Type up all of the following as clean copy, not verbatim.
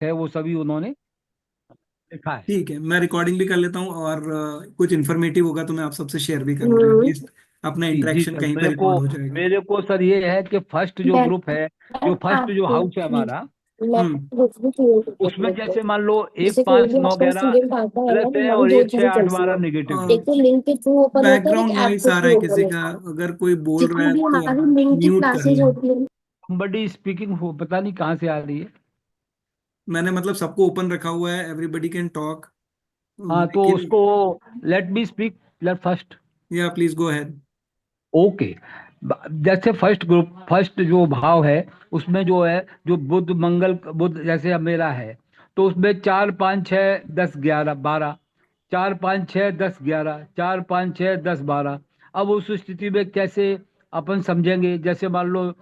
है वो सभी उन्होंने लिखा है। ठीक है, मैं रिकॉर्डिंग भी कर लेता हूँ, और कुछ इन्फॉर्मेटिव होगा तो मैं आप सबसे शेयर भी कर लूंगा, हम्म। एटलीस्ट अपना जी जी इंटरेक्शन सर, कहीं पे मेरे को रिकॉर्ड हो जाएगा। मेरे को सर ये है कि फर्स्ट जो ग्रुप है, जो बेटर फर्स्ट जो आपको हाउस है हमारा, हम्म। बुक्स भी चाहिए होते हैं उसमें मेरे को। जैसे मान लो एक जैसे कोई पांच भी नौ आपका ग्यारह स्टूडेंट आता है ना, प्लस तो है हमारी और दो एक छः चीजें आठ चलती बारह हैं। निगेटिव है। एक तो लिंक के थ्रू ओपन होता है, एक बैकग्राउंड ऐप नॉइस के आ रहा है थ्रू ओपन किसी का, होता है। अगर कोई बोल रहा जितनी है भी तो हमारी लिंक की म्यूट कर क्लासेस लो। होती है। बड़ी स्पीकिंग हो पता नहीं कहाँ से आ रही है। मैंने मतलब सबको ओपन रखा हुआ है, एवरीबडी कैन टॉक, हाँ तो लेकिन उसको let me speak, let first. या प्लीज गो अहेड। ओके। जैसे फर्स्ट ग्रुप, फर्स्ट जो भाव है, उसमें जो है, जो बुध मंगल बुध जैसे अब मेरा है, तो उसमें 4 5 6 10 11 12, 4 5 6 10 11, 4 5 6 10 12। अब उस स्थिति में कैसे अपन समझेंगे, जैसे मान लो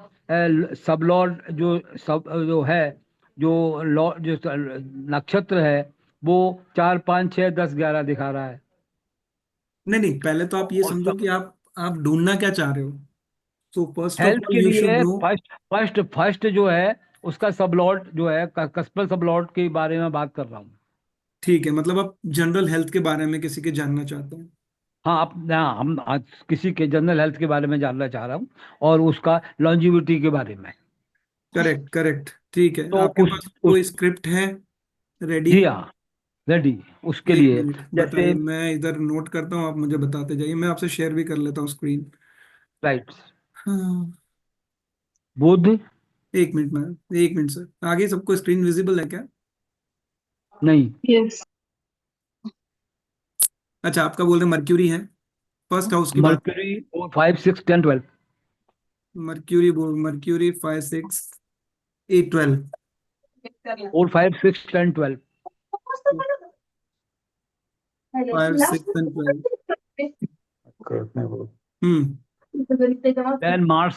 सब लॉर्ड जो सब जो है, जो लॉर्ड जो नक्षत्र है, वो 4 5 6 10 11 दिखा रहा है। नहीं नहीं, पहले तो आप ये और समझो कि आप ढूंढना क्या चाह रहे हो। So first of health all के यू शुड लिए नो। फर्स्ट जो है, उसका सब लॉर्ड जो है, कस्पर सब लॉर्ड के बारे में बात कर रहा हूँ। ठीक है, मतलब आप जनरल हेल्थ के बारे में किसी के जानना चाहते हैं। हाँ, हाँ, हम आज किसी के जनरल हेल्थ के बारे में जानना चाह रहा हूँ, और उसका लॉन्जिविटी के बारे में। करेक्ट करेक्ट, ठीक है, तो आपके उस पास उस कोई स्क्रिप्ट है रेडी? जी हाँ, रेडी उसके एक लिए। मिनट जैसे बताइए, मैं इधर नोट करता हूँ, आप मुझे बताते जाइए, मैं आपसे शेयर भी कर लेता हूँ स्क्रीन। राइट, हाँ। बुध। एक मिनट मैम, एक मिनट सर, आगे सबको स्क्रीन विजिबल है क्या? नहीं, यस। अच्छा, आपका बोल रहे मर्क्यूरी है, फर्स्ट हाउस की बात। मर्क्यूरी 4 5 6 10 12। मर्क्यूरी बोल, mercury 5 6 8 12। 4 5 6 10 12। 5 6 and 12। Then Mars,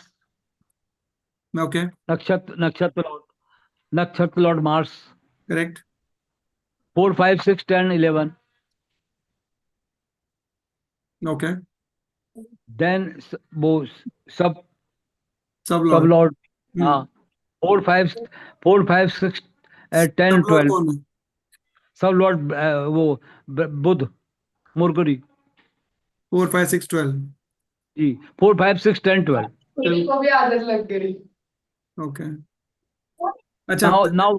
okay. नक्षत्र lord Mars, correct. 4 5 6 10 11। Okay. Then वो सब सब सब लॉर्ड। लॉर्ड, हाँ, 4 5 10 सब लॉर्ड 12। कौन है? सब लॉर्ड वो बुध, मुर्कुरी। 4 5 6 12। जी, 4 5 6 10 12। को भी आदत लग गई। ओके। अच्छा। नाउ नाउ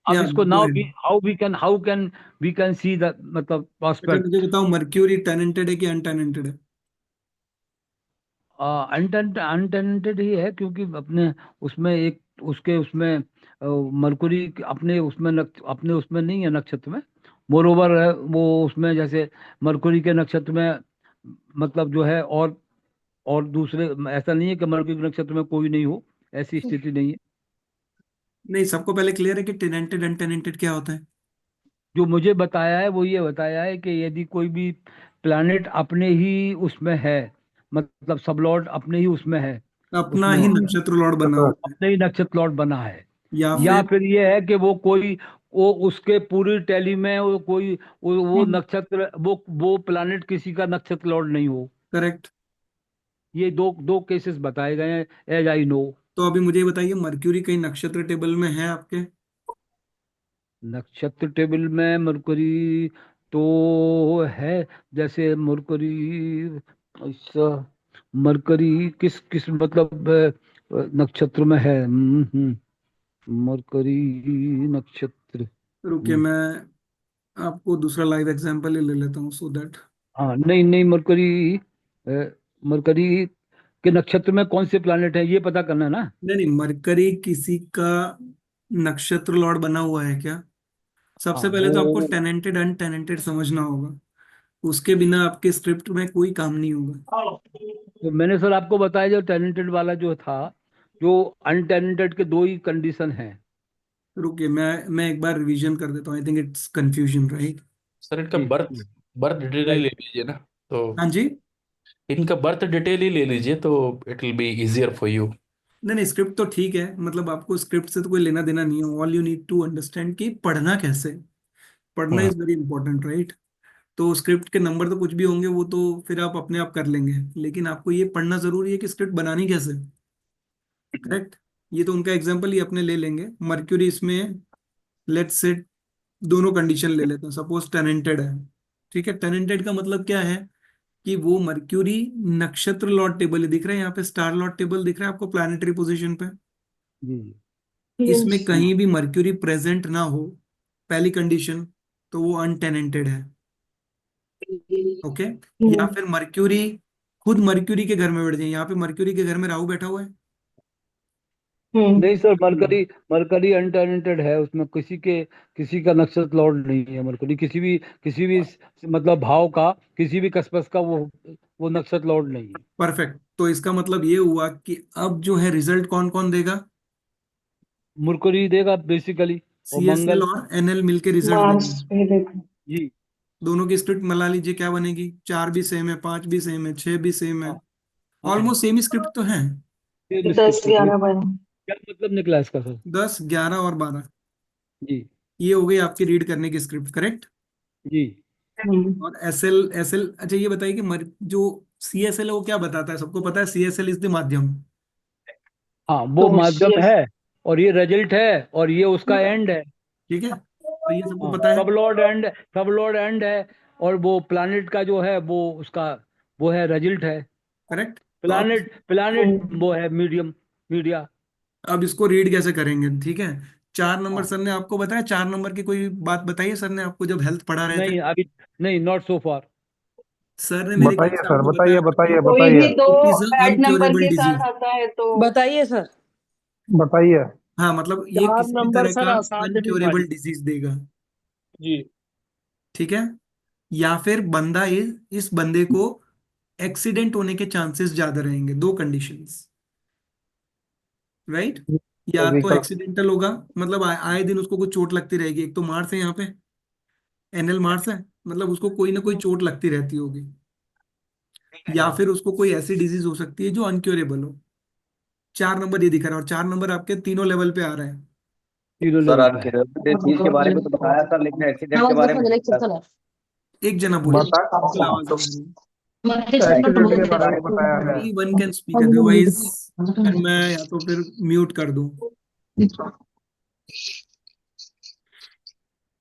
अब या इसको go now ahead। How can we can see the मतलब अच्छा मुझे प्रोस्पेक्ट। बताओ, मर्क्यूरी टेनेंटेड है कि अनटेनेंटेड है? अनटेंटेड ही है, क्योंकि अपने उसमें एक उसके उसमें मरकुरी अपने उसमें अपने उसमें नहीं है नक्षत्र में। मोरोवर है वो उसमें, जैसे मरकुरी के नक्षत्र में, मतलब जो है, और दूसरे, ऐसा नहीं है कि मरकुरी के नक्षत्र में कोई नहीं हो, ऐसी स्थिति नहीं है। नहीं, सबको पहले क्लियर है कि टेनेंटेड अनटेनेंटेड क्या होता है? जो मुझे बताया है वो ये बताया है कि यदि कोई भी प्लैनेट अपने ही उसमें है, मतलब सब लॉर्ड अपने ही उसमें है, अपना उसमें ही नक्षत्र लॉर्ड बना हुआ है, अपने ही नक्षत्र लॉर्ड बना है, या या फिर? फिर ये है कि वो कोई, वो उसके पूरी टैली में वो कोई वो नक्षत्र, वो प्लैनेट किसी का नक्षत्र लॉर्ड नहीं हो। करेक्ट। ये दो दो केसेस बताए गए हैं, एज आई नो। तो अभी मुझे ये बताइए, मर्क्यूरी कहीं नक्षत्र टेबल में है आपके? नक्षत्र टेबल में मरकरी तो है, जैसे मरकरी, ऐसा, मरकरी किस किस मतलब नक्षत्र में है। मरकरी नक्षत्र। रुकिए, मैं आपको दूसरा लाइव एग्जांपल ही ले लेता हूँ सो दैट। हाँ, नहीं नहीं, मरकरी, मरकरी के नक्षत्र में कौन से प्लैनेट है, ये पता करना है ना। नहीं नहीं, मरकरी किसी का नक्षत्र लॉर्ड बना हुआ है क्या? हाँ सबसे पहले वो तो आपको टेनेंटेड अनटेनेंटेड समझना होगा, उसके बिना आपके स्क्रिप्ट में कोई काम नहीं होगा। तो मैंने सर आपको बताया, जो टैलेंटेड वाला जो था, जो अनटैलेंटेड के दो ही कंडीशन है। रुकिए, मैं एक बार रिवीजन कर देता हूँ, I think it's confusion right. Sir इनका जी, बर्थ बर्थ डिटेल ही ले राइट। लीजिए ना, तो हाँ जी। इनका बर्थ डिटेल ही ले लीजिए तो it will be easier for you. नहीं नहीं, स्क्रिप्ट तो ठीक है, मतलब आपको स्क्रिप्ट से तो कोई लेना देना नहीं है, all you need to understand कि पढ़ना कैसे है। पढ़ना हाँ। Is very important right. तो स्क्रिप्ट के नंबर तो कुछ भी होंगे, वो तो फिर आप अपने आप कर लेंगे, लेकिन आपको ये पढ़ना जरूरी है कि स्क्रिप्ट बनानी कैसे। करेक्ट। ये तो उनका एग्जाम्पल ही अपने ले लेंगे, मर्क्यूरी इसमें लेट्स से दोनों कंडीशन ले लेते हैं, सपोज टेनेंटेड है, ठीक है। टेनेंटेड का मतलब क्या है कि वो मर्क्यूरी नक्षत्र लॉर्ड टेबल दिख रहा है, यहाँ पे स्टार लॉर्ड टेबल दिख रहा है आपको प्लैनेटरी पोजीशन पे, जी जी इसमें Yes. कहीं भी मर्क्यूरी प्रेजेंट ना हो, पहली कंडीशन, तो वो अनटेनेंटेड है, ओके। या फिर मर्क्यूरी खुद मर्क्यूरी के घर में बैठ जाए, यहाँ पे मर्क्यूरी के घर में राहु बैठा हुआ है, नहीं सर, मरकरी मरकरी अनटेनेंटेड है, उसमें किसी का नक्षत्र लॉर्ड नहीं है। मरकरी किसी भी मतलब भाव का, किसी भी कसपस का वो नक्षत्र लॉर्ड नहीं है। परफेक्ट। तो इसका मतलब ये हुआ कि अब जो है रिजल्ट कौन कौन देगा, मरकरी देगा बेसिकली, और CSL मंगल। और NL मिलके रिजल्ट मार्स देंगे। पहले था। जी। दोनों की स्क्रिप्ट मिला लीजिए, क्या बनेगी, 4 भी सेम है, 5 भी सेम है, 6 भी सेम है, हाँ हाँ, ऑलमोस्ट सेम ही स्क्रिप्ट तो है। ये 10-11 बने। क्या मतलब निकला इसका सर? 10, 11 और 12, जी ये हो गई आपकी रीड करने की स्क्रिप्ट, करेक्ट। जी। और SL, अच्छा ये बताइए कि जो CSL है वो क्या बताता है, सबको पता है CSL इज द माध्यम, हाँ, वो सोर्स, माध्यम यस। है, और ये रिजल्ट है, और ये उसका एंड है। ठीक है, तो ये सबको हाँ, पता है, सब लॉर्ड एंड है, और वो प्लानिट का जो है वो उसका वो है, रिजल्ट है। करेक्ट। तो अब प्लानिट वो है मीडियम, मीडिया। इसको रीड कैसे करेंगे, ठीक है। 4 नंबर सर ने आपको बताया, 4 नंबर की कोई बात बताइए सर ने आपको जब हेल्थ पढ़ा रहे थे, नहीं अभी, नहीं, नॉट सो फार। सर ने मेरे ख्याल बताइए से सर, आपको बताइए बताया था कि बताइए कोई भी बताइए दो इट इज ऐड नंबर अनक्योरेबल के साथ डिजीज। आता है तो बताइए सर। बताइए। हाँ, मतलब ये 4 किसी भी नंबर तरह सर का असाध्य अनक्योरेबल बीमारी। डिजीज देगा, जी। ठीक है। या फिर इस बंदे को एक्सीडेंट होने के चांसेस ज्यादा रहेंगे, दो कंडीशंस, राइट। या तो फिजिकल। एक्सीडेंटल होगा, मतलब आए दिन उसको कुछ चोट लगती रहेगी, एक तो मार्स है यहाँ पे, NL मार्स है, मतलब उसको कोई ना कोई चोट लगती रहती होगी। या फिर उसको कोई ऐसी डिजीज हो सकती है जो अनक्योरेबल हो। 4 नंबर ये दिखा रहा है, और 4 नंबर आपके तीनों लेवल पे आ रहे हैं। जीरो सर लेवल पे है। अनक्योरेबल के बारे में तो बताया सर, लेकिन एक्सीडेंट के बारे में नहीं बताया। एक जना बोलिए, बता बिल्कुल आवाज तो नहीं आ रही है। एक्सीडेंट के बारे में बताया है। Only one can speak, otherwise फिर मैं या तो फिर म्यूट कर दूं।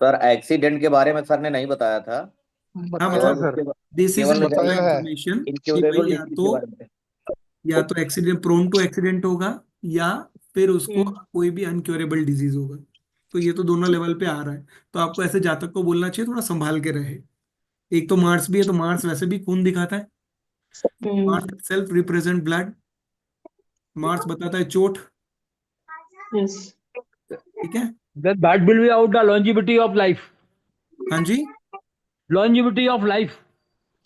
सर एक्सीडेंट के बारे में सर ने नहीं बताया था, हाँ, बताया है मतलब केवल सर, उसके दिस इज एन केवल एक्स्ट्रा बताया है। इंफॉर्मेशन कि भाई इनक्योरेबल डिसीज के बारे में। या तो एक्सीडेंट, प्रोन टू एक्सीडेंट होगा, या फिर उसको कोई भी अनक्योरेबल डिजीज होगा। तो ये तो दोनों लेवल पे आ रहा है, तो आपको ऐसे जातक को बोलना चाहिए थोड़ा संभाल के रहे। एक तो मार्स भी है, तो मार्स वैसे भी खून दिखाता है, Mars self represent blood, Mars बताता है चोट, यस। ठीक है। That will be out the longevity of life. हाँ जी। Longevity of life.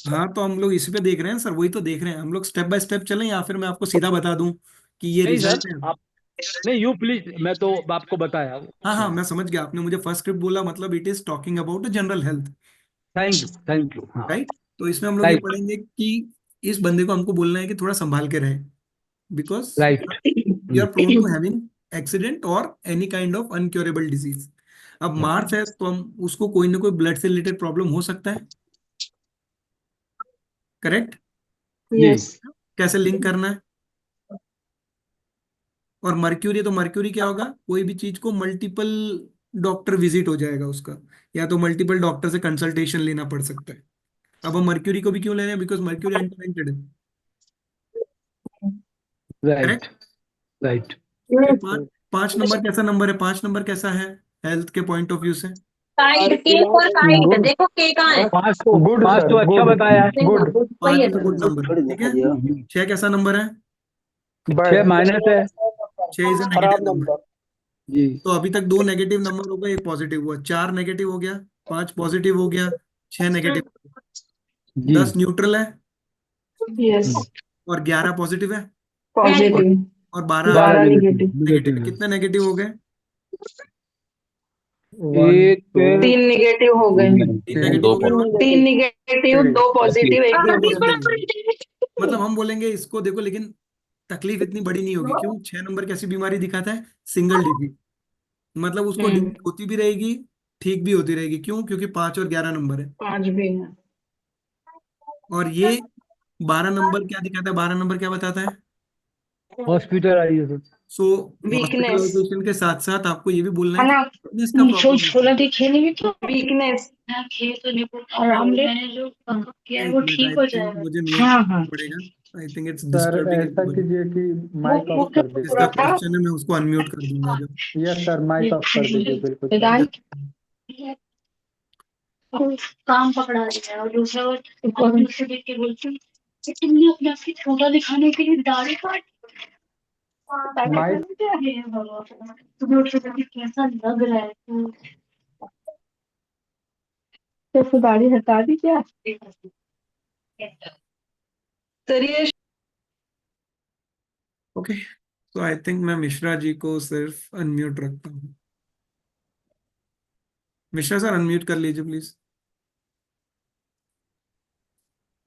हाँ, तो हम लोग इसी पे देख रहे हैं सर, वही तो देख रहे हैं हम लोग, स्टेप बाय स्टेप चलें, या फिर मैं आपको सीधा बता दूं कि ये नहीं सर, रिजल्ट है। आप, नहीं, यू प्लीज, मैं तो आपको बताया। हाँ हाँ, मैं समझ गया, आपने मुझे फर्स्ट स्क्रिप्ट बोला, मतलब it is talking about general health, thank you, हाँ। राइट। तो इसमें हम लोग ये राइट पढ़ेंगे कि इस बंदे को हमको बोलना है कि थोड़ा संभाल के रहे, because right. You are prone to having accident और any kind of incurable disease. अब मार्च है तो हम उसको कोई ना कोई ब्लड से रिलेटेड प्रॉब्लम हो सकता है, करेक्ट। जी यस। कैसे लिंक करना है, और मर्क्यूरी, तो मर्क्यूरी क्या होगा, कोई भी चीज को मल्टीपल डॉक्टर विजिट हो जाएगा उसका, या तो मल्टीपल डॉक्टर से कंसल्टेशन लेना पड़ सकता है। अब हम मर्क्यूरी को भी क्यों ले रहे हैं, बिकॉज मर्क्यूरी अनटेनेंटेड है, राइट करेक्ट। राइट। फिर 5 नंबर कैसा नंबर है, 5 नंबर कैसा है हेल्थ के पॉइंट ऑफ व्यू से, काइट, केक और काइट, देखो केक कहाँ है। पांच तो गुड पांच सर, तो अच्छा गुड बताया है। देखो गुड। वही 5 है इज गुड नंबर, ठीक है। 6 कैसा नंबर है, 6 बैड। माइनस है। 6 इज अ खराब नेगेटिव नंबर। नंबर। जी तो अभी तक 2 नेगेटिव नंबर हो गए, एक पॉजिटिव हुआ, 4 नेगेटिव हो गया, 5 पॉजिटिव हो गया, 6 नेगेटिव, जी। 10 न्यूट्रल है, यस। और 11 पॉजिटिव है, पॉजिटिव। और 12 12 12 नेगेटिव, नेगेटिव। नेगेटिव है। है। कितने नेगेटिव हो गए, वन एक टू 3 नेगेटिव हो गए। 3 नेगेटिव दो हो गए ना। 3 नेगेटिव, 2 पॉजिटिव, 1 कोई न्यूट्रल। दिक्कत नहीं है, मतलब हम बोलेंगे इसको देखो, लेकिन तकलीफ इतनी बड़ी नहीं होगी, क्यों, 6 नंबर कैसी बीमारी दिखाता है, सिंगल डिजिट, मतलब उसको डिजिट होती भी रहेगी, ठीक भी होती रहेगी, क्यों, क्योंकि 5 और 11 नंबर है। 5 भी है। और ये 12 नंबर क्या दिखाता है, 12 नंबर क्या बताता है, हॉस्पिटल आई है सर। सो वीकनेस हॉस्पिटलाइजेशन के साथ साथ आपको ये भी बोलना है है कि ना weakness का प्रॉब्लम छोला दी खेली भी तो वीकनेस खेल तो नहीं आराम ले मैंने जो किया है एक वो मिनट, ठीक आई हो थिंक जाएगा मुझे म्यूट हाँ करना हाँ पड़ेगा। I think it's sir disturbing ऐसा एवरीबडी। कीजिए कि वो माइक वो ऑफ क्यों कर दीजिए। जिसका पूरा था क्वेश्चन है मैं उसको अनम्यूट कर दूंगा जब। यस सर, माइक ऑफ कर दीजिए, बिल्कुल सर। राइट काम पकड़ा दिया और दूसरा वो दूसरे देख के बोलती हूँ, "कि तुमने अपने आप की छोटा दिखाने के लिए दाढ़ी काट माइक क्या है बाबा तुम्हें उठ के कैसा लग रहा है तू तो दाढ़ी हटा दी क्या सर ये ओके, तो आई थिंक मैं मिश्रा जी को सिर्फ अनम्यूट रखता हूँ। मिश्रा सर अनम्यूट कर लीजिए प्लीज।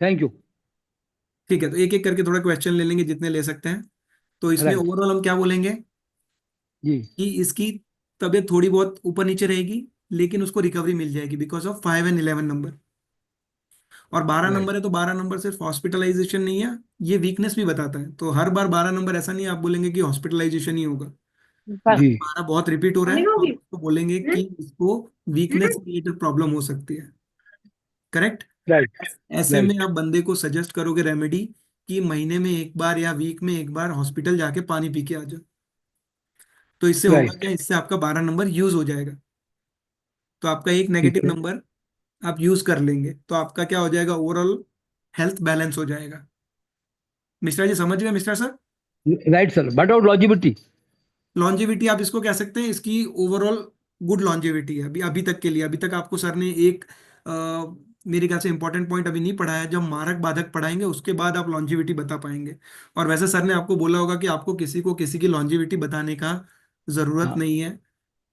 Thank you. ठीक है, तो एक एक करके थोड़ा क्वेश्चन ले लेंगे जितने ले सकते हैं। तो इसमें राइट ओवरऑल हम क्या बोलेंगे जी। कि इसकी तबीयत थोड़ी बहुत ऊपर नीचे रहेगी, लेकिन उसको रिकवरी मिल जाएगी बिकॉज ऑफ 5 एंड 11 नंबर। और 12 राइट नंबर है तो 12 नंबर सिर्फ हॉस्पिटलाइजेशन नहीं है, ये वीकनेस भी बताता है। तो हर बार 12 नंबर ऐसा नहीं आप बोलेंगे कि हॉस्पिटलाइजेशन ही होगा। जी। 12 बहुत रिपीट हो रहा है तो आप उसको बोलेंगे कि इसको वीकनेस रिलेटेड प्रॉब्लम हो सकती है। करेक्ट। राइट ऐसे में राइट आप बंदे को सजेस्ट करोगे रेमेडी कि महीने में एक बार या वीक में एक बार हॉस्पिटल जाके पानी पी के आ जाओ। तो इससे होगा राइट। क्या, इससे आपका 12 नंबर यूज हो जाएगा। तो आपका एक ठीक नेगेटिव है। नंबर आप यूज कर लेंगे तो आपका क्या हो जाएगा, ओवरऑल हेल्थ बैलेंस हो जाएगा। मिश्रा जी समझ गए Mishra sir. Right sir, but out लॉजिबिलिटी। लॉन्जेविटी आप इसको कह सकते हैं, इसकी ओवरऑल गुड लॉन्जेविटी है अभी अभी तक के लिए। अभी तक आपको सर ने एक मेरे ख्याल से इंपॉर्टेंट पॉइंट अभी नहीं पढ़ाया, जब मारक बाधक पढ़ाएंगे उसके बाद आप लॉन्जेविटी बता पाएंगे। और वैसे सर ने आपको बोला होगा कि आपको किसी को किसी की लॉन्जेविटी बताने का जरूरत हाँ नहीं है,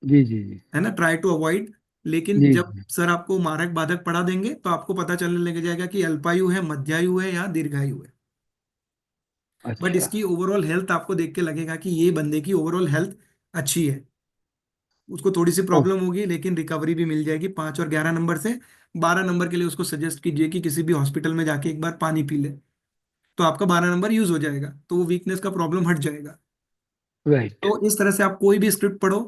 जी जी जी है ना, ट्राई टू अवॉइड। लेकिन जी जब जी। सर आपको मारक बाधक पढ़ा देंगे तो आपको पता चलने लग जाएगा कि अल्पायु है, मध्यायु है या दीर्घायु है। बट अच्छा। इसकी ओवरऑल हेल्थ आपको देख के लगेगा कि ये बंदे की ओवरऑल हेल्थ अच्छी है। उसको थोड़ी सी ओ प्रॉब्लम होगी लेकिन रिकवरी भी मिल जाएगी 5 और 11 नंबर से। 12 नंबर के लिए उसको सजेस्ट कीजिए कि किसी भी हॉस्पिटल में जाके एक बार पानी पी ले, तो आपका 12 नंबर यूज हो जाएगा, तो वो वीकनेस का प्रॉब्लम हट जाएगा। राइट। तो इस तरह से आप कोई भी स्क्रिप्ट पढ़ो,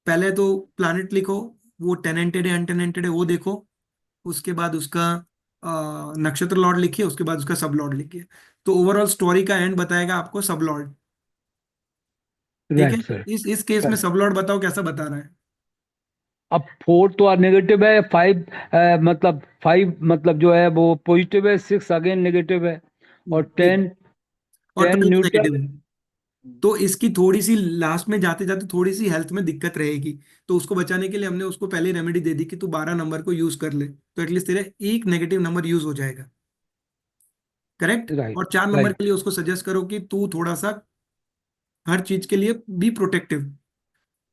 पहले तो प्लैनेट लिखो, वो टेनेंटेड है अनटेनेंटेड है वो देखो, उसके बाद उसका नक्षत्र लॉर्ड लिखिए, उसके बाद उसका सब लॉर्ड लिखिए। तो ओवरऑल स्टोरी का एंड बताएगा आपको सब लॉर्ड। ठीक है। Right sir. इस केस में सब लॉर्ड बताओ कैसा बता रहा है। अब 4 तो नेगेटिव है, 5 मतलब 5 मतलब जो है वो पॉजिटिव है, 6 अगेन नेगेटिव है, और ठीक। 10 और 10 12 न्यूट्रल नेगेटिव है। तो इसकी थोड़ी सी लास्ट में जाते जाते थोड़ी सी हेल्थ में दिक्कत रहेगी, तो उसको बचाने के लिए हमने उसको पहले रेमेडी दे दी कि तू 12 नंबर को यूज कर ले, तो एटलीस्ट तेरा एक नेगेटिव नंबर यूज हो जाएगा। करेक्ट। है। राइट और 4 नंबर राइट के लिए उसको सजेस्ट करो कि तू थोड़ा सा हर चीज के लिए be protective,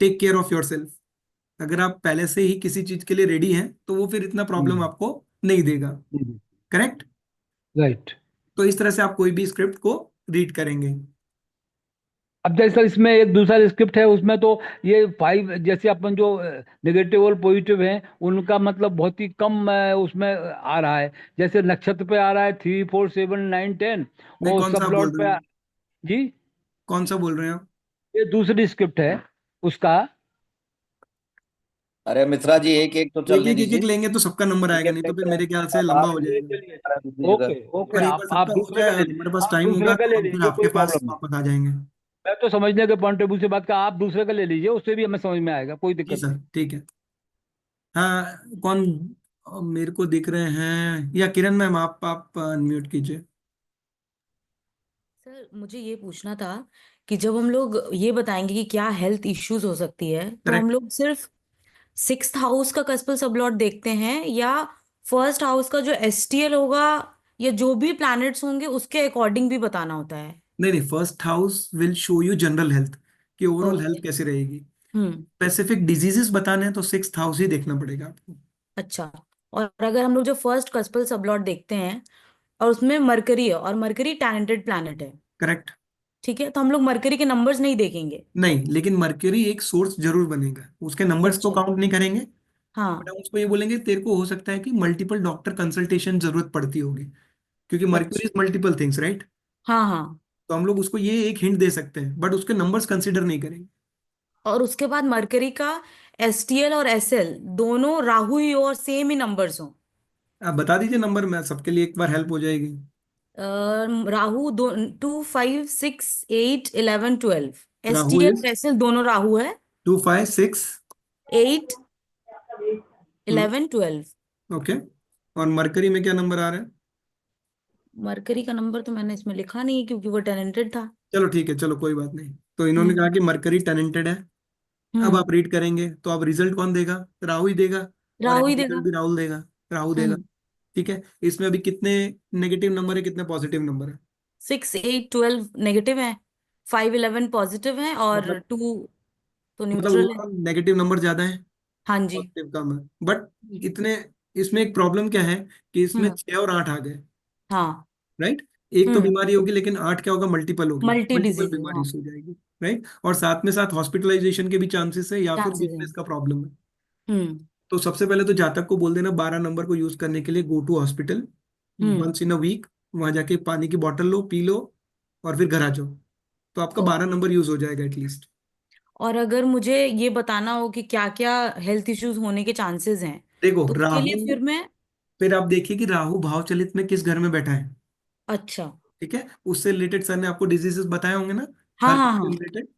take care of yourself. अगर आप पहले से ही किसी चीज के लिए रेडी हैं तो वो फिर इतना प्रॉब्लम आपको नहीं देगा। करेक्ट। राइट। तो इस तरह से आप कोई भी स्क्रिप्ट को रीड करेंगे। अब जैसे इसमें एक दूसरा स्क्रिप्ट है, उसमें तो ये 5 जैसे अपन जो नेगेटिव और पॉजिटिव हैं उनका मतलब बहुत ही कम उसमें आ रहा है। जैसे नक्षत्र पे आ रहा है 3 4 7 9 10, नहीं, और कौन सा सब आप बोल लॉर्ड रहे पे हो, जी। कौन सा बोल रहे हैं आप। ये दूसरी स्क्रिप्ट है उसका। अरे मिश्रा जी एक एक तो चलने एक दीजिए। लेंगे तो सबका नंबर एक आएगा, एक नहीं तो फिर लेकर मेरे ख्याल से अब लंबा आप हो जाएगा। चलिए दूसरी जगह। ओके ओके, और एक बार आप सबका हो दूसरे का जाए, ले हमारे लीजिए, पास आप टाइम दूसरे होगा का तो ले हम फिर लीजिए, आपके कोई पास प्रॉब्लम नहीं। वापस आ जाएंगे। मैं तो समझने के पॉइंट ऑफ व्यू से बात का, आप दूसरे का ले लीजिए, उससे भी हमें समझ में आएगा, कोई जी दिक्कत सर नहीं। ठीक है। हाँ, कौन मेरे को दिख रहे हैं, या किरण मैम आप अनम्यूट कीजिए। सर मुझे ये पूछना था कि जब हम लोग ये बताएंगे कि क्या हेल्थ इश्यूज हो सकती है तो हम करेक्ट। लोग सिर्फ 6th हाउस का कस्पल सबलॉट देखते हैं या फर्स्ट हाउस का जो एसटीएल होगा या जो भी प्लैनेट्स होंगे उसके अकॉर्डिंग भी बताना होता है। नहीं नहीं, first house will show you general health कि ओवरऑल हेल्थ ओके। कैसे रहेगी। हम्म। स्पेसिफिक डिजीजेस बताने हैं तो 6th हाउस ही देखना पड़ेगा आपको। अच्छा। और अगर हम लोग जो फर्स्ट कस्पल सबलॉट देखते हैं और उसमें मरकरी है और मरकरी टैलेंटेड प्लैनेट है, करेक्ट। ठीक है, तो हम लोग मरकरी के नंबर्स नहीं देखेंगे। नहीं, लेकिन मर्क्यूरी एक सोर्स जरूर बनेगा, उसके नंबर्स तो अच्छा। काउंट नहीं करेंगे। बट हाँ। हम उसको ये बोलेंगे तेरे को हो सकता है कि मल्टीपल डॉक्टर कंसल्टेशन जरूरत पड़ती होगी, क्योंकि मर्क्यूरी अच्छा। Is multiple things right. हाँ हाँ। तो हम लोग उसको ये एक हिंट दे सकते हैं, बट उसके नंबर्स कंसिडर नहीं करेंगे। और उसके बाद मरकरी का एसटीएल और एसएल दोनों राहु ही हो और सेम ही नंबर्स हो। आप बता दीजिए नंबर, मैं सबके लिए एक बार हेल्प हो जाएगी। राहु दो 2, 5, 6, 8, 11, 12। राहु एसटीएल इज और एसएल दोनों राहु है। 2, 5, 6। 8, 11, 12। ओके, और मरकरी में क्या नंबर आ रहा है? मरकरी का नंबर तो मैंने इसमें लिखा नहीं है क्योंकि वो टेनेंटेड था। चलो ठीक है, चलो कोई बात नहीं। तो इन्होंने कहा हम्म कि मरकरी टेनेंटेड है। अब आप हम्म रीड करेंगे तो अब रिजल्ट कौन देगा? राहु ही देगा, और राहु ही एंड रिजल्ट देगा। भी राहुल देगा, राहु देगा। हम्म ठीक है, इसमें अभी कितने नेगेटिव नंबर है, कितने पॉजिटिव नंबर है? 6, 8, 12 नेगेटिव है। 5, 11 पॉजिटिव है और मतलब 2 तो मतलब न्यूट्रल है। ओवरऑल नेगेटिव नंबर ज्यादा है, हाँ जी। पॉजिटिव कम है। बट इतने, इसमें एक प्रॉब्लम क्या है कि इसमें हम्म 6 और 8 आ गए, हाँ। राइट? एक तो हम्म बीमारी होगी, लेकिन 8 क्या होगा? मल्टीपल होगी, मल्टी मल्टीपल डिजीज बीमारी हाँ। हो जाएगी, राइट? और साथ में साथ हॉस्पिटलाइजेशन के भी चांसेस है, या फिर चांसेस है। वीकनेस का प्रॉब्लम है। हम्म तो सबसे पहले तो जातक को बोल देना 12 नंबर को यूज करने के लिए go to hospital hmm once in a week. वहां जाके पानी की बोतल लो, पी लो, और फिर घर आ जाओ। तो आपका ओ, 12 नंबर यूज हो जाएगा एटलीस्ट। और अगर मुझे ये बताना हो कि क्या क्या हेल्थ इश्यूज होने के चांसेस हैं देखो तो उसके राहु, लिए फिर मैं। फिर आप देखिए कि राहु भाव चलित में किस घर में बैठा है। अच्छा। ठीक है, उससे रिलेटेड सर ने आपको डिजीजेस बताए होंगे ना, हाँ हर हाँ घर से हाँ रिलेटेड।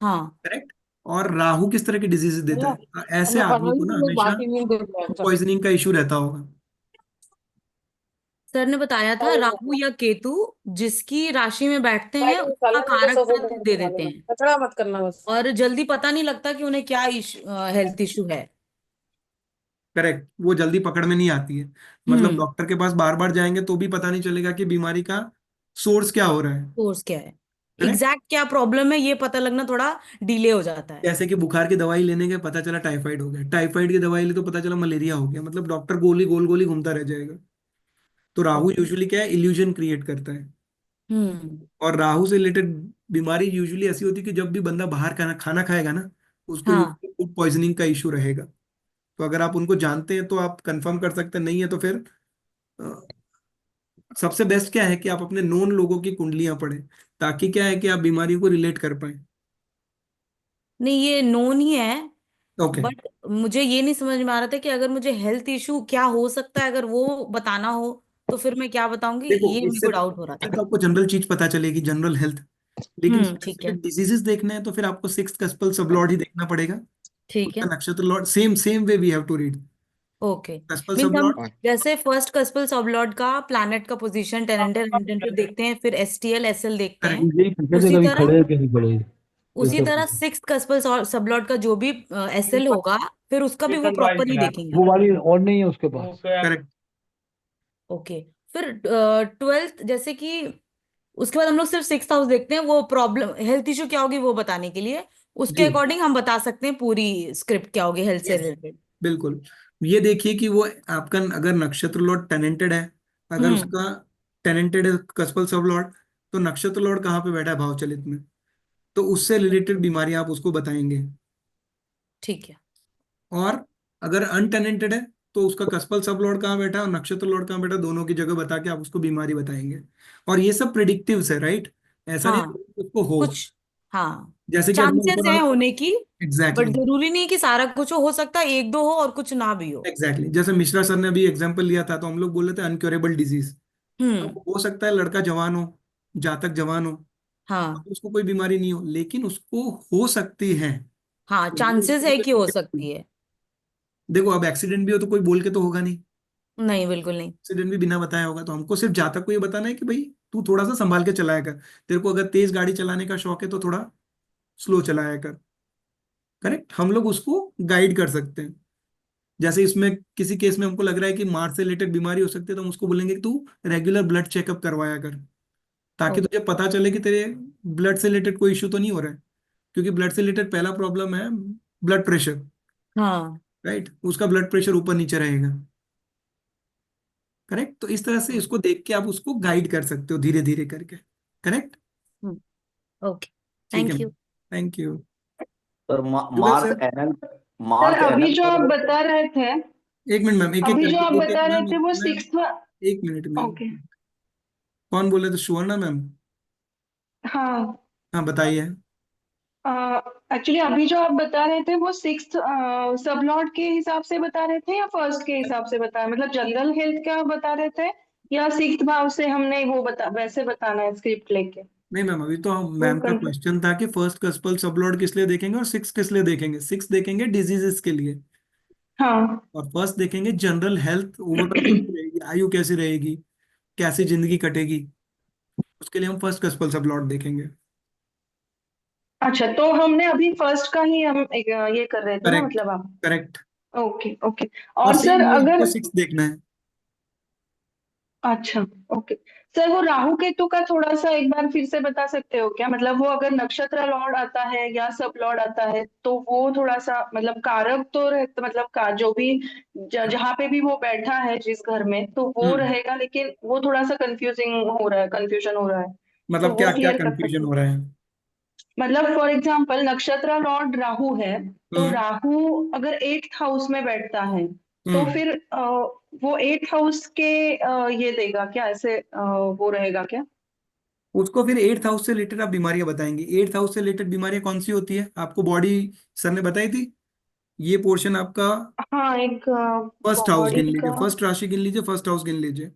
हाँ। करेक्ट। और राहु किस तरह की डिजीजेस देता है? ऐसे आदमी को ना हमेशा फूड पॉइजनिंग का इशू रहता होगा। सर ने बताया था राहु या केतु जिसकी राशि में बैठते हैं उसका कारक तत्व दे देते हैं और जल्दी पता नहीं लगता कि उन्हें क्या हेल्थ इशू है। करेक्ट, वो जल्दी पकड़ में नहीं आती है। मतलब हम्म डॉक्टर के पास बार बार जाएंगे तो भी पता नहीं चलेगा कि बीमारी का सोर्स क्या हो रहा है। कोर्स क्या है, करेक्ट। एग्जैक्ट क्या प्रॉब्लम है ये पता लगना थोड़ा डिले हो जाता है। जैसे कि बुखार की दवाई लेने के पता चला टाइफाइड हो गया, टाइफाइड की दवाई ली तो पता चला मलेरिया हो गया, मतलब डॉक्टर गोल गोली घूमता रह जाएगा। तो राहु ओके। यूजुअली क्या है? इल्यूजन क्रिएट करता है। हम्म और राहु से रिलेटेड बीमारी यूजुअली ऐसी होती है कि जब भी बंदा बाहर खाना खाना खाएगा ना, उसको हाँ फूड पॉइजनिंग का इशू रहेगा। तो अगर आप उनको जानते हैं तो आप कंफर्म कर सकते हैं, नहीं है तो फिर अ, सबसे बेस्ट क्या है कि आप अपने नोन लोगों की कुंडलियां पढ़ें, ताकि क्या है कि आप बीमारियों को रिलेट कर पाए। नहीं ये नोन ही है। ओके। बट मुझे ये नहीं समझ में आ रहा था कि अगर मुझे हेल्थ इशू क्या हो सकता है अगर वो बताना हो तो फिर मैं क्या बताऊंगी, देखो ये मेरे इससे को डाउट हो रहा इससे था। तो आपको जनरल चीज पता चलेगी, जनरल हेल्थ। लेकिन ठीक है। स्पेसिफिक डिजीजेस देखने हैं तो फिर आपको सिक्स कस्पल सब लॉर्ड ही देखना पड़ेगा। ठीक उसका है। नक्षत्र lord same same way we have to read okay. Cuspal means sub हम लॉर्ड। जैसे फर्स्ट कस्पल सबलॉर्ड का प्लैनेट का पोजीशन टेनेंटर देखते हैं फिर एसटीएल एसएल देखते हैं। करेक्ट। यही पूछा थे उसी कभी तरह खड़े हैं कि नहीं खड़े, ये उसी सब तरह पूछा। सिक्स कस्पल सबलॉर्ड का जो भी एसएल होगा फिर उसका भी वो प्रॉपर ही देखेंगे। वो वाली और नहीं है उसके पास। करेक्ट। ओके। फिर 12th जैसे कि उसके बाद हम लोग सिर्फ 6th हाउस देखते हैं वो प्रॉब्लम हेल्थ इशू क्या होगी वो बताने के लिए। उसके जी। अकॉर्डिंग हम बता सकते हैं पूरी स्क्रिप्ट क्या होगी हेल्थ से यस, रिलेटेड। बिल्कुल। ये देखिए कि वो आपका अगर नक्षत्र लॉर्ड टेनेंटेड है, अगर हम्म उसका टेनेंटेड है कस्पल सब लॉर्ड, तो नक्षत्र लॉर्ड कहाँ पे बैठा है भाव चलित में, तो उससे रिलेटेड बीमारी आप उसको बताएंगे। ठीक है। और अगर अनटेनेंटेड है तो उसका कस्पल सब लॉर्ड कहाँ बैठा है और नक्षत्र लॉर्ड कहाँ बैठा है, दोनों की जगह बता के आप उसको बीमारी बताएंगे। और ये सब प्रिडिक्टिव्स है, राइट? ऐसा नहीं हाँ है उसको हो। कुछ हाँ जैसे कि अपने चांसेस ऊपर हैं वाला। होने की। But exactly. जरूरी नहीं कि सारा कुछ हो सकता है एक दो हो और कुछ ना भी हो। एग्जैक्टली, जैसे मिश्रा सर ने अभी एग्जांपल लिया था, तो हम लोग बोल रहे थे अनक्योरेबल डिजीज। हम्म अब हो सकता है लड़का जवान हो, जातक जवान हो, हाँ अब उसको कोई बीमारी नहीं हो, लेकिन उसको हो सकती है। हाँ वो चांसेस उसको है कोई कि हो दिक्कत नहीं। सकती है। देखो अब एक्सीडेंट भी हो तो कोई बोल के तो होगा नहीं, नहीं बिल्कुल नहीं। एक्सीडेंट भी बिना बताया होगा। तो हमको सिर्फ जातक को ये बताना है कि भाई तू थोड़ा सा संभाल के चलाया कर, तेरे को अगर तेज गाड़ी चलाने का शौक है तो थोड़ा स्लो चलाया कर। करेक्ट, हम लोग उसको गाइड कर सकते हैं। जैसे इसमें किसी केस में हमको लग रहा है कि मार्स से रिलेटेड बीमारी हो सकती है, तो हम उसको बोलेंगे कि तू रेगुलर ब्लड चेकअप करवाया कर, ताकि ओ, तुझे पता चले कि तेरे ब्लड से रिलेटेड कोई इशू तो नहीं हो रहा है। क्योंकि ब्लड से रिलेटेड पहला प्रॉब्लम है ब्लड प्रेशर, हाँ राइट? उसका ब्लड प्रेशर ऊपर नीचे रहेगा। करेक्ट, तो इस तरह से इसको देख के आप उसको गाइड कर सकते हो धीरे धीरे करके। करेक्ट। ओके। ठीक है, thank you. Thank you. Sir Zubair Mars sir, NL, sir Mars अभी एनएल जो आप पर बता रहे थे, एक मिनट मैम, एक एक अभी जो आप करके एक एक बता रहे मैम, थे वो मैम 6th। एक मिनट मैम। ओके। कौन बोले थे? सुवर्णा मैम? हाँ हाँ बताइए। एक्चुअली अभी जो आप बता रहे थे वो सिक्स्थ सबलॉट के हिसाब से बता रहे थे या फर्स्ट के हिसाब से बता रहे, मतलब जनरल हेल्थ का बता रहे थे या सिक्स्थ भाव से हमने वो बता वैसे बताना है स्क्रिप्ट लेके? नहीं मैम, अभी तो वो मैम का कंफ्यूज। क्वेश्चन था कि फर्स्ट कस्पल सबलॉर्ड किस लिए देखेंगे और सिक्स किस लिए देखेंगे। सिक्स देखेंगे डिजीजेस के लिए हाँ। और फर्स्ट देखेंगे जनरल हेल्थ ओवरऑल कैसी रहेगी, आयु कैसी रहेगी, कैसी जिंदगी कटेगी, उसके लिए हम फर्स्ट कस्पल सबलॉर्ड देखेंगे। अच्छा, तो हमने अभी फर्स्ट का ही हम ये कर रहे थे ना, करेक्ट। मतलब आप। करेक्ट। Okay okay. और और सर सेम ये आपको अगर, सिक्स देखना है। अच्छा ओके सर, वो राहु केतु का थोड़ा सा एक बार फिर से बता सकते हो क्या? मतलब वो अगर नक्षत्र लॉर्ड आता है या सब लॉर्ड आता है तो वो थोड़ा सा मतलब कारक तो रहता, मतलब का जो भी जहाँ पे भी वो बैठा है जिस घर में, तो वो हम्म। रहेगा, लेकिन वो थोड़ा सा कंफ्यूजिंग हो रहा है, कंफ्यूजन हो रहा है, तो मतलब वो क्या क्या क्लियर कर कंफ्यूजन सकते हो हैं? रहा है? मतलब फॉर एग्जाम्पल नक्षत्र लॉर्ड राहु है, तो हम्म। राहु अगर एट्थ हाउस में बैठता है तो हम्म। फिर वो एट्थ हाउस के ये देगा क्या, ऐसे वो रहेगा क्या? उसको फिर एट्थ हाउस से रिलेटेड आप बीमारियां बताएंगे। एट्थ हाउस से रिलेटेड बीमारियां कौन सी होती है आपको बॉडी सर ने बताई थी? ये पोर्शन आपका हाँ, एक फर्स्ट हाउस बॉडी गिन लीजिए, का। फर्स्ट राशि गिन लीजिए, फर्स्ट हाउस गिन लीजिए।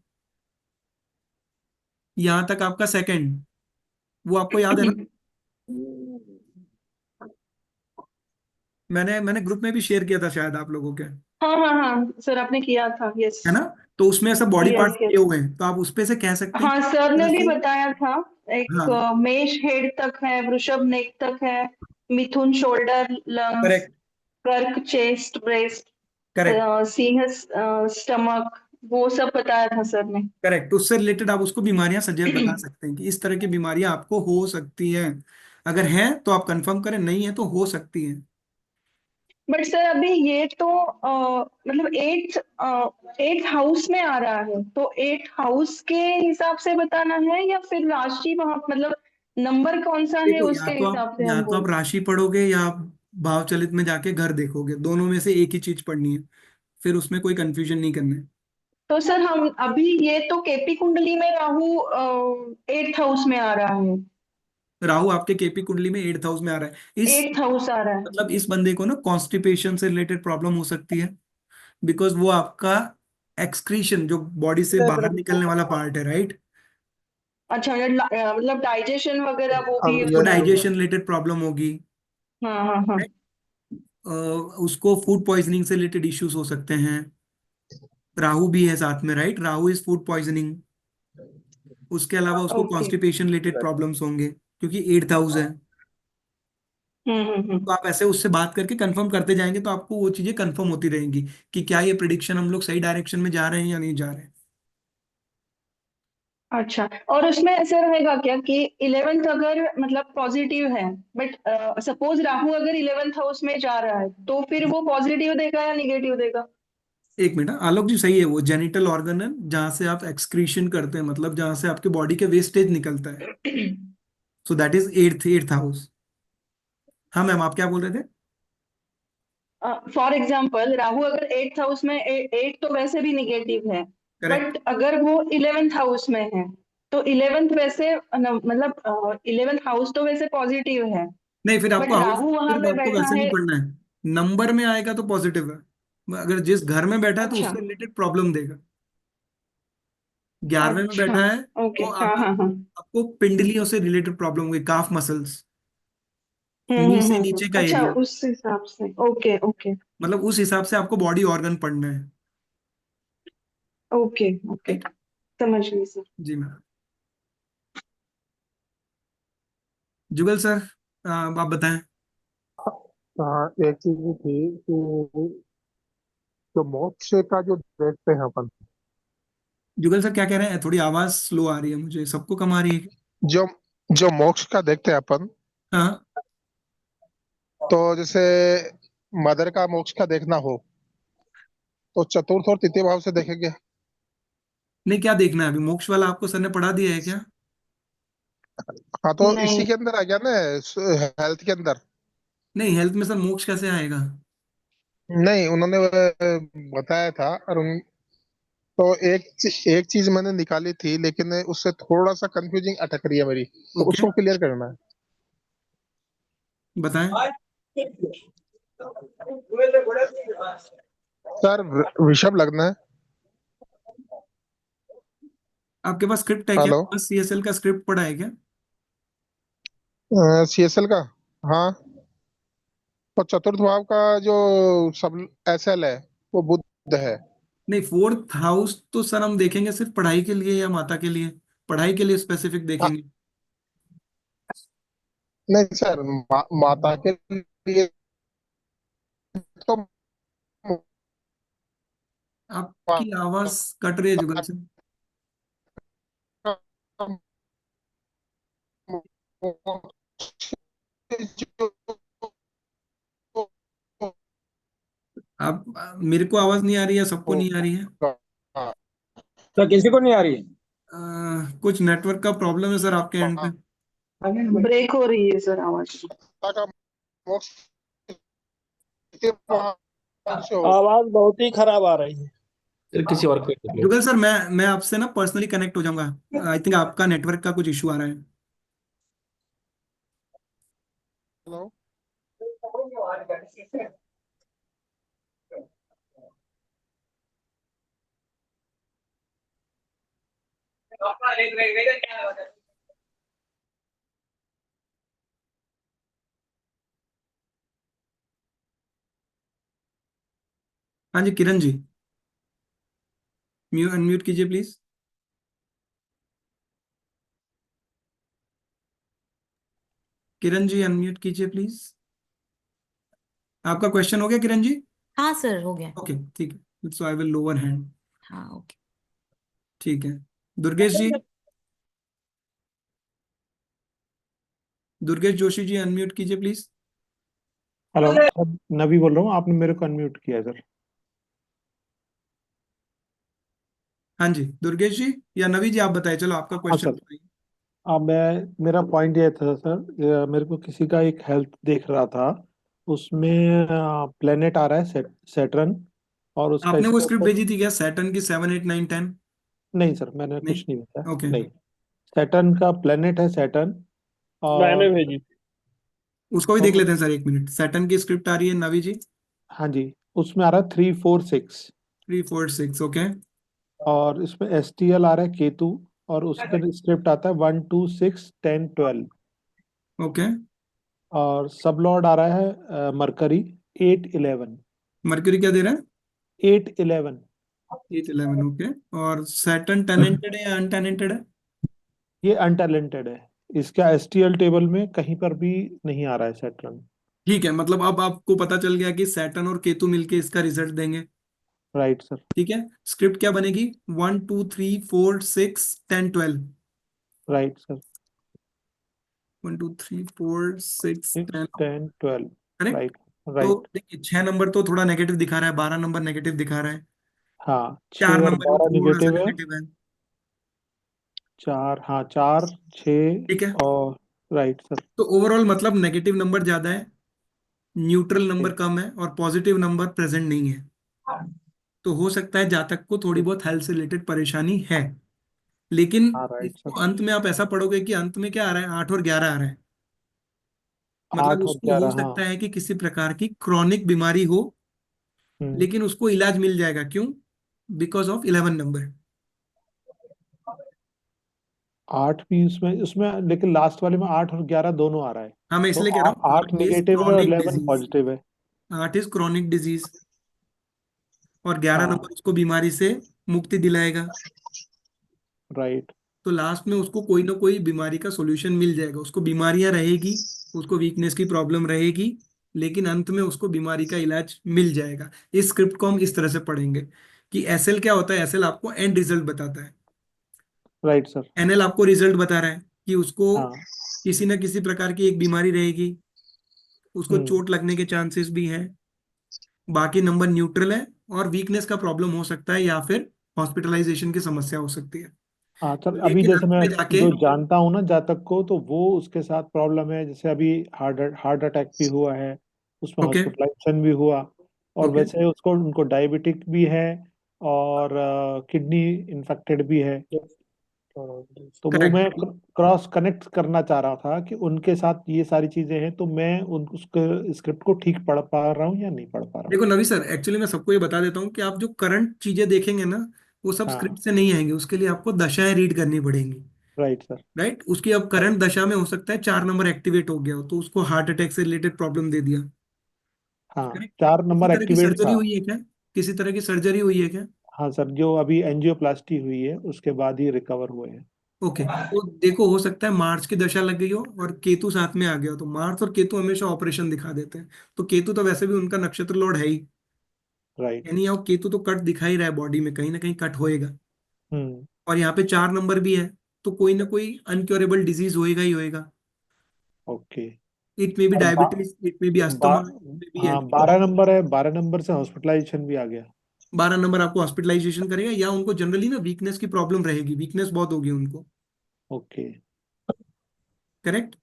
यहाँ तक आपका सेकंड, वो आपको याद है ना? मैंने ग्रुप में भी शेयर किया था शायद आप लोगों के, हाँ हाँ हाँ सर, आपने किया था, यस। है ना? तो उसमें ऐसा बॉडी पार्ट यस दिए यस। हुए हैं, तो आप उस पे से कह सकते हैं हाँ कि सर ने भी जैसे। बताया था। एक हाँ। मेष हेड तक है, वृषभ नेक तक है, मिथुन शोल्डर लंग्स, करेक्ट। कर्क chest breast, correct. Singh stomach, वो सब बताया था सर ने। करेक्ट, उससे रिलेटेड आप उसको बीमारियां सजेस्ट बता सकते हैं कि इस तरह की बीमारियां आपको हो सकती हैं। अगर है तो आप कंफर्म करें, नहीं है तो हो सकती हैं। बट सर अभी ये तो मतलब एट्थ हाउस में आ रहा है, तो एट्थ हाउस के हिसाब से बताना है या फिर राशि वहां, मतलब नंबर कौन सा है देखो, उसके हिसाब से या हम तो आप बोल? राशि पढ़ोगे या आप भाव चलित में जाके घर देखोगे, दोनों में से एक ही चीज पढ़नी है, फिर उसमें कोई कंफ्यूजन नहीं करना है। तो सर हम अभी ये तो केपी कुंडली में राहु एट्थ हाउस में आ रहा है। राहु आपके केपी कुंडली में एट्थ हाउस में आ रहा है। इस एट्थ हाउस आ रहा है। मतलब इस बंदे को ना कॉन्स्टिपेशन से रिलेटेड प्रॉब्लम हो सकती है, बिकॉज वो आपका एक्सक्रीशन जो बॉडी से बाहर निकलने वाला पार्ट है, राइट? अच्छा, मतलब डाइजेशन वगैरह वो भी अब तो यस थोड़ा। डाइजेशन रिलेटेड प्रॉब्लम होगी। हाँ हाँ हाँ। right? उसको फूड पॉइजनिंग से रिलेटेड इश्यूज हो सकते हैं। राहु भी है साथ में, right? Rahu is food poisoning. उसके अलावा उसको ओके। कॉन्स्टिपेशन रिलेटेड प्रॉब्लम्स होंगे क्योंकि एट्थ हाउस है। हम्म। तो आप ऐसे उससे बात करके कंफर्म करते जाएंगे तो आपको वो चीजें कंफर्म होती रहेंगी कि क्या ये प्रिडिक्शन हम लोग सही डायरेक्शन में जा रहे हैं या नहीं जा रहे हैं। अच्छा, और उसमें ऐसा रहेगा क्या कि इलेवेंथ अगर मतलब पॉजिटिव है, बट सपोज राहु अगर इलेवेंथ हाउस में जा रहा है तो फिर वो पॉजिटिव देगा या निगेटिव देगा? एक मिनट, आलोक जी सही है, वो जेनिटल ऑर्गन है जहां से आप एक्सक्रीशन करते हैं, मतलब जहां से आपके बॉडी के वेस्टेज निकलता है। So that is eighth eighth house. हाँ मैम, आप क्या बोल रहे थे? फॉर एग्जाम्पल राहु अगर एट्थ हाउस में, एट तो वैसे भी निगेटिव है, करेक्ट। बट अगर वो इलेवेंथ हाउस में है तो इलेवेंथ वैसे मतलब इलेवेंथ हाउस तो वैसे पॉजिटिव है, नहीं, फिर आपको बट हाउस, राहु वहां फिर पे आपको बैठा वैसे नहीं है। पढ़ना है। नंबर में आएगा तो पॉजिटिव है, अगर जिस घर में बैठा है तो अच्छा उससे रिलेटेड प्रॉब्लम देगा। 11वें में अच्छा। बैठा है ओके, तो हाँ हाँ हाँ। आपको पिंडलियों से रिलेटेड प्रॉब्लम हुई, काफ मसल्स, नी से नीचे का अच्छा, एरिया। उस हिसाब से। ओके ओके मतलब उस हिसाब से आपको बॉडी ऑर्गन पढ़ना है। Okay okay, right. समझ गई सर। जी मैम। जुगल सर, आप बताएं। हाँ, एक चीज ये थी कि जो मोक्ष का जो देखते हैं अपन, जुगल सर क्या कह रहे हैं? थोड़ी आवाज स्लो आ रही है, मुझे सबको कम आ रही है। जो जो मोक्ष का देखते हैं अपन, हाँ। तो जैसे मदर का मोक्ष का देखना हो तो चतुर्थ और तृतीय भाव से देखेंगे। नहीं, क्या देखना है अभी? मोक्ष वाला आपको सर ने पढ़ा दिया है क्या? हाँ, तो नहीं। इसी के अंदर आ गया ना, हेल्थ के अंदर। नहीं, हेल्थ में सर मोक्ष कैसे आएगा? नहीं, उन्होंने बताया था, और तो एक चीज मैंने निकाली थी, लेकिन उससे थोड़ा सा कंफ्यूजिंग अटक रही है मेरी, तो ओके, उसको क्लियर करना है। बताएं। सर, ऋषभ लगना है। आपके पास स्क्रिप्ट है क्या? हेलो। बस सीएसएल का स्क्रिप्ट पढ़ा है क्या? सीएसएल का? हाँ। और चतुर्थ भाव का जो सब एसएल है, वो बुध है। नहीं, फोर्थ हाउस तो सर हम देखेंगे सिर्फ पढ़ाई के लिए या माता के लिए? पढ़ाई के लिए स्पेसिफिक हाँ, देखेंगे। नहीं सर, माता के लिए तो आपकी आवाज कट रही है जुगल से। आप मेरे को आवाज नहीं आ रही है, सबको नहीं आ रही है? तो किसी को नहीं आ रही है? कुछ नेटवर्क का प्रॉब्लम है सर आपके एंड पे। ब्रेक हो रही है सर आवाज। का मोक्ष से हो। आवाज बहुत ही खराब आ रही है। फिर किसी और को कर लो। जुगल सर, मैं आपसे ना पर्सनली कनेक्ट हो जाऊंगा। आई थिंक आपका नेटवर्क का कुछ इशू आ रहा है। हेलो। हाँ जी किरण जी, अनम्यूट कीजिए प्लीज। किरण जी अनम्यूट कीजिए प्लीज। आपका क्वेश्चन हो गया किरण जी? हाँ सर, हो गया। ओके ठीक है, so I will lower hand. हाँ, ओके। ठीक है। दुर्गेश जी, दुर्गेश जोशी जी अनम्यूट कीजिए प्लीज। हेलो सर, नबी बोल रहा हूँ, आपने मेरे को अनम्यूट किया है सर। हाँ जी दुर्गेश जी या नवी जी, आप बताइए, चलो आपका हाँ क्वेश्चन सर। बताइए। अब मेरा पॉइंट ये था सर, मेरे को किसी का एक हेल्थ देख रहा था, उसमें प्लेनेट आ रहा है सेटर्न, और उसका आपने वो इसके स्क्रिप्ट ऊपर। भेजी थी क्या सैटर्न की 7, 8, 9, 10? नहीं सर, मैंने नहीं। कुछ नहीं देखा। ओके, नहीं, सेटर्न का प्लेनेट है सैटर्न। मैंने और भेजी थी। उसको भी देख और लेते हैं सर, 1 मिनट। सैटर्न की स्क्रिप्ट आ रही है नवी जी। हाँ जी, उसमें आ रहा है 3, 4, 6। 3, 4, 6, ओके। और इसमें STL आ रहा है केतु, और उसका स्क्रिप्ट आता है 1, 2, 6, 10, 12। ओके, और सब लॉर्ड आ रहा है मरकरी, 8, 11। मर्क्यूरी क्या दे रहा है? 8, 11। 8, 11, ओके। और सैटर्न टैलेंटेड है या अनटैलेंटेड है? ये अनटैलेंटेड है। इसका STL टेबल में कहीं पर भी नहीं आ रहा है सैटर्न। ठीक है, मतलब अब आपको पता चल गया कि सैटर्न और केतु मिलके इसका रिजल्ट देंगे। Right sir. ठीक है, स्क्रिप्ट क्या बनेगी? 1, 2, 3, 4, 6, 10, 12। Right sir. 1, 2, 3, 4, 6, 10। 10, 12। करेक्ट। राइट। तो राइट। देखिए 6 नंबर तो थोड़ा नेगेटिव दिखा रहा है, 12 नंबर नेगेटिव दिखा रहा है, हाँ, 4 6 और नंबर भी 12 थोड़ा सा निगेटिव है। नेगेटिव है। 4, हाँ, 4, 6 ठीक है, और। Right sir. तो ओवरऑल मतलब नेगेटिव नंबर ज्यादा है, न्यूट्रल नंबर ठीक। कम है, और पॉजिटिव नंबर प्रेजेंट नहीं है। तो हो सकता है जातक को थोड़ी ठीक। बहुत हेल्थ से रिलेटेड परेशानी है। लेकिन हाँ, राइट इसको सर। अंत में आप ऐसा पढ़ोगे कि अंत में क्या आ रहा है, 8 और 11 आ रहा है। मतलब 8 और उसको हो 11, हाँ। सकता है कि किसी प्रकार की क्रॉनिक बीमारी हो, हम्म। लेकिन उसको इलाज मिल जाएगा। क्यों? Because of 11 number. 8 भी उसमें उसमें लेकिन लास्ट वाले में 8 और 11 दोनों आ रहा है। हाँ, मैं तो इसलिए कह रहा हूँ 8 8 इज निगेटिव है और क्रॉनिक 11 डिजीज। पॉजिटिव है। 8 इज क्रॉनिक डिजीज, और 11 नंबर हाँ। उसको बीमारी से मुक्ति दिलाएगा। राइट। तो लास्ट में उसको कोई ना कोई बीमारी का सॉल्यूशन मिल जाएगा। उसको बीमारियां रहेगी, उसको वीकनेस की प्रॉब्लम रहेगी, लेकिन अंत में उसको बीमारी का इलाज मिल जाएगा। इस स्क्रिप्ट को हम इस तरह से पढ़ेंगे कि एसएल क्या होता है। एसएल आपको एंड रिजल्ट बताता है, राइट सर। एनएल आपको रिजल्ट बता रहा है कि उसको हाँ। किसी ना किसी प्रकार की एक बीमारी रहेगी, उसको हम्म। चोट लगने के चांसेस भी हैं। बाकी नंबर न्यूट्रल है, और वीकनेस का प्रॉब्लम हो सकता है या फिर हॉस्पिटलाइजेशन की समस्या हो सकती है। हाँ सर, अभी लेकिन जैसे अंत मैं में जाके, जो जानता हूँ ना जातक को, तो वो उसके साथ प्रॉब्लम है, जैसे अभी हार्ट अटैक भी हुआ है, उसमें ओके हॉस्पिटलाइजेशन भी हुआ। और ओके वैसे उसको उनको डायबिटिक भी है, और किडनी इन्फेक्टेड भी है। तो वो मैं करेक्ट। क्रॉस कनेक्ट करना चाह रहा था कि उनके साथ ये सारी चीजें हैं, तो मैं उन उसके स्क्रिप्ट को ठीक पढ़ पा रहा हूँ या नहीं पढ़ पा रहा हूँ। देखो नवी सर, एक्चुअली मैं सबको ये बता देता हूँ कि आप जो करंट चीजें देखेंगे ना, वो सब हाँ, स्क्रिप्ट से नहीं आएंगे, उसके लिए आपको दशाएं रीड करनी पड़ेंगी। Right sir. राइट। उसकी अब करंट दशा में हो सकता है 4 नंबर एक्टिवेट हो गया हो, तो उसको हार्ट अटैक से रिलेटेड प्रॉब्लम दे दिया। हाँ, करेक्ट। 4 नंबर किसी तरह की एक्टिवेट सर्जरी था। हुई है क्या? किसी तरह की सर्जरी हुई है क्या? हाँ सर, जो अभी एंजियोप्लास्टी हुई है उसके बाद ही रिकवर हुए हैं। ओके, तो देखो हो सकता है मार्च की दशा लग गई हो और केतु साथ में आ गया हो, तो मार्च और केतु हमेशा ऑपरेशन दिखा देते हैं। तो केतु तो वैसे भी उनका नक्षत्र लॉर्ड है ही। राइट। यानी यहाँ केतु तो कट दिखा ही रहा है बॉडी में, कहीं ना कहीं कट होएगा। हम्म। और यहाँ पे 4 नंबर भी है, तो कोई ना कोई अनक्योरेबल डिजीज होएगा ही होएगा। ओके। इट मे बी और डायबिटीज, इट मे बी बा, अस्थमा, इट मे बी हाँ, एनीथिंग। 12 नंबर है, 12 नंबर से हॉस्पिटलाइजेशन भी आ गया। 12 नंबर आपको हॉस्पिटलाइजेशन करेगा, या उनको जनरली ना वीकनेस की प्रॉब्लम रहेगी, वीकनेस बहुत होगी उनको। ओके। करेक्ट।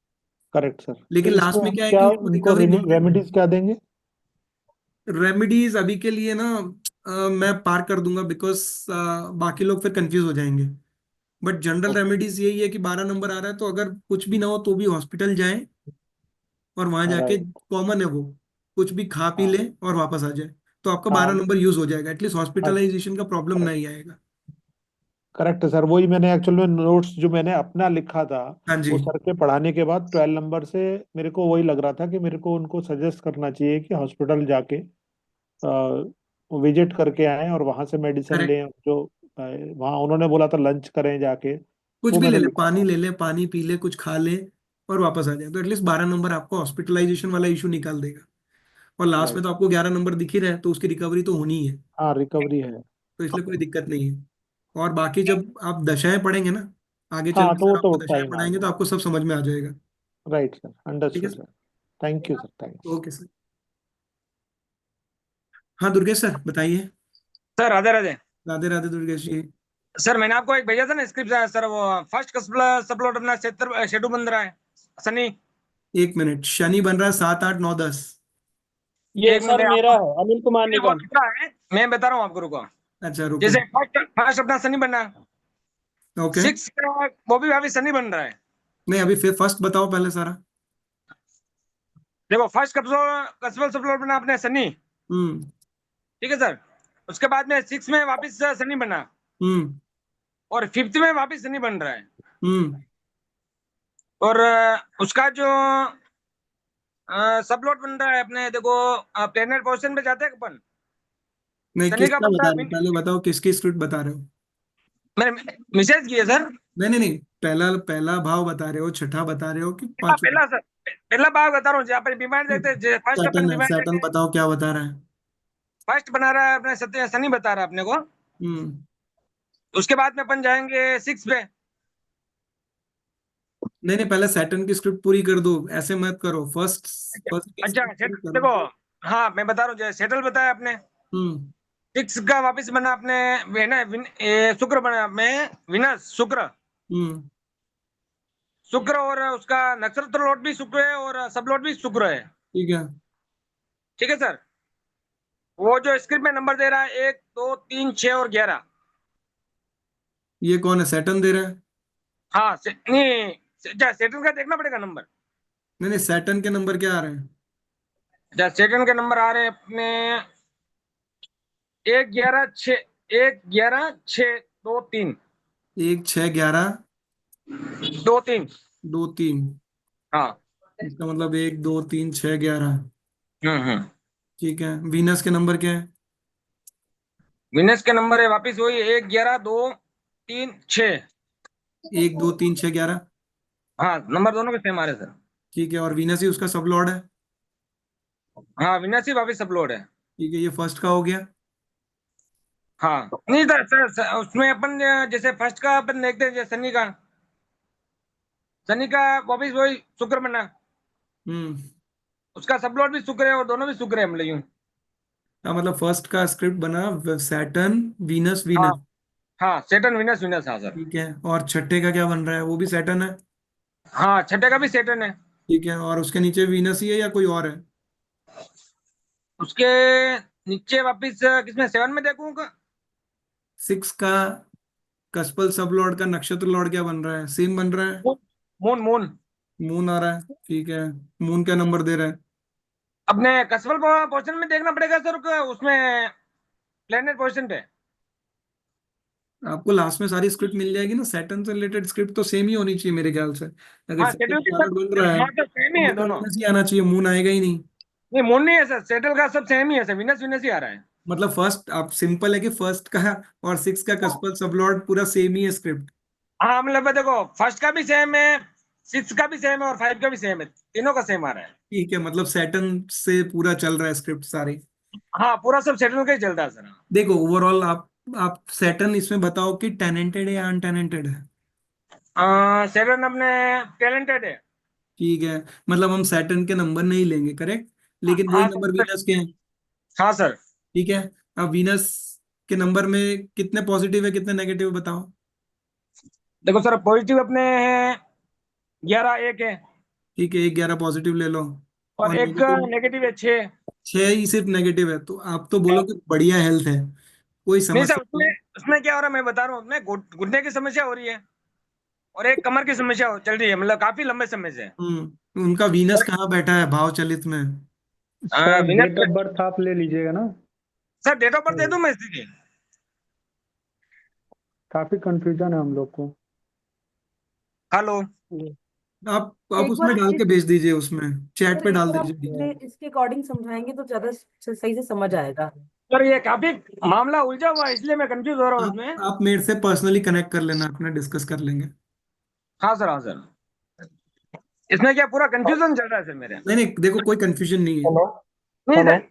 Correct sir. तो लेकिन लास्ट इसको में हम क्या है कि क्या, उनको इनको रिकवरी मिल जाएगी। रेमेडीज क्या देंगे? रेमेडीज अभी के लिए ना मैं पार कर दूंगा, बिकॉज बाकी लोग फिर कंफ्यूज हो जाएंगे। बट जनरल रेमेडीज यही है कि 12 नंबर आ रहा है, तो अगर कुछ भी ना हो तो भी हॉस्पिटल जाए, और वहां जाके राइट। कॉमन है वो, कुछ भी खा पी हाँ, ले और वापस आ जाए, तो आपका हाँ, 12 नंबर यूज हो जाएगा, एटलीस्ट हाँ। हॉस्पिटलाइजेशन का प्रॉब्लम करेक्ट। नहीं आएगा। करेक्ट है सर, वही मैंने एक्चुअल में नोट्स जो मैंने अपना लिखा था, हाँ जी। वो सर के पढ़ाने के बाद 12 नंबर से मेरे को वही लग रहा था कि मेरे को उनको सजेस्ट करना चाहिए कि हॉस्पिटल जाके विजिट करके आए और वहां से मेडिसिन करेक्ट। लें। जो वहाँ उन्होंने बोला था लंच करें जाके, कुछ वो भी ले मैंने ले, लिखा पानी था। ले ले, पानी पी ले, कुछ खा ले और वापस आ जाए, तो एटलीस्ट 12 नंबर आपको हॉस्पिटलाइजेशन वाला इशू निकाल देगा। और लास्ट में राइट। तो आपको 11 नंबर दिख ही रहा है, तो उसकी रिकवरी तो होनी ही है। हाँ, रिकवरी है। तो इसलिए कोई दिक्कत नहीं है। और बाकी जब आप दशाएं पढ़ेंगे ना, आगे चल हाँ, के तो वो सर तो आपको दशाएं टाइम पढ़ाएंगे, तो आएगा। आपको सब समझ में आ जाएगा। राइट सर, ठीक है understood sir. Sir. Thank you sir, thanks. Okay sir. हाँ दुर्गेश सर बताइए। सर राधे राधे। राधे राधे दुर्गेश जी। सर मैंने आपको एक भेजा था ना स्क्रिप्ट सर, वो फर्स्ट सबप्लॉट अपना शेडू बन रहा है सनी। 1 मिनट, शनि बन रहा है 7, 8, 9, 10। ये एक मिनट सर मेरा है, अनिल कुमार मैंने वो निगम। लिखा है, मैं बता रहा हूँ आपको, रुको। अच्छा रुको। जैसे फर्स्ट फर्स्ट अपना सनी बना, ओके। 6 वो भी अभी सनी बन रहा है। नहीं, अभी फिर फर्स्ट बताओ पहले सारा। देखो फर्स्ट कस्बल सबप्लॉट बना अपने सनी, हम्म। ठीक है सर। उसके बाद में 6 में वापस सनी बना, हम्म। और 5th में वापस सनी बन रहा है। हम्म। और उसका जो सब प्लॉट बन रहा है अपने, देखो प्लेनेट पोजिशन पे जाते हैं अपन, नहीं, शनि का किसका बनता बता है रहे हो, पहले बताओ किसकी स्क्रिप्ट बता रहे हो। मैंने मैसेज किया सर। नहीं नहीं नहीं, पहला पहला भाव बता रहे हो, छठा बता रहे हो कि पहला पांचवा? पहला सर, पहला भाव बता रहा हूँ जहाँ पर बीमार देखते हैं, फर्स्ट अपन सैटर्न है, बीमार सैटर्न देखते हैं। बताओ क्या बता रहा है। फर्स्ट बना रहा है अपने शनि बता रहा है अपने को। हम्म। उसके बाद में अपन जाएंगे 6 पे। नहीं नहीं, पहले सैटर्न की स्क्रिप्ट पूरी कर दो, ऐसे मत करो, फर्स्ट फर्स्ट की अच्छा स्क्रिप्ट पूरी करो। देखो, हाँ मैं बता रहा हूँ, जैसे सेटल बताया आपने, हम्म। 6 का वापस बना अपने शुक्र बना में, विनस शुक्र। हम्म। शुक्र और उसका नक्षत्र लॉट भी शुक्र है और सब लॉट भी शुक्र है। ठीक है। ठीक है सर। वो जो स्क्रिप्ट में नंबर दे रहा है 1, 2, 3, 6 और 11। ये कौन है, सैटर्न दे रहा है? हाँ नहीं, सेटल का देखना पड़ेगा नंबर। नहीं नहीं, सैटर्न के नंबर क्या आ रहे हैं? सेकंड के नंबर आ रहे हैं अपने 1, 11, 6, 1, 11, 6, 2, 3, 1, 6, 11, 2, 3। 2, 3। हाँ। इसका मतलब 1, 2, 3, 6, 11। हम्म। ठीक है, वीनस के नंबर क्या है? विनेश के नंबर है वापिस वही 1, 11, 2, 3, 6। 1, 2, 3, 6, 11। हाँ नंबर दोनों के सेम आ रहे हैं सर। ठीक है, और वीनस ही उसका सब लॉर्ड है। हाँ विनेश ही वापिस अपलोड है। ठीक है, ये फर्स्ट का हो गया। हाँ नहीं सर, उसमें अपन जैसे फर्स्ट का अपन देखते हैं, जैसे शनि का वापिस वही शुक्र बना, हम्म। उसका सब लॉट भी शुक्र है और दोनों भी शुक्र है, मतलब यूं। हाँ, मतलब फर्स्ट का स्क्रिप्ट बना सैटर्न, वीनस, हाँ वीनस। हाँ सेटन विनस विनस, हाँ सर। ठीक है, और छठे का क्या बन रहा है, वो भी सैटर्न है? हाँ छठे का भी सेटन है। ठीक है, और उसके नीचे वीनस ही है या कोई और है? उसके नीचे वापिस किसमें 7 में देखूंगा। 6 का कस्पल सब लॉर्ड का नक्षत्र लॉर्ड क्या बन रहा है? सेम बन रहा है। मून मून मून आ रहा है, ठीक है। मून क्या नंबर दे रहा है? अपने कसबल पोर्शन में देखना पड़ेगा सर, उसमें प्लेनेट पोर्शन पे। आपको लास्ट में सारी स्क्रिप्ट मिल जाएगी ना, सैटर्न से रिलेटेड स्क्रिप्ट तो सेम ही होनी चाहिए मेरे ख्याल से। अगर हाँ, सैटर्न शेड्यूल की प्लैनेट सब बन रहा है हाँ सर सेम ही है तो दोनों। विनस ही आना चाहिए, मून आएगा ही नहीं। नहीं मून नहीं है सर, सेटल का सब सेम ही है सर, विनस विनस ही आ रहा है। मतलब फर्स्ट आप सिंपल है कि फर्स्ट का और 6 का कस्पल सब लॉर्ड पूरा सेम ही है स्क्रिप्ट। हाँ मतलब देखो, फर्स्ट का भी सेम है, 6 का भी सेम है और 5 का भी सेम है, तीनों का सेम आ रहा है। ठीक है, मतलब सैटर्न से पूरा चल रहा है स्क्रिप्ट सारे। हाँ पूरा सब सेटल का ही चलता है सर। देखो ओवरऑल आप सैटर्न इसमें बताओ कि टेनेंटेड है या अनटेनेंटेड है। सेटल अपने टैलेंटेड है। ठीक है, मतलब हम सैटर्न के नंबर नहीं लेंगे, करेक्ट, लेकिन वही हाँ नंबर सर। वीनस के हैं। हाँ सर। ठीक है, अब वीनस के नंबर में कितने पॉजिटिव है कितने नेगेटिव बताओ। देखो सर, पॉजिटिव अपने 11 एक है ठीक है, 11 पॉजिटिव ले लो और और एक नेगेटिव नेगेटिव है 6। 6 ही सिर्फ नेगेटिव है, तो आप तो बोलो कि बढ़िया हेल्थ है, कोई नहीं सर, समस्या उसमें नहीं। उसमें क्या हो रहा है मैं बता रहा हूँ, उसमें घुटने की समस्या हो रही है और एक कमर की समस्या चल रही है, मतलब काफी लंबे समय से। उनका वीनस कहाँ बैठा है भाव चलित में? सर विनर डेट ऑफ बर्थ आप ले लीजिएगा ना। सर डेट ऑफ बर्थ दे दूं मैं इसकी? काफी कंफ्यूजन है हम लोग को। हेलो। आप एक उसमें बार डाल इस के भेज दीजिए, उसमें चैट सर पे एक डाल बार आप दीजिए। इसके अकॉर्डिंग समझाएंगे तो ज्यादा सही से समझ आएगा। सर ये काफी मामला उलझा हुआ है, इसलिए मैं कंफ्यूज हो रहा हूँ इसमें। आप मेरे से पर्सनली कनेक्ट कर लेना, अपना डिस्कस कर लेंगे। हाँ सर, हाँ सर। इसमें क्या पूरा कंफ्यूजन चल रहा है सर मेरे। नहीं नहीं, देखो कोई कंफ्यूजन नहीं है। हेलो नहीं हेलो सर।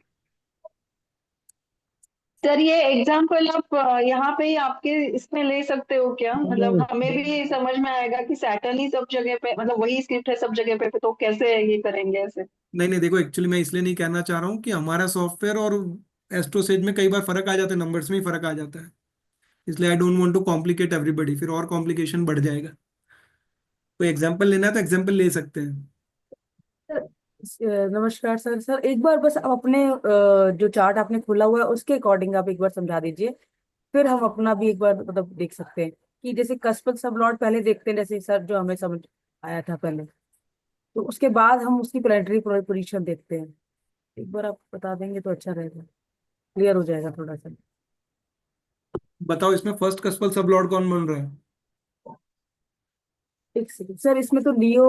सर ये एग्जाम्पल आप यहाँ पे ही आपके इसमें ले सकते हो क्या? मतलब हमें भी समझ में आएगा कि सैटर्न ही सब जगह पे, मतलब वही स्क्रिप्ट है सब जगह पे, तो कैसे ये करेंगे ऐसे? नहीं नहीं, देखो एक्चुअली मैं इसलिए नहीं कहना चाह रहा हूँ कि हमारा सॉफ्टवेयर और एस्ट्रोसेज में कई बार फर्क आ जाता है, नंबर्स में ही फर्क आ जाता है, इसलिए I don't want to complicate everybody, फिर और कॉम्प्लिकेशन बढ़ जाएगा। कोई एग्जांपल लेना है तो एग्जांपल ले सकते हैं। सर, नमस्कार सर। सर एक बार बस आप अपने जो चार्ट आपने खोला हुआ है उसके अकॉर्डिंग आप एक बार समझा दीजिए, फिर हम अपना भी एक बार मतलब देख सकते हैं कि जैसे कस्पल सब लॉर्ड पहले देखते हैं, जैसे सर जो हमें समझ आया था पहले, तो उसके बाद हम उसकी प्लेनेटरी पोजीशन देखते हैं। एक बार आप बता देंगे तो अच्छा रहेगा, क्लियर हो जाएगा थोड़ा सा। बताओ इसमें फर्स्ट कस्पल सब लॉर्ड कौन बन रहा है? एक सेकंड सर, इसमें तो लियो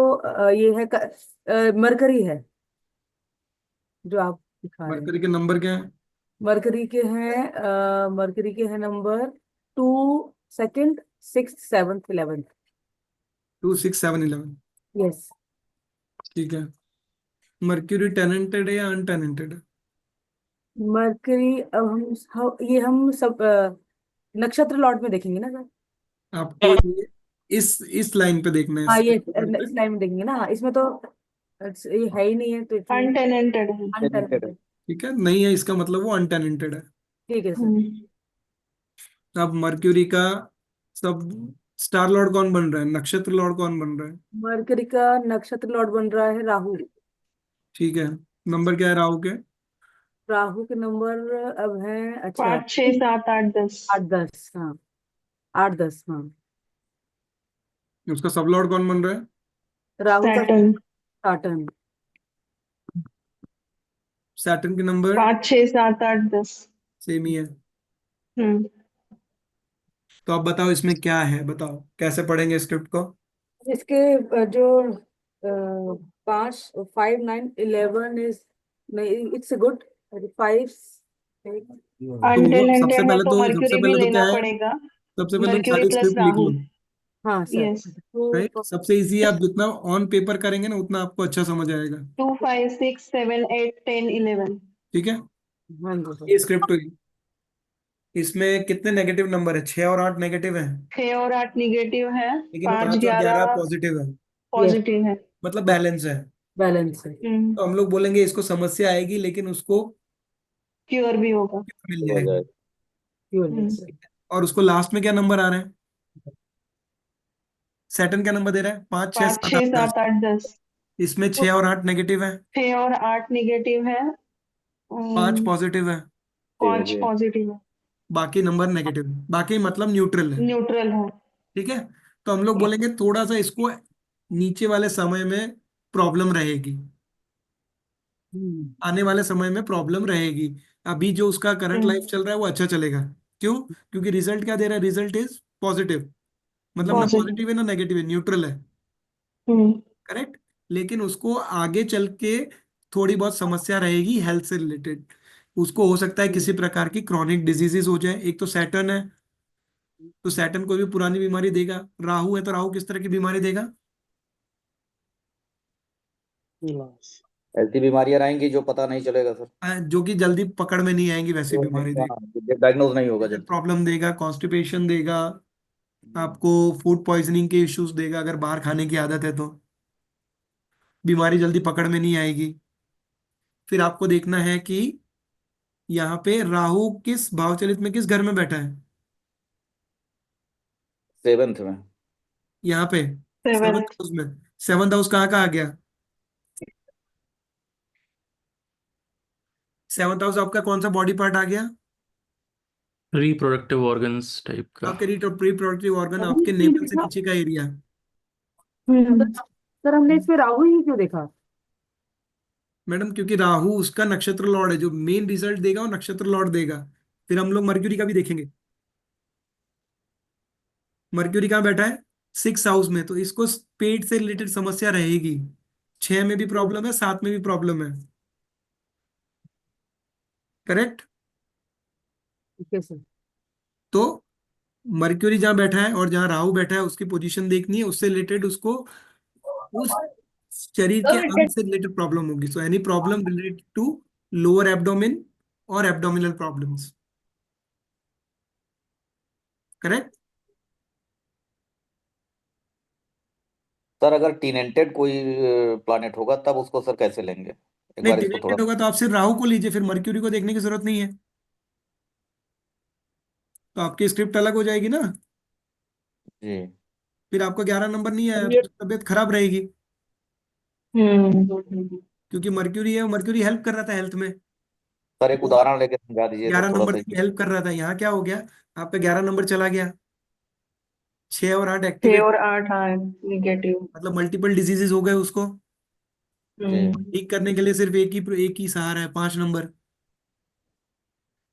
ये है मरकरी है जो आप दिखा रहे हैं। मरकरी के नंबर क्या है? मरकरी के हैं नंबर 2, सेकंड, 6, 7, 11। 2, 6, 7, 11। यस। ठीक है, मर्क्यूरी टेनेंटेड है या अनटेनेंटेड है? मरकरी अब ये हम सब नक्षत्र लॉट में देखेंगे ना सर। आपको इस लाइन पे देखना है, हाँ ये पे। इस लाइन में देखेंगे ना। हाँ, इसमें तो ये है ही नहीं है तो इसलिए अनटेनेंटेड है। अनटेनेंटेड। ठीक है, नहीं है इसका मतलब वो अनटेनेंटेड है। ठीक है सर। अब मर्क्यूरी का सब स्टार लॉर्ड कौन बन रहा है, नक्षत्र लॉर्ड कौन बन रहा है? मरकरी का नक्षत्र लॉर्ड बन रहा है राहु। ठीक है, नंबर क्या है राहु के? राहु के नंबर अब है, अच्छा, 5, 6, 7, 8, 10। 8, 10। हाँ 8, 10। हाँ उसका सब लॉर्ड कौन बन रहा है? राहु का सैटर्न। सैटर्न। सैटर्न के नंबर 5, 6, 7, 8, 10। सेम ही है। हम्म। तो अब बताओ इसमें क्या है, बताओ कैसे पढ़ेंगे स्क्रिप्ट को? इसके जो 5, 5, 9, 11 इज नहीं, इट्स गुड। 5 सबसे अनटेनेंटेड है पहले तो तो मर्क्यूरी भी क्या लेना है, पड़ेगा। सबसे पहले तो मर्क्यूरी सारी प्लस स्क्रिप्ट लिख राहु। लो। हाँ सर। यस। राइट, सबसे इजी, आप जितना ऑन पेपर करेंगे ना उतना आपको अच्छा समझ आएगा। 2, 5, 6, 7, 8, 10, 11। ठीक है, हाँ जी सर। ये स्क्रिप्ट हुई। इसमें कितने नेगेटिव नंबर है? 6 और 8 नेगेटिव है, 6 और 8 निगेटिव है, लेकिन 5, 5 और 11 11 पॉजिटिव है, यस, पॉजिटिव है। मतलब बैलेंस है। बैलेंस है। तो हम लोग बोलेंगे इसको समस्या आएगी लेकिन उसको क्योर भी होगा। मिल जाएगा। Yes. और उसको लास्ट में क्या नंबर आ रहे हैं? सैटर्न क्या नंबर दे रहा है? 5, 6, 5, 7, 6, 8, 10। 7, 8, 10। इसमें 6 और 8 नेगेटिव है, 6 और 8 निगेटिव है। 5 पॉजिटिव है। 5 पॉजिटिव है। बाकी नंबर नेगेटिव, बाकी मतलब न्यूट्रल है। न्यूट्रल है। ठीक है, तो हम लोग बोलेंगे थोड़ा सा इसको नीचे वाले समय में प्रॉब्लम रहेगी, आने वाले समय में प्रॉब्लम रहेगी। अभी जो उसका करंट लाइफ चल रहा है वो अच्छा चलेगा। क्यों? क्योंकि रिजल्ट क्या दे रहा है? रिजल्ट इज पॉजिटिव, मतलब ना पॉजिटिव। पॉजिटिव है ना नेगेटिव है, न्यूट्रल है। हम्म। करेक्ट। लेकिन उसको आगे चल के थोड़ी बहुत समस्या रहेगी हेल्थ से रिलेटेड। उसको हो सकता है किसी प्रकार की क्रॉनिक डिजीजेस हो जाए। एक तो सैटर्न है, तो सैटर्न कोई भी पुरानी बीमारी देगा। राहु है तो राहु किस तरह की बीमारी देगा? ऐसी बीमारियां आएंगी जो पता नहीं चलेगा सर, जो कि जल्दी पकड़ में नहीं आएंगी, वैसी बीमारी देगा। डायग्नोज नहीं होगा जल्दी। प्रॉब्लम देगा, कॉन्स्टिपेशन देगा, आपको फूड पॉइजनिंग के इश्यूज देगा। अगर बाहर खाने की आदत है तो बीमारी जल्दी पकड़ में नहीं आएगी। फिर आपको देखना है कि यहाँ पे राहु किस भावचलित में, किस घर में बैठा है? 7th में। यहाँ पे 7th 7th। हाउस में। 7th हाउस कहाँ का आ गया? 7th हाउस आपका कौन सा बॉडी पार्ट आ गया? रिप्रोडक्टिव ऑर्गन्स टाइप का। आपके रिप्रोडक्टिव ऑर्गन, आपके नेपल से नीचे का एरिया। सर हमने इसमें राहु ही क्यों देखा? मैडम क्योंकि राहु उसका नक्षत्र लॉर्ड है, जो मेन रिजल्ट देगा वो नक्षत्र लॉर्ड देगा। फिर हम लोग मर्क्यूरी का भी देखेंगे। मर्क्यूरी कहाँ बैठा है? 6th हाउस में, तो इसको पेट से रिलेटेड समस्या रहेगी। 6 में भी प्रॉब्लम है, 7 में भी प्रॉब्लम है। करेक्ट। ठीक है सर। तो मर्क्यूरी जहाँ बैठा है और जहाँ राहु बैठा है उसकी पोजीशन देखनी है, उससे रिलेटेड उसको उस शरीर के अंग से रिलेटेड प्रॉब्लम होगी। So any problem related to lower abdomen और एब्डोमिनल प्रॉब्लम्स। करेक्ट। सर अगर टीनेंटेड कोई प्लानेट होगा तब उसको सर कैसे लेंगे, एक नहीं, बार इसको थोड़ा। डिलेटेड होगा तो आप सिर्फ राहु को लीजिए, फिर मर्क्यूरी को देखने की जरूरत नहीं है। तो आपकी स्क्रिप्ट अलग हो जाएगी ना। जी। फिर आपका 11 नंबर नहीं आया ये तो तबीयत खराब रहेगी। हम्म। क्योंकि मर्क्यूरी है, मर्क्यूरी हेल्प कर रहा था हेल्थ में। सर एक वो उदाहरण लेके समझा दीजिए सर 11 थोड़ा नंबर सा। से हेल्प कर रहा था। यहाँ क्या हो गया? आपका 11 नंबर चला गया, 6 और 8 6 एक्टिवेट, और 8, हाँ निगेटिव। मतलब मल्टीपल डिजीजेस हो गए उसको। जी। ठीक करने के लिए सिर्फ एक ही सहारा है, 5 नंबर।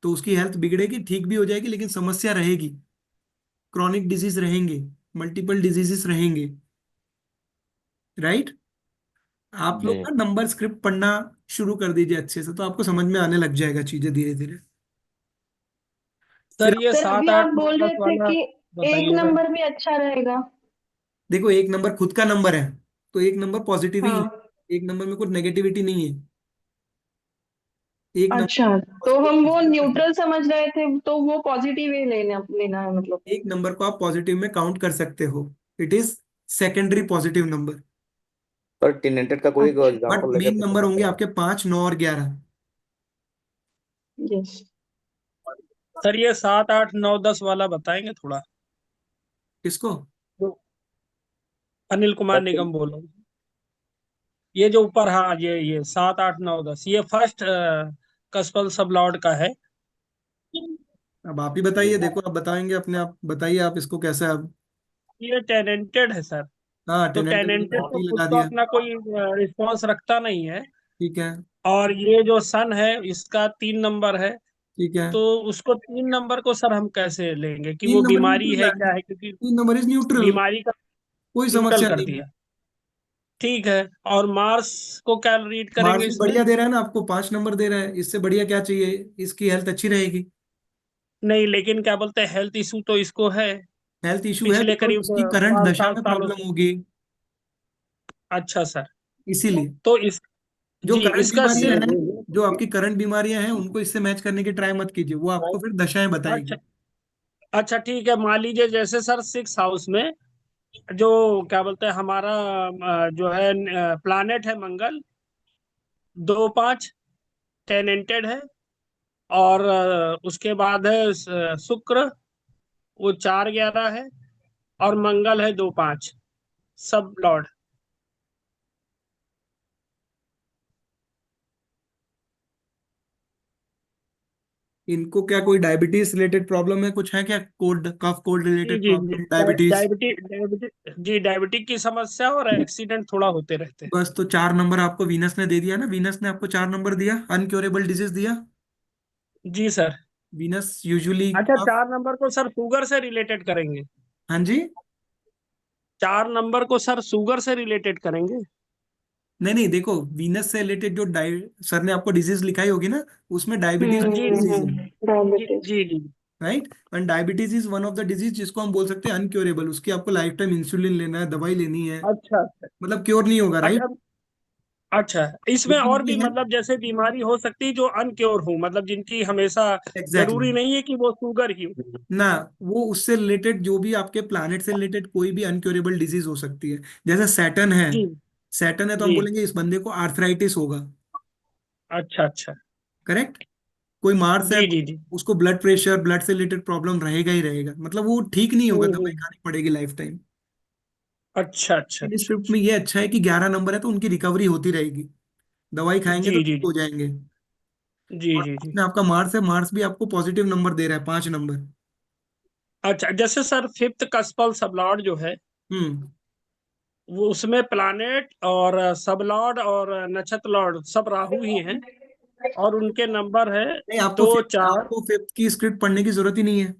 तो उसकी हेल्थ बिगड़ेगी, ठीक भी हो जाएगी, लेकिन समस्या रहेगी। क्रॉनिक डिजीज रहेंगे, मल्टीपल डिजीजेस रहेंगे। राइट। आप जी लोग ना नंबर स्क्रिप्ट पढ़ना शुरू कर दीजिए अच्छे से, तो आपको समझ में आने लग जाएगा चीजें धीरे धीरे। फिर सर ये सर अभी 7 आप 8 9 बोल 10 रहे थे वाला कि एक बताइएगा। नंबर भी अच्छा रहेगा। देखो, एक नंबर खुद का नंबर है, तो एक नंबर पॉजिटिव ही है। हाँ। एक नंबर में कुछ नेगेटिविटी नहीं है। एक नंबर अच्छा, तो हम वो पॉजिटिव कर सकते। न्यूट्रल समझ रहे थे, तो वो पॉजिटिव ही लेना है मतलब। एक नंबर को आप पॉजिटिव में काउंट कर सकते हो। It is secondary positive number. Sir tenanted का कोई अच्छा। बट एग्जांपल लेके मेन नंबर होंगे समझाते हैं। आपके 5, 9 और 11। यस। सर ये 7 8 9 10 वाला बताएंगे थोड़ा। किसको? जो अनिल कुमार सर निगम बोलो। ये जो ऊपर, हाँ ये 7 8 9 10 ये फर्स्ट कस्पल सब लॉर्ड का है। अब आप ही जी बताइए, देखो आप बताएंगे अपने आप, बताइए आप इसको कैसा है अब। ये टेनेंटेड है सर। हाँ, तो टेनेंट टेनेंटेड तो ही खुद लगा तो दिया। अपना कोई रिस्पॉन्स रखता नहीं है। ठीक है। और ये जो सन है इसका 3 नंबर है। ठीक है। तो उसको 3 नंबर को सर हम कैसे लेंगे कि वो 3 नंबर बीमारी न्यूट्रल है है। क्या है, क्योंकि 3 नंबर इज न्यूट्रल, बीमारी का कोई न्यूट्रल समस्या कर नहीं है। दिया। ठीक है। और मार्स को क्या रीड मार्स करेंगे भी इसमें? बढ़िया दे रहा है ना आपको, 5 नंबर दे रहा है। इससे बढ़िया क्या चाहिए? इसकी हेल्थ अच्छी रहेगी। नहीं, लेकिन क्या बोलते हैं, हेल्थ इशू तो इसको है हेल्थ इशू है पिछले बिकॉज करीब उसकी करंट 5 दशा 7 में सालों प्रॉब्लम से। होगी, अच्छा सर। इसीलिए। तो इस जो जी करंट इसका बीमारियां हैं, जो आपकी करंट बीमारियां हैं, उनको इससे मैच करने की ट्राई मत कीजिए, वो आपको फिर दशाएं अच्छा। बताएगी। अच्छा ठीक है, मान लीजिए जैसे सर 6 हाउस में जो क्या बोलते हैं हमारा जो है प्लानेट है मंगल, 2 5 टेनेंटेड है। और उसके बाद है शुक्र, वो 4 11 है। और मंगल है 2 5 सब लॉर्ड। इनको क्या कोई डायबिटीज रिलेटेड प्रॉब्लम है, कुछ है क्या, कोल्ड कफ कोल्ड जी रिलेटेड जी जी प्रॉब्लम, डायबिटीज? डायबिटीज की समस्या और एक्सीडेंट थोड़ा होते रहते हैं। बस, तो 4 नंबर आपको वीनस ने दे दिया ना, वीनस ने आपको 4 नंबर दिया, अनक्योरेबल डिजीज दिया। जी सर। वीनस यूजुअली अच्छा, कफ। 4 नंबर को सर शुगर से रिलेटेड करेंगे? हाँ जी। 4 नंबर को सर शुगर से रिलेटेड करेंगे? नहीं नहीं, देखो वीनस से रिलेटेड जो सर ने आपको डिजीज लिखाई होगी ना, उसमें डायबिटीज जी डिजीज है, डायबिटीज। जी जी right. And diabetes is one of the disease जिसको हम बोल सकते हैं अनक्योरेबल, उसकी आपको लाइफ टाइम इंसुलिन लेना है, दवाई लेनी है, अच्छा अच्छा मतलब क्योर नहीं होगा, राइट। अच्छा अच्छा। इसमें लेकिन और ये भी है, मतलब जैसे बीमारी हो सकती है जो अनक्योर हो, मतलब जिनकी हमेशा एग्जैक्टली जरूरी नहीं है कि वो शुगर ही हो। ना, वो उससे रिलेटेड जो भी आपके प्लानिट से रिलेटेड कोई भी अनक्योरेबल डिजीज हो सकती है। जैसे सैटर्न है, जी सैटर्न है तो हम जी। बोलेंगे इस बंदे को आर्थराइटिस होगा, अच्छा अच्छा। करेक्ट। कोई मार्स है जी तो जी जी। उसको ब्लड प्रेशर, ब्लड से रिलेटेड प्रॉब्लम रहेगा ही रहेगा, मतलब वो ठीक नहीं होगा, दवाई हम्म। खानी पड़ेगी लाइफ टाइम। अच्छा अच्छा इन अच्छा स्क्रिप्ट अच्छा। में ये अच्छा है कि 11 नंबर है तो उनकी रिकवरी होती रहेगी, दवाई खाएंगे तो जी ठीक जी हो जाएंगे। जी और जी जी। इसमें आपका मार्स है, मार्स भी आपको पॉजिटिव नंबर दे रहा है, 5 नंबर। अच्छा, जैसे सर फिफ्थ कस्पल सबलॉर्ड जो है, हम्म। वो उसमें प्लानेट और सबलॉर्ड और नक्षत्र लॉर्ड सब राहु ही हैं, और उनके नंबर है नहीं, आपको 2 4। आपको फिफ्थ की स्क्रिप्ट पढ़ने की जरूरत ही नहीं है।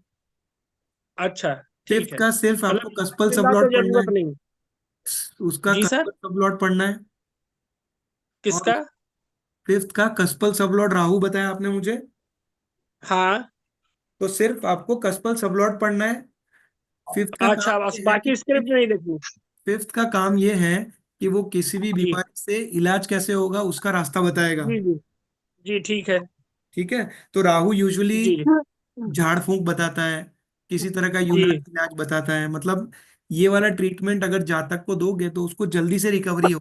अच्छा ठीक फिफ्थ है। का सिर्फ आपको मतलब कस्पल चिल्ला सबलॉट तो पढ़ना जरूरत है, नहीं। उसका जी सर। कस्पल सबलॉट पढ़ना है। और किसका? फिफ्थ का कस्पल सबलॉट राहु बताया आपने मुझे, हाँ। तो सिर्फ आपको कस्पल सबलॉट पढ़ना है। फिफ्थ का अच्छा, काम बस ये है कि बाकी स्क्रिप्ट नहीं देखनी? फिफ्थ का काम ये है कि वो किसी भी जी बीमारी से इलाज कैसे होगा उसका रास्ता बताएगा। जी जी जी। ठीक है। ठीक है। तो राहु यूजुअली जी झाड़ फूंक बताता है, किसी तरह का जी। यूनानी इलाज बताता है, मतलब ये वाला ट्रीटमेंट अगर जातक को दोगे तो उसको जल्दी से रिकवरी हो,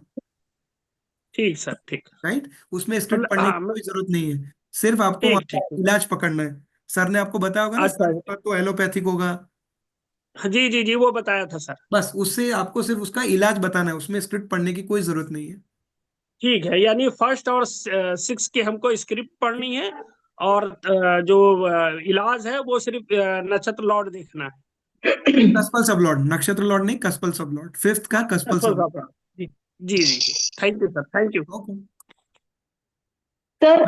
ठीक सर, ठीक। राइट। उसमें स्क्रिप्ट मतलब पढ़ने हाँ की कोई जरूरत नहीं है, सिर्फ आपको वहां ठीक पे ठीक ठीक। इलाज पकड़ना है। सर ने आपको बताया होगा ना, अच्छा। सर का तो एलोपैथिक होगा, जी जी जी, वो बताया था सर। बस उससे आपको सिर्फ उसका इलाज बताना है, उसमें स्क्रिप्ट पढ़ने की कोई जरूरत नहीं है। ठीक है, यानी फर्स्ट और सिक्स की हमको स्क्रिप्ट पढ़नी है, और जो इलाज है वो सिर्फ नक्षत्र लॉर्ड देखना है। कस्पल सब लॉर्ड, नक्षत्र लॉर्ड नहीं, कस्पल सब लॉर्ड, फिफ्थ का कस्पल सफल सब। सफल। जी जी जी जी। Thank you sir, thank you. Okay. Sir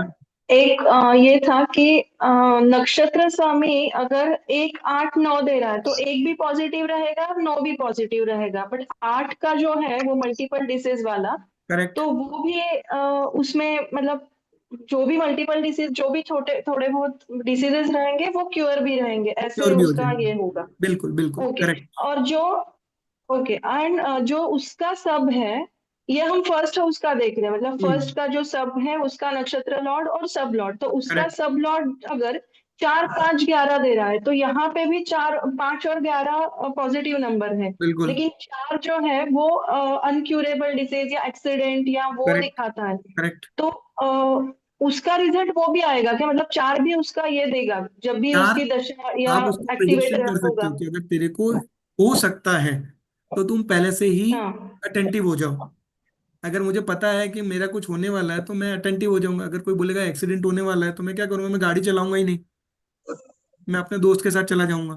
एक ये था कि नक्षत्र स्वामी अगर 1 8 9 दे रहा है तो एक भी पॉजिटिव रहेगा, 9 भी पॉजिटिव रहेगा, बट 8 का जो है वो मल्टीपल डिसीज वाला, करेक्ट। तो वो भी उसमें मतलब जो भी मल्टीपल डिसीज, जो भी छोटे थोड़े बहुत डिसीजेस रहेंगे वो क्योर भी रहेंगे, ऐसे श्योर भी हो उसका जाएंगे, ये होगा। बिल्कुल बिल्कुल ओके। करेक्ट। और जो ओके एंड जो उसका सब है, ये हम फर्स्ट हाउस का देख रहे हैं, मतलब फर्स्ट का जो सब है उसका नक्षत्र लॉर्ड और सब लॉर्ड, तो उसका करेक्ट। सब लॉर्ड अगर 4 5 11 दे रहा है तो यहाँ पे भी 4 5 और 11 पॉजिटिव नंबर है, बिल्कुल लेकिन 4 जो है वो अनक्यूरेबल डिसीज या एक्सीडेंट या वो करेक्ट। दिखाता है, करेक्ट। तो उसका रिजल्ट वो भी आएगा क्या, मतलब 4 भी उसका ये देगा जब भी यार, उसकी दशा या आप उसको एक्टिवेट प्रिडिक्शन कर सकते होगा? हो कि अगर तेरे को हो सकता है तो तुम पहले से ही हाँ। अटेंटिव हो जाओ। अगर मुझे पता है कि मेरा कुछ होने वाला है तो मैं अटेंटिव हो जाऊंगा, अगर कोई बोलेगा एक्सीडेंट होने वाला है तो मैं क्या करूंगा, मैं गाड़ी चलाऊंगा ही नहीं, मैं अपने दोस्त के साथ चला जाऊंगा।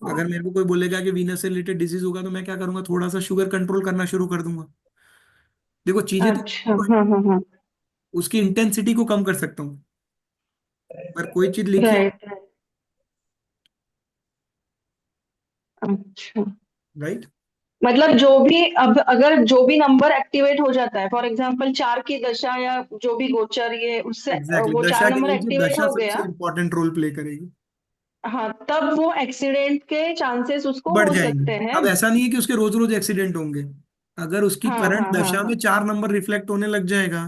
अगर मेरे को कोई बोलेगा कि वीनस से रिलेटेड डिजीज होगा तो मैं क्या करूंगा, थोड़ा सा शुगर कंट्रोल करना शुरू कर दूंगा। देखो चीजें अच्छा। तो हाँ हाँ हाँ। उसकी इंटेंसिटी को कम कर सकता हूँ, पर कोई चीज लिखी है, राइट। अच्छा, राइट। मतलब जो भी अब अगर जो भी नंबर एक्टिवेट हो जाता है, फॉर एग्जांपल 4 की दशा या जो भी गोचर, ये उससे एग्जैक्टली वो 4 दशा के नंबर नीचे एक्टिवेट दशा हो सबसे गया, इंपॉर्टेंट रोल प्ले करेगी, हाँ, तब वो एक्सीडेंट के चांसेस उसको बढ़ हो जाएंगे। सकते हैं। अब ऐसा नहीं है कि उसके रोज रोज एक्सीडेंट होंगे, अगर उसकी हाँ करंट हाँ हाँ दशा हाँ। में 4 नंबर रिफ्लेक्ट होने लग जाएगा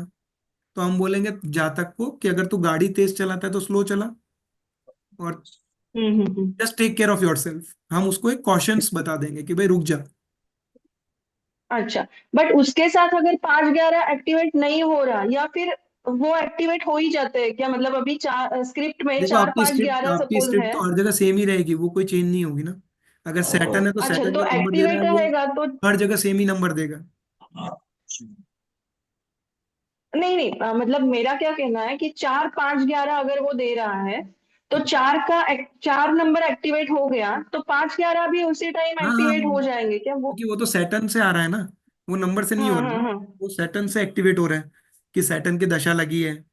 तो हम बोलेंगे जातक को कि अगर तू गाड़ी तेज चलाता है तो स्लो चला, और hmm. Just take care of yourself, हम उसको एक कॉशंस बता देंगे कि भाई रुक जा। अच्छा, बट उसके साथ अगर 5 11 एक्टिवेट नहीं हो रहा, या फिर वो एक्टिवेट हो ही जाते हैं क्या, मतलब अभी चार स्क्रिप्ट में देखो 4 5 11 आपकी सपोज स्क्रिप्ट है। तो हर जगह सेम ही रहेगी, वो कोई चेंज नहीं होगी ना। अगर सैटर्न है तो अच्छा, सैटर्न तो जो नंबर दे रहा एक्टिवेट है वो रहेगा तो हर जगह सेम ही नंबर देगा। नहीं नहीं मतलब मेरा क्या कहना है कि 4 5 11 अगर वो दे रहा है तो 4 नंबर एक्टिवेट हो गया तो 5 11 भी उसी टाइम हाँ हाँ एक्टिवेट हाँ, हो जाएंगे क्या वो? क्योंकि वो तो सैटर्न से आ रहा है ना, वो नंबर से नहीं हो हाँ रहा हाँ है, हाँ वो सैटर्न से एक्टिवेट हो रहा है कि सैटर्न की दशा लगी है।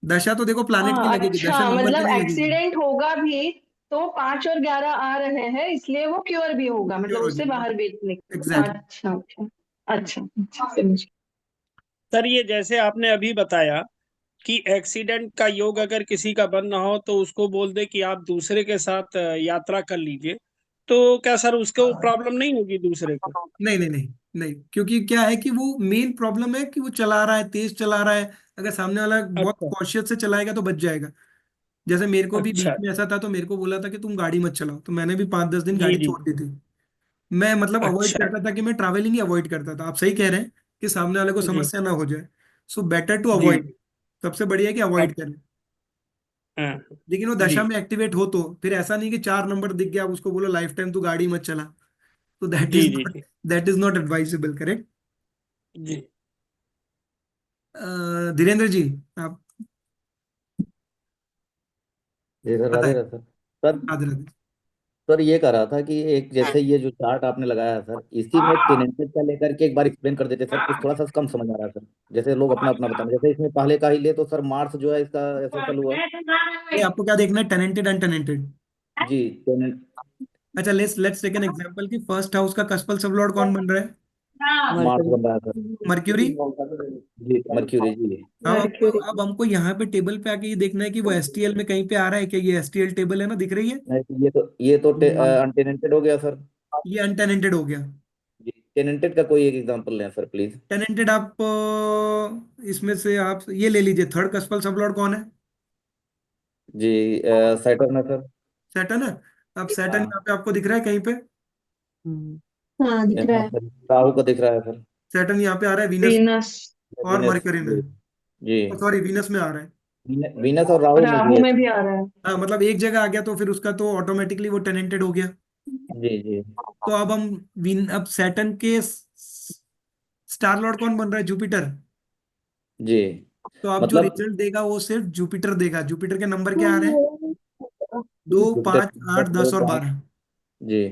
दशा तो देखो प्लानिट की हाँ लगेगी, दशा अच्छा नंबर की मतलब नहीं लगेगी। एक्सीडेंट होगा भी तो 5 और 11 आ रहे हैं इसलिए वो क्योर भी होगा मतलब क्योर हो उससे जाएगी, बाहर भी निकल। एग्जैक्टली। अच्छा अच्छा अच्छा अच्छा समझ सर ये जैसे आपने अभी बताया कि एक्सीडेंट का योग अगर किसी का बन रहा हो तो उसको बोल दे कि आप दूसरे के साथ यात्रा कर लीजिए, तो क्या सर उसको प्रॉब्लम नहीं होगी दूसरे को? नहीं नहीं नहीं नहीं, क्योंकि क्या है कि वो मेन प्रॉब्लम है कि वो चला रहा है, तेज चला रहा है। अगर सामने वाला बहुत अच्छा कॉशियस से चलाएगा तो बच जाएगा। जैसे मेरे को भी अच्छा। बीच में ऐसा था, तो मेरे को बोला था कि तुम गाड़ी मत चलाओ, तो मैंने भी 5 10 दिन जी गाड़ी जी छोड़ दी थी। मैं मतलब अवॉइड अच्छा। करता था कि मैं ट्रैवलिंग ही अवॉइड करता था। आप सही कह रहे हैं कि सामने वाले को जी समस्या ना हो जाए, सो बेटर टू जी अवॉइड। सबसे बढ़िया है कि अवॉइड अच्छा। करें। हाँ, लेकिन वो जी दशा में एक्टिवेट हो तो फिर ऐसा नहीं कि 4 नंबर दिख गया आप उसको बोलो लाइफ टाइम तू गाड़ी मत चला, तो जी जी जी that is not advisable, correct. जी। धीरेन्द्र जी, आप जी सर, राधे बताएं। Radhe sir. Sir Radhe Radhe. Sir ये कह रहा था कि एक जैसे ये जो चार्ट आपने लगाया है सर, इसी में टेनेंटेड का लेकर के एक बार एक्सप्लेन कर देते सर, कुछ थोड़ा सा कम समझ आ रहा है सर। जैसे लोग अपना अपना बताएं, जैसे इसमें पहले का ही ले तो सर मार्स जो है इसका एसोसल हुआ। ये आपको क्या देखना है, टेनेंटेड अनटेनेंटेड? जी टेनेंट। अच्छा, लेट्स टेक एन एग्जांपल कि फर्स्ट हाउस का कस्पल सबलॉर्ड कौन बन रहा है? Mars mercury. बन रहा है सर। मर्क्यूरी। जी मर्क्यूरी जी। मर्क्यूरी। अब हमको यहाँ पे टेबल पे आके ये देखना है कि वो एसटीएल में कहीं पे आ रहा है क्या? ये एसटीएल टेबल है ना, दिख रही है? नहीं तो ये तो अनटेनेंटेड हो गया सर। ये अनटेनेंटेड हो गया। जी टेनेंटेड का कोई एक एग्जांपल लें सर प्लीज। टेनेंटेड आप इसमें से आप ये ले लीजिए, थर्ड कस्पल सबलॉर्ड कौन है? जी सैटर्न है सर। सैटर्न है। अब सैटर्न हाँ यहाँ पे आपको दिख रहा है कहीं पे? हम्म। हाँ दिख रहा यहाँ है। पर राहु का दिख रहा है सर। सैटर्न यहाँ पे आ रहा है वीनस वीनस। और वीनस मरकरी में। जी। जी सॉरी, वीनस में आ रहा है। वीनस और राहु में भी राहु है में सर। भी आ रहा है। हाँ, मतलब एक जगह आ गया तो फिर उसका तो ऑटोमेटिकली वो टेनेंटेड हो गया। जी जी तो अब हम अब सैटर्न के स्टार लॉर्ड कौन बन रहा है? जुपिटर। जी। तो अब जो मतलब रिजल्ट देगा वो सिर्फ जुपिटर देगा। जुपिटर के नंबर क्या आ रहे हैं? 2 जुपिटर 5 8 दो 10 और पाँच 12। जी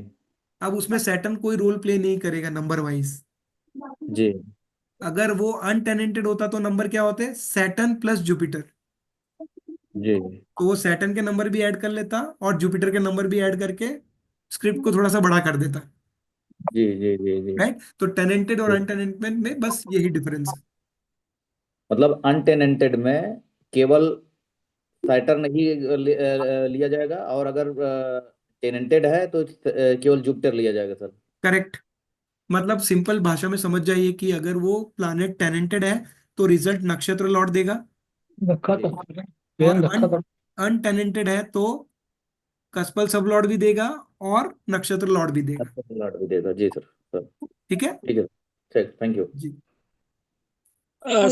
अब उसमें सैटर्न कोई रोल प्ले नहीं करेगा नंबर वाइज। जी अगर वो अनटेनेंटेड होता तो नंबर क्या होते? Saturn plus Jupiter. जी तो वो सैटर्न के नंबर भी ऐड कर लेता और जुपिटर के नंबर भी ऐड करके स्क्रिप्ट को थोड़ा सा बड़ा कर देता। जी जी जी जी राइट, तो टेनेंटेड और जी। अनटेनेंटेड में बस यही डिफरेंस है। मतलब अनटेनेंटेड में केवल सैटर्न ही लिया जाएगा, और अगर टेनेंटेड है तो केवल जुपिटर लिया जाएगा सर। करेक्ट। मतलब सिंपल भाषा में समझ जाइए कि अगर वो प्लैनेट टेनेंटेड है तो रिजल्ट नक्षत्र लौट देगा, रखा जी था और पेन रखा था। अनटेनेंटेड है तो कस्पल सब लॉर्ड भी देगा और नक्षत्र लॉर्ड भी देगा। अच्छा लॉट भी देगा जी सर सर। ठीक है ठीक है ठीक, थैंक यू। जी।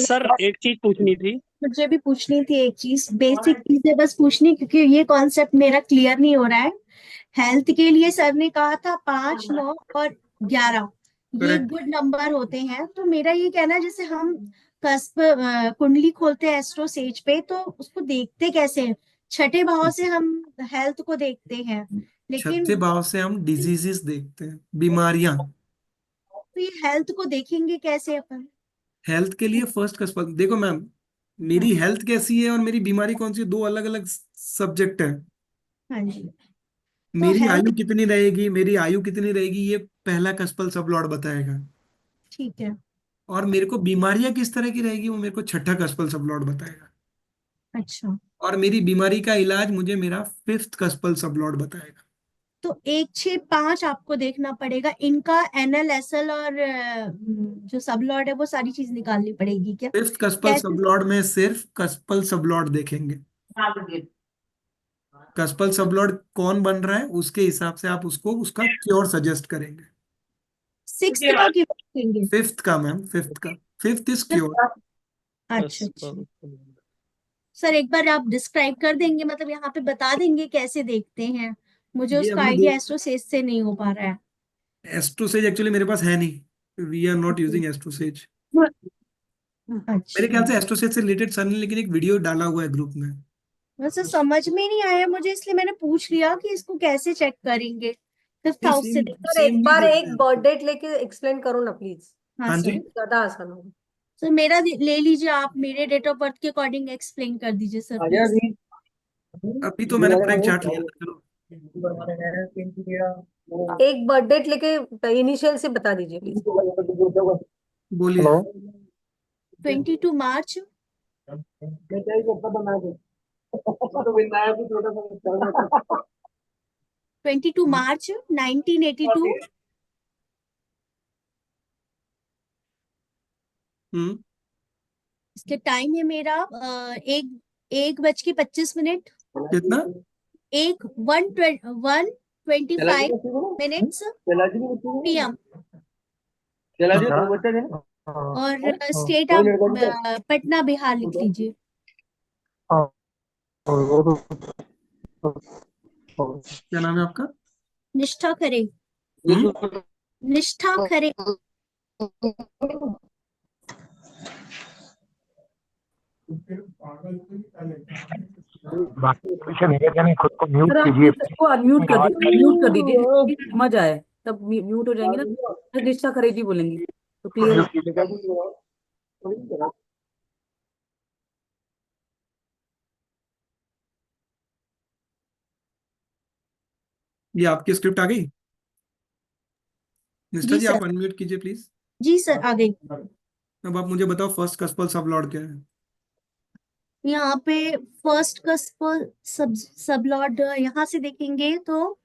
सर एक चीज पूछनी थी। मुझे भी पूछनी थी एक चीज, बेसिक चीजें बस पूछनी, क्योंकि ये कॉन्सेप्ट मेरा क्लियर नहीं हो रहा है। हेल्थ के लिए सर ने कहा था 5 9 और 11 ये करेक्ट। गुड नंबर होते हैं। तो मेरा ये कहना है, जैसे हम कस्प कुंडली खोलते हैं एस्ट्रो सेज पे, तो उसको देखते कैसे हैं? छठे भाव से हम हेल्थ को देखते हैं, लेकिन छठे भाव से हम डिजीजेस देखते हैं, बीमारियां। तो ये हेल्थ को देखेंगे कैसे अपन? हेल्थ के लिए फर्स्ट कस्पल देखो मैम, मेरी हाँ हेल्थ कैसी है और मेरी बीमारी कौन सी है, दो अलग अलग सब्जेक्ट है। हाँ जी। तो मेरी हेल्थ आयु कितनी रहेगी, मेरी आयु कितनी रहेगी, ये पहला कस्पल सब लॉर्ड बताएगा। ठीक है। और मेरे को बीमारियां किस तरह की रहेगी वो मेरे को छठा कस्पल सब लॉर्ड बताएगा। अच्छा, और मेरी बीमारी का इलाज मुझे मेरा फिफ्थ कस्पल सब लॉर्ड बताएगा। तो 1 6 5 आपको देखना पड़ेगा, इनका एनएल एसएल और जो सब लॉर्ड है वो सारी चीज निकालनी पड़ेगी क्या? फिफ्थ कस्पल सब कैसे? लॉर्ड में सिर्फ कस्पल सब लॉर्ड देखेंगे। कस्पल सब लॉर्ड कौन बन रहा है उसके हिसाब से आप उसको उसका क्योर सजेस्ट करेंगे। 6 का क्यों रखेंगे? फिफ्थ का मैम, फिफ्थ का, फिफ्थ इज क्योर। अच्छा अच्छा। सर एक बार आप डिस्क्राइब कर देंगे, मतलब यहाँ पे बता देंगे कैसे देखते हैं? मुझे ये उसका अभी आइडिया एस्ट्रोसेज से नहीं हो पा रहा है। एस्ट्रोसेज एक्चुअली मेरे पास है नहीं, we are not using AstroSage. मेरे ख्याल से अच्छा, एस्ट्रोसेट से रिलेटेड सर ने लेकिन एक वीडियो डाला हुआ है ग्रुप में। वैसे समझ में नहीं आया मुझे, इसलिए मैंने पूछ लिया कि इसको कैसे चेक करेंगे। फिफ्थ नहीं, हाउस से सेम देखा। सर एक सेम भी बार देखते एक हैं। बर्थ डेट लेके एक्सप्लेन करो ना प्लीज, हाँ हाँ सर। जी, ज्यादा आसान होगा। सर मेरा ले लीजिए, आप मेरे डेट ऑफ बर्थ के अकॉर्डिंग एक्सप्लेन कर दीजिए सर प्लीज। अभी तो मैंने पूरा एक चार्ट लिया था, चलो। एक बर्थ डेट लेके इनिशियल से बता दीजिए प्लीज। बोलिए। 22 मार्च 1982। हम्म इसके टाइम है मेरा 1:25 कितना? 1:25 PM। और स्टेट आप पटना बिहार लिख लीजिए। क्या नाम है आपका? निष्ठा खरे। हम्म निष्ठा खरे। सर आप प्लीज सबको अनम्यूट कर दीजिए जिससे समझ आए, तब म्यूट हो जाएंगे ना, फिर निष्ठा खरेदी बोलेंगी तो क्लियर हो। ये आपकी स्क्रिप्ट आ गई? निष्ठा जी जी, सर। आप अनम्यूट कीजिए प्लीज। जी सर, आ गई। अब आप मुझे बताओ फर्स्ट कस्पल सब लॉर्ड क्या है? यहाँ पे फर्स्ट का सब लॉर्ड यहाँ से देखेंगे तो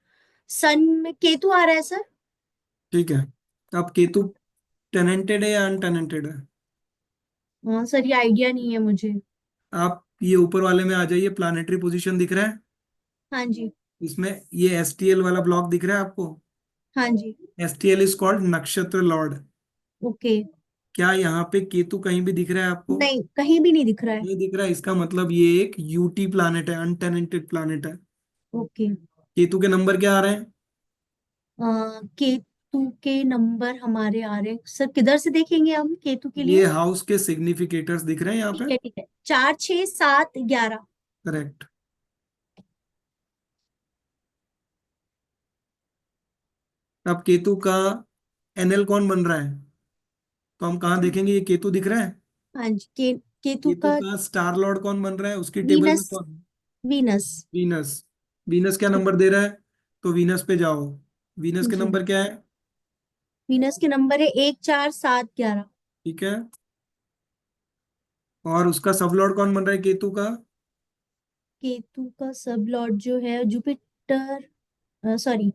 सन में केतु आ रहा है सर। ठीक है, तो आप केतु टेनेंटेड है या अनटेनेंटेड है? हाँ सर, ये आइडिया नहीं है मुझे। आप ये ऊपर वाले में आ जाइए, प्लानिटरी पोजीशन दिख रहा है हाँ जी। इसमें, ये एसटीएल वाला ब्लॉक दिख रहा है आपको? हाँ जी। एसटीएल इज कॉल्ड नक्षत्र लॉर्ड। ओके। क्या यहाँ पे केतु कहीं भी दिख रहा है आपको? नहीं, कहीं भी नहीं दिख रहा है। नहीं दिख रहा है, इसका मतलब ये एक यूटी प्लानेट है, अनटेनेंटेड प्लानेट है। ओके। केतु के नंबर क्या आ रहे हैं? केतु के नंबर हमारे आ रहे हैं सर, किधर से देखेंगे हम केतु के लिए? ये हाउस के सिग्निफिकेटर्स दिख रहे हैं यहाँ पे? ठीक है 4, 6, 7, 11। करेक्ट। अब केतु का एनएल कौन बन रहा है, तो हम कहाँ देखेंगे? ये केतु दिख रहा है। हाँ जी। केतु केतु का का स्टार लॉर्ड कौन बन रहा है उसकी टेबल में वीनस। कौन? वीनस। वीनस। वीनस क्या नंबर दे रहा है? तो वीनस पे जाओ। वीनस के जी। नंबर क्या है? वीनस के नंबर है 1, 4, 7, 11। ठीक है, और उसका सब लॉर्ड कौन बन रहा है केतु का? केतु का सब लॉर्ड जो है जुपिटर, सॉरी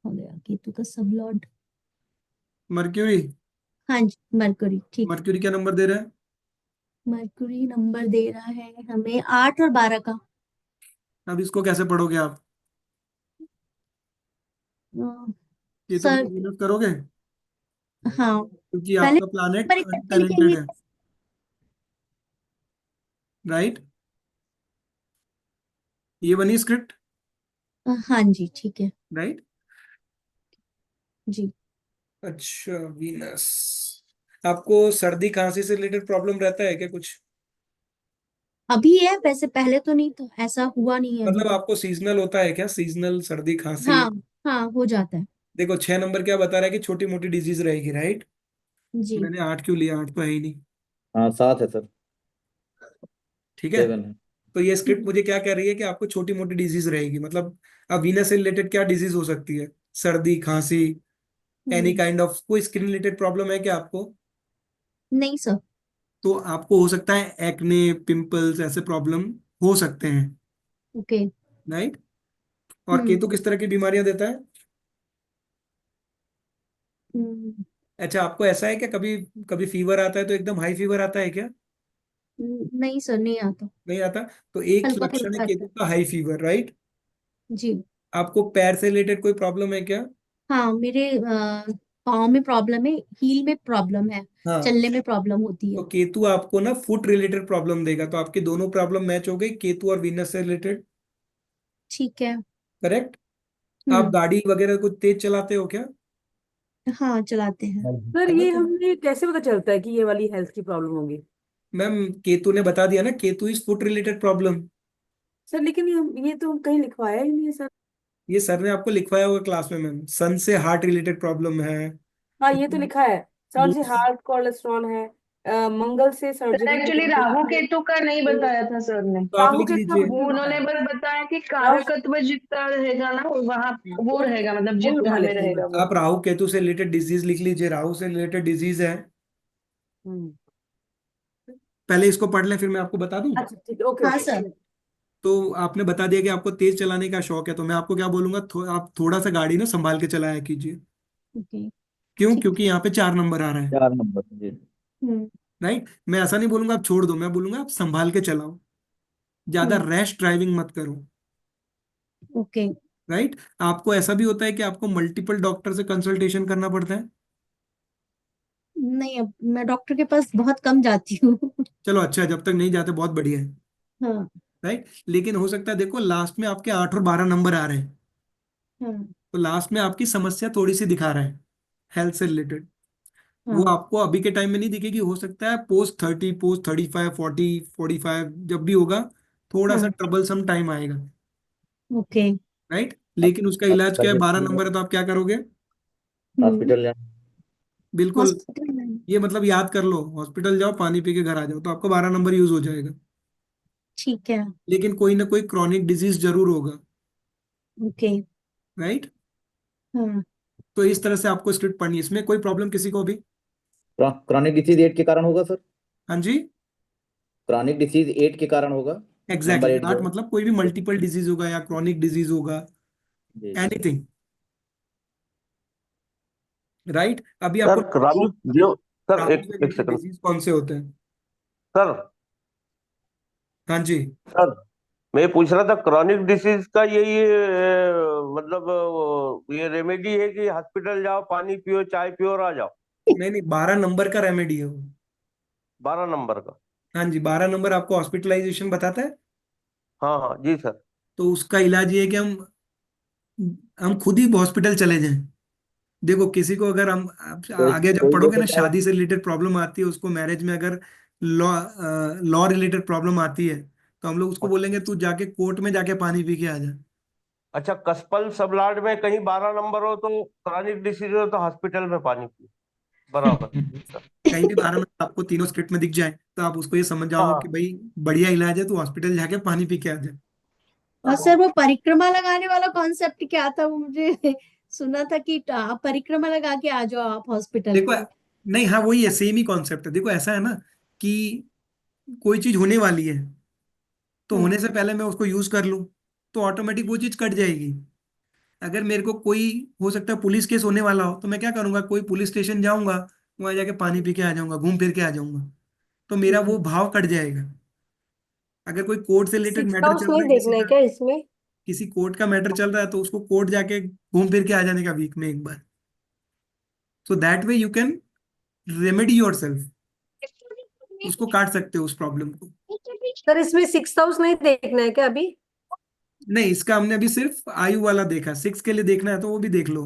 हो गया केतु का सब लॉर्ड। मर्क्यूरी। हाँ जी, मरकरी। ठीक। मर्क्यूरी क्या नंबर दे रहा है? मरकरी नंबर दे रहा है हमें 8 और 12 का। अब इसको कैसे पढ़ोगे आप? केतु सर को वीनस करोगे हाँ, क्योंकि पहले आपका प्लैनेट नंबर कैसे अनटेनेंटेड लिखेंगे? है, राइट? ये बनी स्क्रिप्ट, हाँ जी, ठीक है। राइट? जी। अच्छा, वीनस। आपको सर्दी खांसी से रिलेटेड प्रॉब्लम रहता है क्या कुछ? अभी है, वैसे पहले तो नहीं, तो ऐसा हुआ नहीं है अभी मतलब तक। आपको सीजनल होता है क्या, सीजनल सर्दी खांसी? हाँ। हाँ, हो जाता है। देखो 6 नंबर क्या बता रहा है कि छोटी मोटी डिजीज रहेगी, राइट? जी। मैंने 8 क्यों लिया, 8 तो है ही नहीं। हाँ 7 है सर। ठीक है, 7 है। तो ये स्क्रिप्ट मुझे क्या कह रही है कि आपको छोटी मोटी डिजीज रहेगी, मतलब अब वीनस से रिलेटेड क्या डिजीज हो सकती है? सर्दी खांसी, एनी हम्म, काइंड ऑफ कोई स्किन रिलेटेड प्रॉब्लम है क्या आपको? नहीं सर। तो आपको हो सकता है एक्ने, पिंपल्स, ऐसे प्रॉब्लम हो सकते हैं, ओके। राइट? और हम्म। केतु किस तरह की बीमारियां देता है? हम्म, अच्छा, आपको ऐसा है क्या, कभी कभी फीवर आता है तो एकदम हाई फीवर आता है क्या? नहीं सर, नहीं आता। नहीं आता। तो एक हल्का लक्षण है फुल्का आता केतु का हाई फीवर, राइट? है। जी। आपको पैर से रिलेटेड कोई प्रॉब्लम है क्या? हाँ, मेरे पाँव में प्रॉब्लम है, हील में प्रॉब्लम है, हाँ, चलने में प्रॉब्लम होती तो है। केतु आपको ना फुट रिलेटेड प्रॉब्लम देगा, तो आपकी दोनों प्रॉब्लम मैच हो गई, केतु और वीनस से रिलेटेड। ठीक है। करेक्ट। आप हम्म। गाड़ी वगैरह कुछ तेज चलाते हो क्या? हाँ, चलाते हैं। सर ये चलाते हो। हमें कैसे पता चलता है कि ये वाली हेल्थ की प्रॉब्लम होगी? मैम केतु ने बता दिया ना, Ketu is foot related problem. Sir लेकिन ये तो कहीं लिखवाया ही नहीं है सर। ये सर ने आपको लिखवाया होगा क्लास में मैम, सन से हार्ट रिलेटेड प्रॉब्लम है। हाँ ये तो लिखा है, सर से मून- हार्ट कोलेस्ट्रॉल है, मंगल से सर्जरी एक्चुअली राहु केतु का नहीं बताया था सर ने। तो आप राहु लिख केतु का लीजिए। कुछ वो नहीं उन्होंने बताया। बस बताया कि कारकत्व जितना रहेगा ना वहाँ वो रहेगा, मतलब जिस वो उठा घर में लेते हैं रहेगा बस। वो। आप राहु केतु से रिलेटेड डिजीज लिख लीजिए, राहु से रिलेटेड डिजीज है। हम्म। पहले इसको पढ़ लें फिर मैं आपको बता दूं। अच्छा ठीक है, ओके हाँ ओके। सर। तो आपने बता दिया कि आपको तेज चलाने का शौक है, तो मैं आपको क्या बोलूंगा, आप थोड़ा सा गाड़ी ना संभाल के चलाया कीजिए। ओके। क्यों? ठीक। क्योंकि यहाँ पे 4 नंबर आ रहा है। 4 नंबर जी। हम्म। राइट, मैं ऐसा नहीं बोलूंगा आप छोड़ दो, मैं बोलूंगा आप संभाल के चलाओ, ज्यादा हम्म। रैश ड्राइविंग मत करो। ओके। राइट, आपको ऐसा भी होता है कि आपको मल्टीपल डॉक्टर से कंसल्टेशन करना पड़ता है। नहीं, अब मैं डॉक्टर के पास बहुत कम जाती हूँ। चलो अच्छा है, जब तक नहीं जाते बहुत बढ़िया है। हाँ। राइट, लेकिन हो सकता है देखो लास्ट में आपके 8 और 12 नंबर आ रहे हैं, हाँ। तो लास्ट में आपकी समस्या थोड़ी सी दिखा रहा है हेल्थ से रिलेटेड। वो हाँ। आपको अभी के टाइम में नहीं दिखेगी, हो सकता है पोस्ट 30, पोस्ट 35, 40, 45 जब भी होगा थोड़ा सा हाँ। ट्रबलसम टाइम आएगा। ओके। राइट, अब लेकिन उसका इलाज क्या है, 12 सजेशन नंबर है तो आप क्या करोगे? हॉस्पिटल जाना। बिल्कुल, हॉस्पिटल में। ये मतलब याद कर लो, हॉस्पिटल जाओ पानी पी के घर आ जाओ, तो आपका 12 नंबर यूज हो जाएगा। ठीक है। लेकिन कोई ना कोई क्रॉनिक डिजीज जरूर होगा। ओके। राइट, हाँ। तो इस तरह से आपको स्क्रिप्ट पढ़नी है। इसमें कोई प्रॉब्लम किसी को भी? क्रॉनिक डिसीज 8 के कारण होगा सर। हाँ जी, क्रॉनिक डिसीज 8 के कारण होगा। नंबर एग्जैक्टली 8 8 जो मतलब कोई भी मल्टीपल डिजीज होगा या क्रॉनिक डिजीज होगा, जी। एनीथिंग। राइट, अभी सर आपको क्रॉनिक जो सर राहु एक से एक रिलेटेड सेकंड डिजीज कौन से होते हैं? सर। हाँ जी, सर मैं ये पूछ रहा था क्रॉनिक डिसीज का ये मतलब ये रेमेडी है कि हॉस्पिटल जाओ पानी पियो चाय पियो और आ जाओ। नहीं नहीं, 12 नंबर का रेमेडी है वो। 12 नंबर का। हाँ जी, 12 नंबर आपको हॉस्पिटलाइजेशन बताता है। हाँ हाँ जी सर। तो उसका इलाज ये है कि हम खुद ही हॉस्पिटल चले जाएं। देखो किसी को अगर हम आप कोई आगे जब कोई पढ़ोगे जैसे ना, क्या शादी से रिलेटेड प्रॉब्लम आती है उसको, मैरिज में अगर लॉ लॉ रिलेटेड प्रॉब्लम आती है, तो हम लोग उसको बोलेंगे तू जाके कोर्ट में जाके पानी पी के आ जा। अच्छा, कस्पल सबलाड में कहीं 12 नंबर हो तो क्रॉनिक डिसीज हो तो हॉस्पिटल में पानी पियो। बराबर सर। कहीं भी 12 नंबर आपको तीनों स्क्रिप्ट में दिख जाए तो आप उसको ये समझ जाओ कि हाँ। भाई बढ़िया इलाज है, तू हॉस्पिटल जाके पानी पी के आ जा। और सर वो परिक्रमा लगाने वाला कॉन्सेप्ट क्या था, वो मुझे सुना था कि आप परिक्रमा लगा के आ जाओ आप हॉस्पिटल देखो, में। नहीं हाँ वही है, सेम ही कॉन्सेप्ट है। देखो ऐसा है ना कि कोई चीज होने वाली है, तो हाँ। होने से पहले मैं उसको यूज कर लूं तो ऑटोमेटिक वो चीज कट जाएगी। अगर मेरे को कोई, हो सकता है पुलिस केस होने वाला हो, तो मैं क्या करूंगा, कोई पुलिस स्टेशन जाऊंगा, वहां जाके पानी पी के आ जाऊंगा, घूम फिर के आ जाऊंगा, तो मेरा वो हम्म। भाव कट जाएगा। अगर कोई कोर्ट से रिलेटेड सिक्स मैटर हाउस चल रहा नहीं है किसी देखना है का, क्या इसमें? किसी कोर्ट का मैटर चल रहा है, तो उसको कोर्ट जाके घूम फिर के आ जाने का वीक में एक बार। So that way you can remedy yourself, उसको काट सकते हो उस प्रॉब्लम को। सर इसमें सिक्स हाउस नहीं देखना है क्या अभी? नहीं, इसका हमने अभी सिर्फ आयु वाला देखा, 6 के लिए देखना है तो वो भी देख लो।